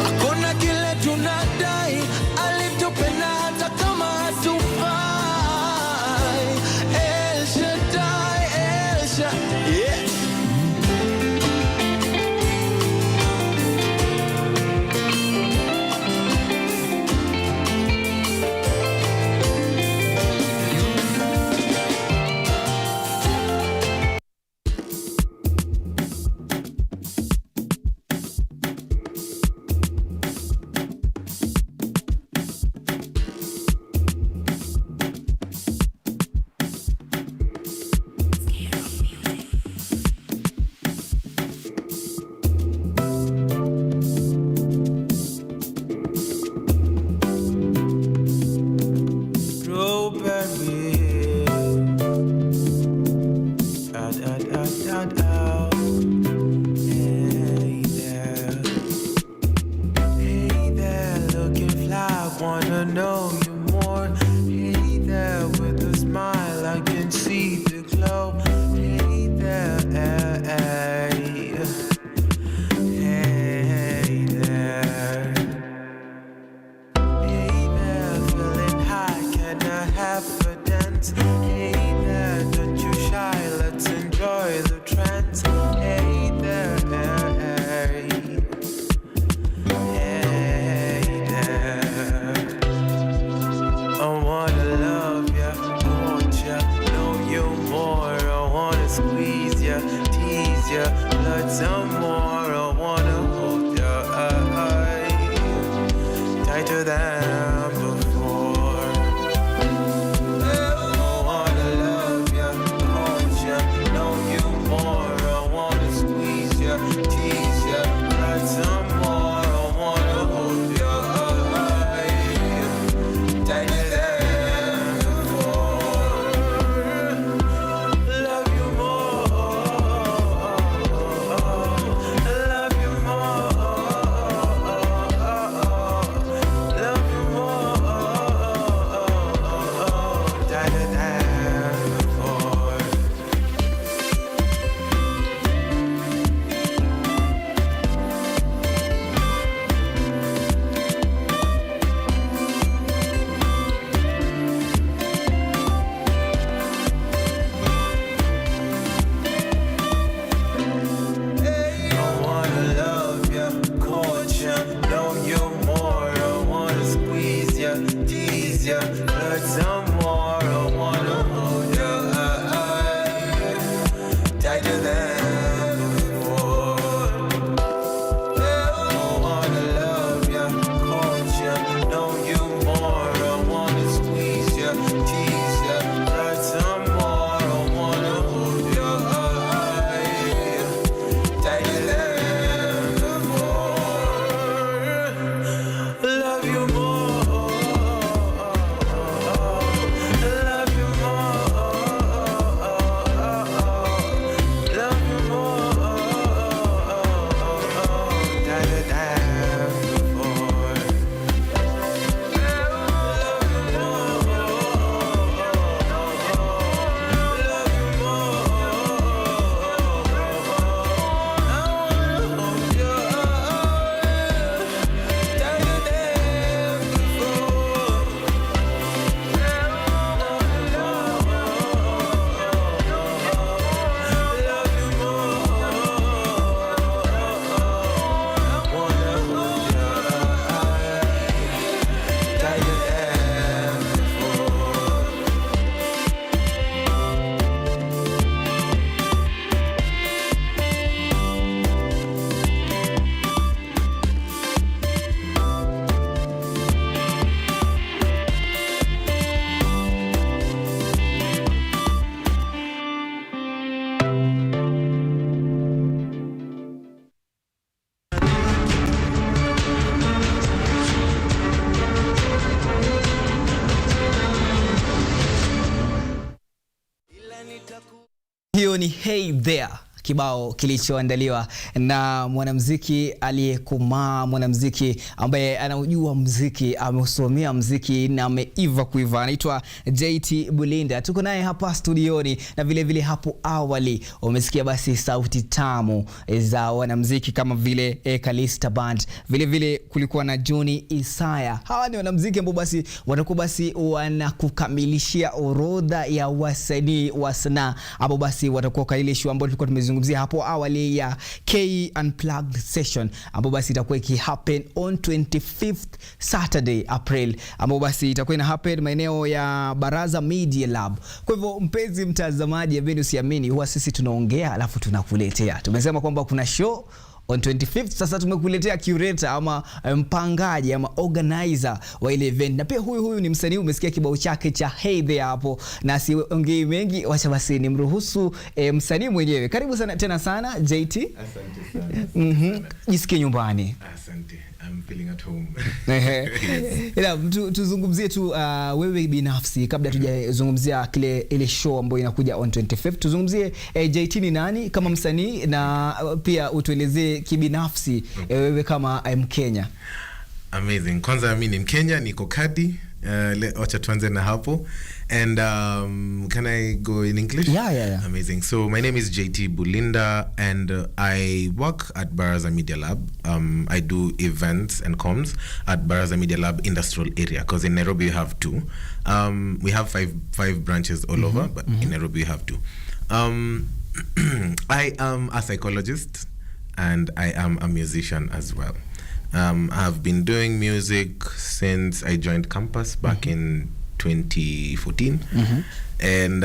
Hakuna kile tunadai. Alitupenda hata kama hatufai. El Shaddai, El Shaddai, yeah. Hiyo ni Hey There, kibao kilichoandaliwa na mwanamuziki aliyekomaa, mwanamuziki ambaye anaujua muziki, ameusomea muziki na ameiva kuiva. Anaitwa JT Bulinda. Tuko naye hapa studioni, na vile vile hapo awali umesikia basi sauti tamu za wanamuziki kama vile Kalista Band. Vile vile kulikuwa na Johnny Isaya. Hawa ni wanamuziki ambao basi watakuwa basi wanakukamilishia orodha ya wasanii wa sanaa ambao basi watakuwa kwa ile show ambayo tulikuwa tumezungumzia hapo awali ya K Unplugged session ambao basi itakuwa happen on 25th Saturday April, ambao basi itakuwa ina happen maeneo ya Baraza Media Lab. Kwa hivyo mpenzi mtazamaji, amini usiamini, huwa sisi tunaongea alafu tunakuletea. Tumesema kwamba kuna show on 25th, sasa tumekuletea curator ama mpangaji ama organizer wa ile event. Na pia huyu ni msanii, umesikia kibao chake cha Hey There hapo, na siongei mengi, wacha basi nimruhusu msanii mwenyewe. Karibu sana tena sana JT. Asante sana. Jisikie nyumbani. Asante. I'm feeling at home. Tuzungumzie tu wewe binafsi kabla tujazungumzia ile show ambayo inakuja on 25th. Tuzungumzie JT ni nani kama msanii, na pia utuelezee kibinafsi wewe kama Mkenya. Amazing. Kwanza mimi ni Mkenya, niko Kadi. Wacha tuanze na hapo. And can I go in English? Yeah. Amazing. So my name is JT Bulinda, and I work at Baraza Media Lab. I do events and comms at Baraza Media Lab industrial area, because in Nairobi we have two. We have five branches all over, but in Nairobi we have two. I am a psychologist, and I am a musician as well. I've been doing music since I joined campus back in 2014. And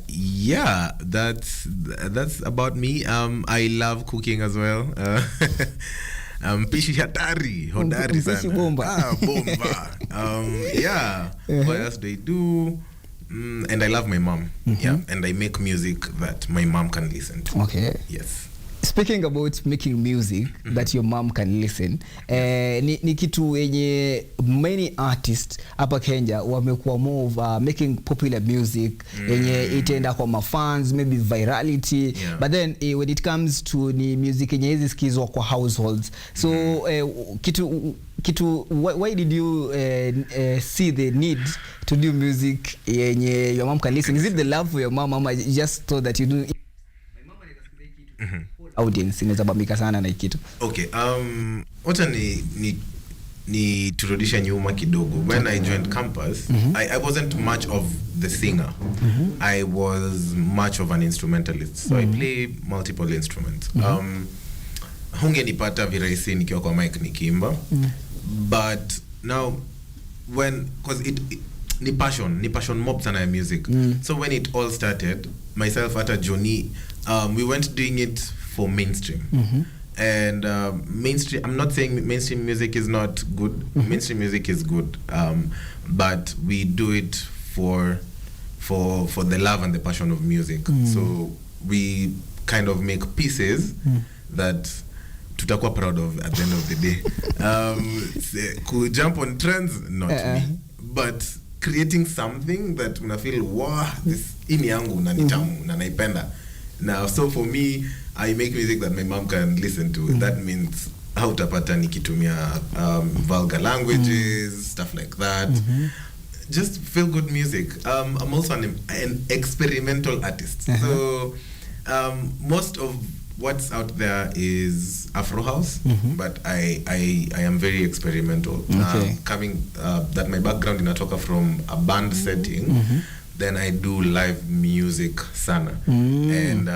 yeah, that's about me. I love cooking as well. Pishi hatari, hodari sana. Bomba. Yeah. What else do I do? And I love my mom. Yeah, and I make music that my mom can listen to. Okay. Yes. Speaking about making music that your mom can listen, ni kitu yenye many artists hapa Kenya wamekuwa more of making popular music yenye itaenda kwa mafans, maybe virality, but then when it comes to ni music yenye hizi sikizwa kwa households. So why did you see the need to do music yenye your mom can listen? Is it the love for your mom, or you just thought that you do audience inaweza bambika sana na kitu? Okay, wacha ni turudisha nyuma kidogo. When I joined campus, I wasn't much of the singer. I was much of an instrumentalist. So I play multiple instruments. Hungenipata virahisi nikiwa kwa mic nikiimba. But now because it ni passion mob sana ya music. So when it all started, myself at Johnny, we went doing it for mainstream. And mainstream, I'm not saying mainstream music is not good. Mainstream music is good, but we do it for the love and the passion of music. So we kind of make pieces that tutakuwa proud of at the end of the day. Could jump on trends, not me, but creating something that una feel, wow, this ini yangu na nitamu na naipenda. Now, so for me, I make music that my mom can listen to. That means hautapata nikitumia vulgar languages, stuff like that. Just feel good music. I'm also an experimental artist. So most of what's out there is Afro house, but I am very experimental. Coming that my background inatoka from a band setting, then I do live music sana. And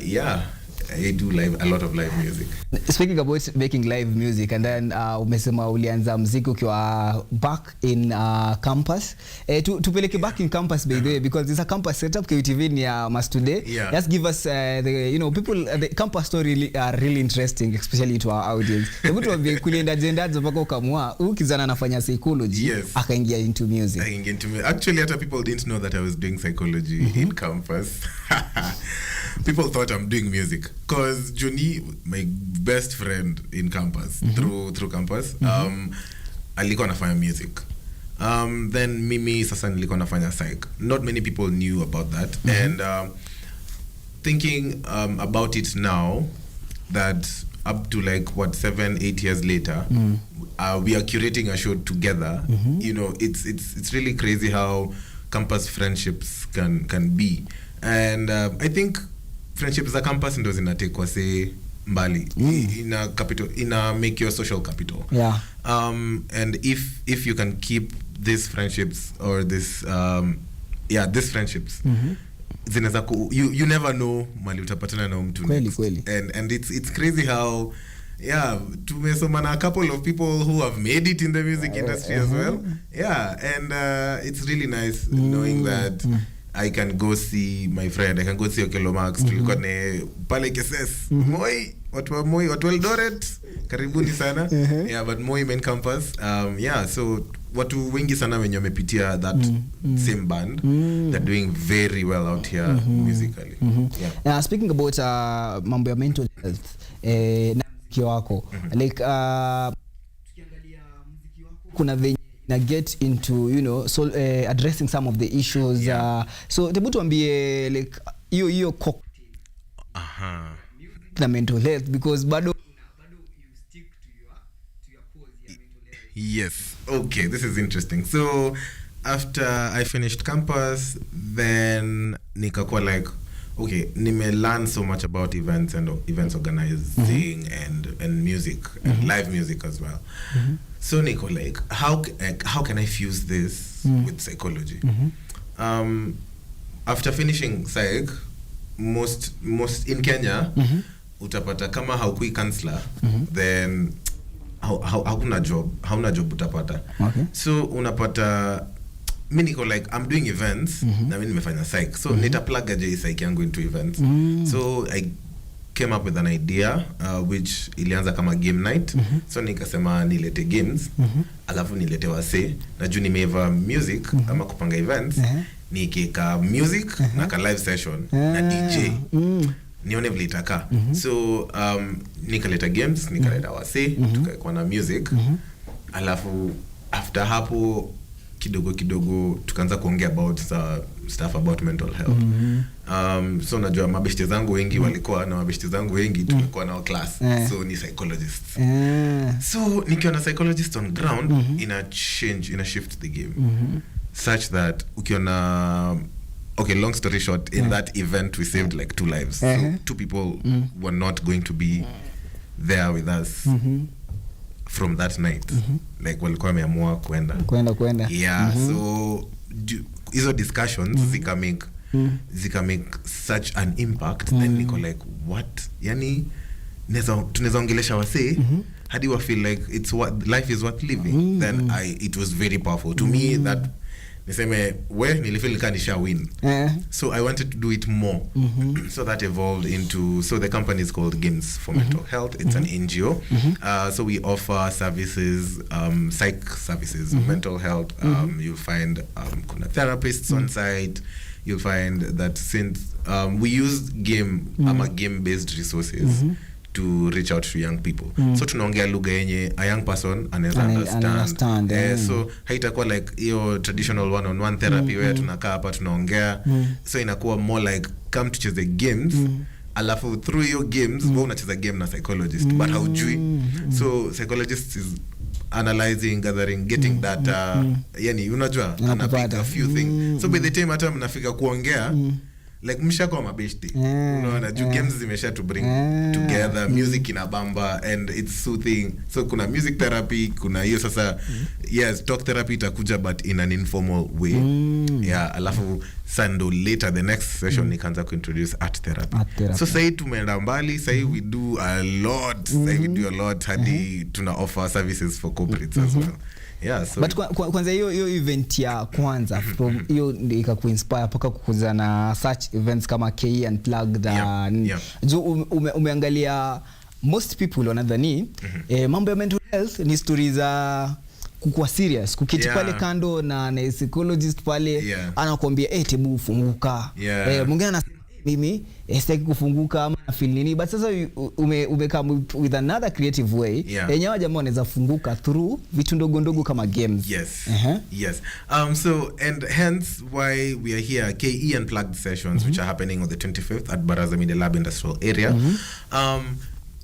yeah, I do a lot of live music. Speaking about making live music, and then umesema ulianza muziki ukiwa back in campus. Tupeleke back in campus by the way, because it's a campus setup. KUTV ni must today. Just give us the campus story are really interesting, especially to our audience. Hebu tuambie kulienda agenda mpaka ukamua ukizana anafanya psychology, akaingia into music. Actually, other people didn't know that I was doing psychology in campus. People thought I'm doing music because Johnny, my best friend in campus, through campus, alikuwa anafanya music. Then mimi sasa nilikuwa nafanya psych. Not many people knew about that. And thinking about it now, that up to like 7-8 years later, we are curating a show together. You know, it's really crazy how campus friendships can be, and I think friendships za campus ndo zinatekwa say mbali in a make your social capital. And if you can keep these friendships or these friendships, you never know mali utapatana na mtu next. And it's crazy how tumesoma na a couple of people who have made it in the music industry as well. And it's really nice knowing that I can go see my friend, I can go see Okelo Max, tulikuwa ne pale Keses, Moi, watu wa Moi, watu Eldoret, karibuni sana. But Moi main campus. So watu wengi sana wenye wamepitia that same band, they're doing very well out here musically. Speaking about mambo ya mental health, na muziki wako, like tukiangalia muziki wako kuna venye na get into, you know, so addressing some of the issues. So tebu tuambie like hiyo cocktail na mental health, because bado you stick to your cause ya mental health. Yes. Okay, this is interesting. So after I finished campus, then nikakuwa like, okay, nime learn so much about events and events organizing and music and live music as well. So Nico, like, how can I fuse this with psychology? After finishing psych, most in Kenya, utapata kama haukui counselor, then hauna job utapata. So unapata mi niko like I'm doing events na mi nimefanya psych, so nita plug aje psych yangu into events. So I came up with an idea which ilianza kama game night. So nikasema nilete games, alafu nilete wase na juu nimeiva music ama kupanga events, nikika music na ka live session na DJ nione vile itaka. So nikaleta games, nikaleta wase, tukaikuwa na music, alafu after hapo kidogo tukaanza kuongea about stuff about mental health. So najua mabeshte zangu wengi walikuwa na mabeshte zangu wengi tulikuwa nao class, so ni psychologists. So nikiwa na psychologist on ground, ina shift the game such that ukiona, okay, long story short, in that event we saved like 2 lives. So 2 people were not going to be there with us from that night. Like walikuwa wameamua kwenda. So hizo discussions zika make such an impact, then niko like, what, yani tunaweza ongelesha wase hadi wa feel like life is worth living. Then it was very powerful to me that niseme nilifeel kama nisha win. So I wanted to do it more. So that evolved into, so the company is called Games for Mental Health. It's an NGO. So we offer services, psych services, mental health. You'll find kuna therapists on site. You'll find that since we use game-based resources to reach out to young people. So tunaongea lugha yenye a young person anaweza understand. So haitakuwa like hiyo traditional one-on-one therapy where tunakaa hapa tunaongea. So inakuwa more like come tucheze games, alafu through hiyo games wewe unacheza game na psychologist but haujui. So psychologist is analyzing, gathering, getting data, yani unajua anapika a few things. So by the time hata mnafika kuongea, like mshako mabeshti, unaona juu games zimesha to bring together, music inabamba and it's soothing. So kuna music therapy, kuna hiyo sasa yes, talk therapy itakuja but in an informal way. Alafu sando later the next session nikaanza kuintroduce art therapy. So sahi tumeenda mbali, sahi we do a lot, hadi tuna offer services for corporates as well. So but kwanza hiyo event ya kwanza from hiyo ikakuinspire paka kukuza na such events kama KE Unplugged. Umeangalia most people wanadhani mambo ya mental health ni stories za kukua serious, kuketi pale kando na psychologist pale anakuambia tebu funguka. Mwingine anasema mimi sitaki kufunguka ama na feel nini, but sasa ume come with another creative way yenyewe jamaa wanaweza funguka through vitu ndogo ndogo kama games. Yes. Yes. So and hence why we are here, KE Unplugged sessions, which are happening on the 25th at Baraza Media Lab Industrial Area.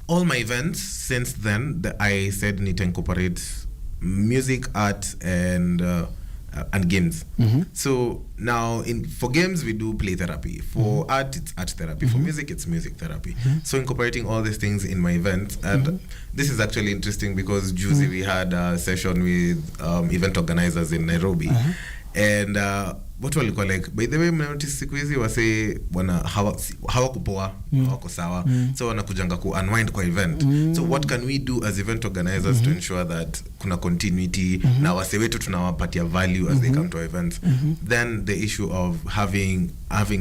All my events since then, I said need to incorporate music, art, and games. So now for games we do play therapy, for art it's art therapy, for music it's music therapy. So incorporating all these things in my events, and this is actually interesting because Juicy we had a session with event organizers in Nairobi, and what walikuwa like, by the way mnaotice siku hizi wase wana hawakupoa hawako sawa, so wanakujanga ku unwind kwa event. So what can we do as event organizers to ensure that kuna continuity na wase wetu tunawapatia value as they come to our events? Then the issue of having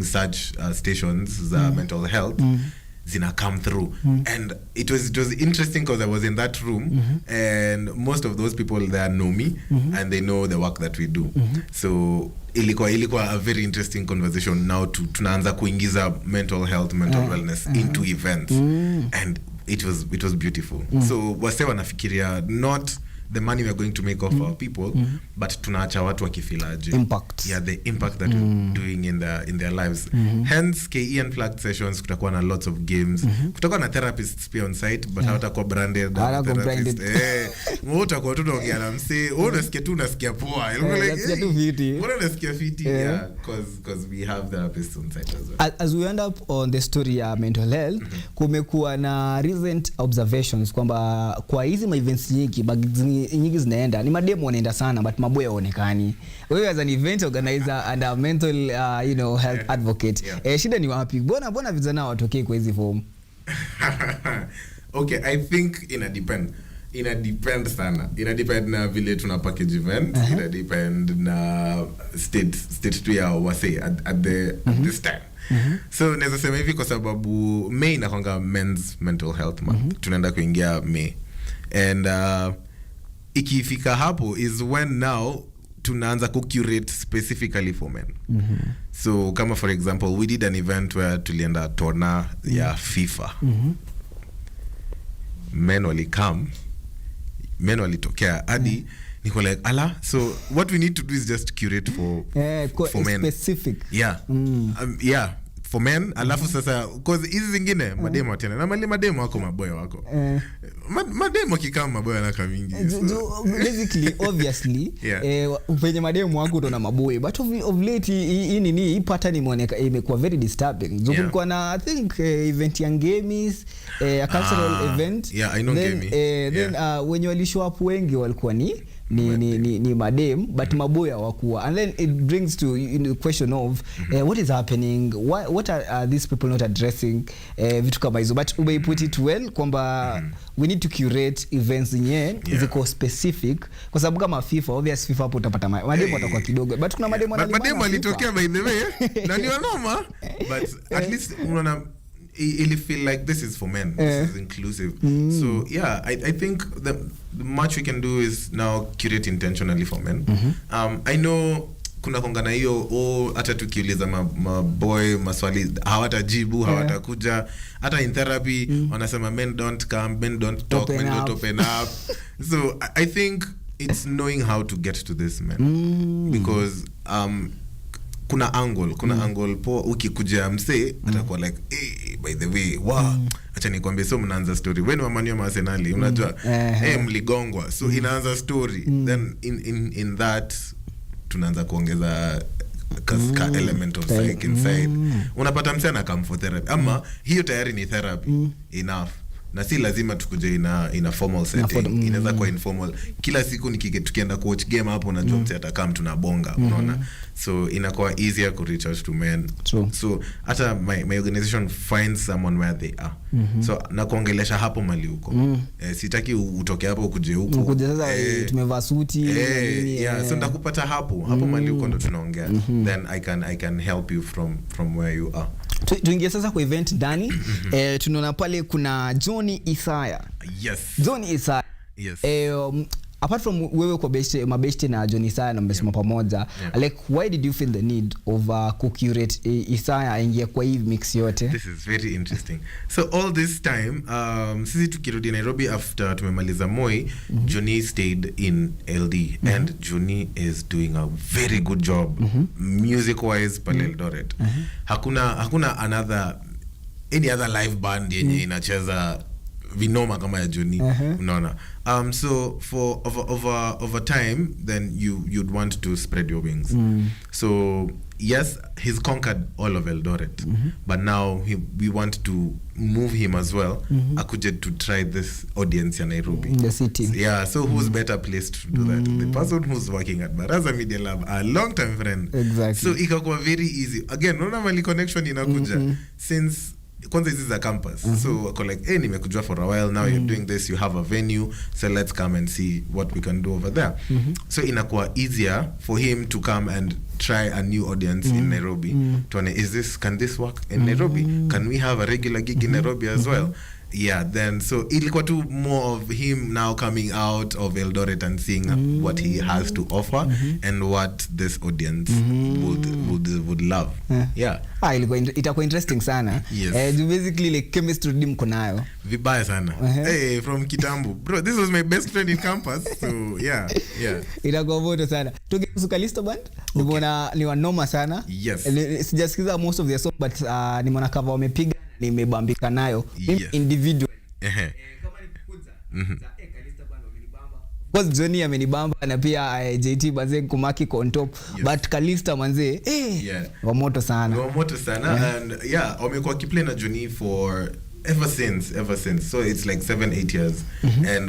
such stations za mental health zina come through, and it was interesting because I was in that room, and most of those people there know me and they know the work that we do. So ilikuwa a very interesting conversation. Now tunaanza kuingiza mental health, mental wellness into events, and it was beautiful. So wase wanafikiria not the money we are going to make off our people, but tunaacha watu wakifilaje impact. The impact that we're doing in their lives. Hence KE Unplugged sessions, kutakuwa na lots of games, kutakuwa na therapists pia on site, but hawatakuwa branded therapist. Utakuwa tu unaongea na msee, unasikia poa, unasikia fiti, because we have therapists on site as well. As we end up on the story ya mental health, kumekuwa na recent observations kwamba kwa hizi events nyingi zinaenda ni mademo wanaenda sana, but maboya haonekani. Wewe as an event organizer and a mental health advocate, shida ni wapi? Bona vijana watokee kwa hizi form? Okay, I think ina depend sana. Ina depend na vile tuna package event, ina depend na state tu ya wase at this time. So naweza sema hivi kwa sababu May inakwanga men's mental health month. Tunaenda kuingia May, and ikifika hapo is when now tunaanza ku-curate specifically for men. So kama for example we did an event where tulienda tona ya FIFA. Men walitokea hadi niko like ala, so what we need to do is just curate for men specific. For men, alafu sasa cause hizi zingine mademo tena na mademo wako maboya wako mademo kikama maboya na kamingi, so basically obviously penye mademo wako ndo na maboya, but of late hii pattern imekuwa very disturbing. Kulikuwa na I think event ya games, a cultural event, I know then then when you show up wengi walikuwa ni madem, but maboya wakuwa, and then it brings to the question of what is happening, what are these people not addressing vitu kama hizo, but ube put it well kwamba we need to curate events zenye ziko specific, kwa sababu kama FIFA, obvious FIFA hapo utapata mademo watakuwa kidogo, but kuna mademo alitokea by the way na ni wanoma, but at least unaona ili feel like this is for men, this is inclusive. So I think the much we can do is now curate intentionally for men. I know kuna kongana hiyo hata tukiuliza maboy maswali hawatajibu, hawatakuja. Hata in therapy wanasema men don't come, men don't talk, men don't open up. So I think it's knowing how to get to this men, because kuna angle po ukikuja mse atakuwa like by the way acha nikwambie, so mnaanza story when wamanyo ma Arsenal unajua mligongwa, so inaanza story, then in that tunaanza kuongeza ka element of psych inside. Unapata mse ana come for therapy, ama hiyo tayari ni therapy enough, na si lazima tukuje ina formal setting. Inaweza kuwa informal. Kila siku tukienda coach game hapo, unajua mse atakam tunabonga, unaona. So inakuwa easier to reach out to men. So hata my organization finds someone where they are. So na kuongelesha hapo mali huko. Sitaki utoke hapo ukuje huko. Ukuje sasa tumevaa suti. So ndakupata hapo mali huko ndo tunaongea. Then I can help you from where you are. Tuingie sasa kwa event ndani. Tunaona pale kuna Johnny Isaya. Yes. Johnny Isaya. Yes. apart from wewe kwa mabeshte na John Isaya na mmesema pamoja, like why did you feel the need of curate Isaya aingia kwa hii mix yote? This is very interesting. So all this time sisi tukirudi Nairobi after tumemaliza Moi, Johnny stayed in LD and Johnny is doing a very good job music wise pale Eldoret. Hakuna any other live band yenye inacheza vinoma kama ya Johnny, unaona. So for over time, then you'd want to spread your wings. So yes, he's conquered all of Eldoret, but now we want to move him as well. Akuje to try this audience in Nairobi, in the city. Yeah, so who's better placed to do that? The person who's working at Baraza Media Lab, a long time friend. Exactly. So ikakuwa very easy. Again, unaona mali connection inakuja since kwanza this is a campus. So I like, hey, nimekujua for a while now, you're doing this, you have a venue, so let's come and see what we can do over there. So inakuwa easier for him to come and try a new audience in Nairobi. Can this work in Nairobi? Can we have a regular gig in Nairobi as well? Yeah, then so ilikuwa tu more of him now coming out of Eldoret and seeing what he has to offer and what this audience would love. Yeah. Itakuwa interesting sana. Yes. Basically like chemistry mko nayo. Vibaya sana. Hey, from Kitambo. Bro, this was my best friend in campus. So yeah. Itakuwa moto sana. Tukihusu Kalista Band, nimeona ni wanoma sana. Yes. Sijasikiza most of their songs but nimeona cover wamepiga nimebambika nayo individual. Kama nikukuza Kalista Band wamenibamba. Because Johnny amenibamba na pia JT Bazen kumaki on top, but Kalista manze wa moto sana. And wamekuwa kiplay na Johnny for ever since. So it's like 7-8 years. And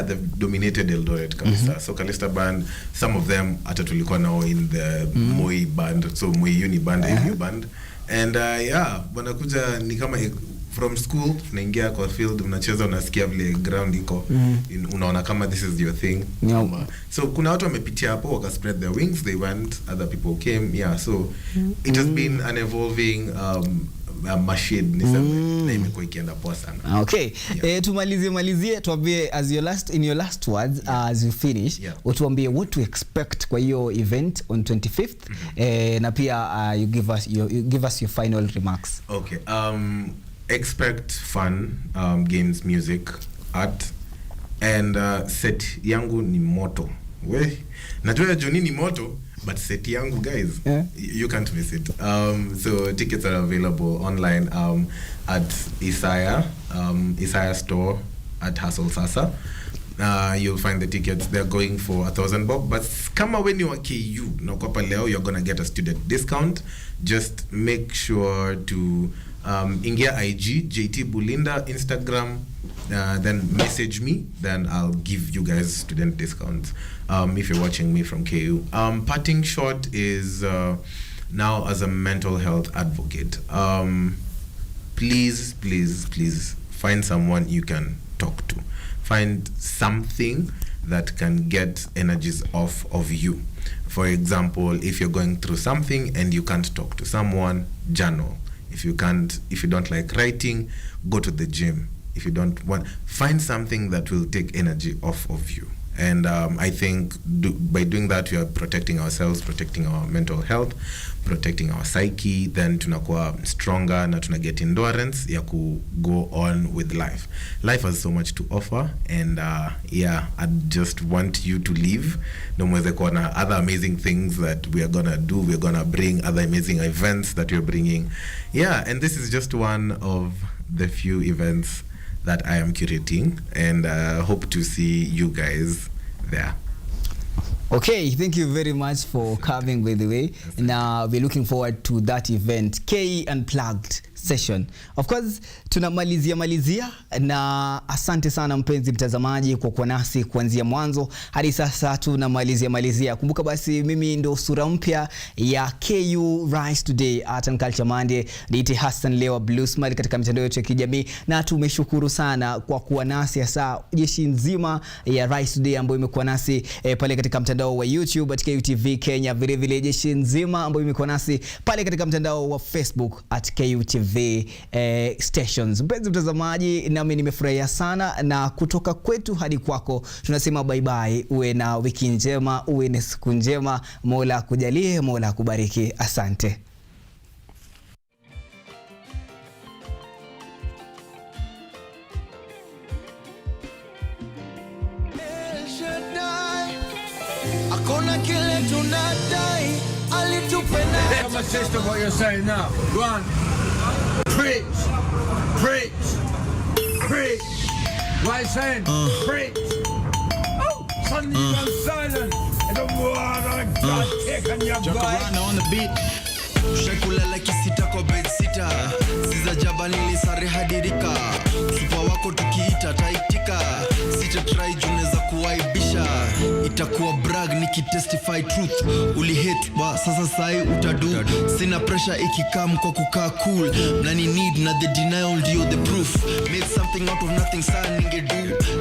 they've dominated Eldoret kabisa. So Kalista Band, some of them hata tulikuwa nao in the Moi band, so Moi Uni band, AU band. And wanakuja ni kama from school tunaingia kwa field, unacheza, unasikia vile ground iko, unaona kama this is your thing. So kuna watu wamepitia hapo waka spread their wings, they went, other people came. So it has been an evolving machine na imekuwa ikienda poa sana. Okay. Tumalizie tuambie in your last words as you finish, utuambie what to expect kwa hiyo event on 25th na pia you give us your final remarks. Okay. Expect fun, games, music, art, and set yangu ni moto. Najua Johnny ni moto, but set yangu guys, you can't miss it. So tickets are available online at Isaya store at Hustle Sasa. You'll find the tickets. They're going for 1,000 bob. But kama when you are KU na kwa leo, you're gonna get a student discount. Just make sure to ingia IG JT Bulinda Instagram, then message me, then I'll give you guys student discounts if you're watching me from KU. Parting shot is now as a mental health advocate, please find someone you can talk to. Find something that can get energies off of you. For example, if you're going through something and you can't talk to someone, journal. If you don't like writing, go to the gym. If you don't want, find something that will take energy off of you. And I think by doing that, we are protecting ourselves, protecting our mental health, protecting our psyche. Then tunakuwa stronger na tuna get endurance ya ku go on with life. Life has so much to offer, and I just want you to live. No mweze kuwa na other amazing things that we are gonna do. We're gonna bring other amazing events that we're bringing. And this is just one of the few events that I am curating, and hope to see you guys there. Okay, thank you very much for coming, by the way. Now we're looking forward to that event, KE Unplugged session. Of course, tunamalizia na asante sana mpenzi mtazamaji kwa kuwa nasi kuanzia mwanzo hadi sasa tunamalizia. Kumbuka basi mimi ndo sura mpya ya KU Rise Today Art and Culture Monday. Niite Hassan Lewa Bluesmile katika mitandao yetu ya kijamii, na tumeshukuru sana kwa kuwa nasi hasa jeshi nzima ya Rise Today ambayo imekuwa nasi pale katika mtandao wa YouTube at KUTV Kenya, vile vile jeshi nzima ambayo imekuwa nasi pale katika mtandao wa Facebook at KUTV KUTV stations. Mpenzi mtazamaji, nami nimefurahia sana, na kutoka kwetu hadi kwako tunasema bye bye. Uwe na wiki njema, uwe na siku njema. Mola akujalie, Mola akubariki. Asante. Hakuna kile tunadai, alitupenda. Tell my sister what you're saying now. Go on. Preach. Preach. Preach. What are you saying? Preach. Oh, suddenly you gone silent. And the water got taken your Jacaranda on the beat. Ushakulala kisita kwa bed sita. Siza jaba nilisare hadirika. Supa wako tukiita taitika. Sita try juneza kuwaibisha. Itakuwa brag nikitestify truth. Uli hate ba sasa sai utadu. Sina pressure ikikam kwa kukaa cool. Nani need na the denial ndio the proof. Made something out of nothing sana ningedu.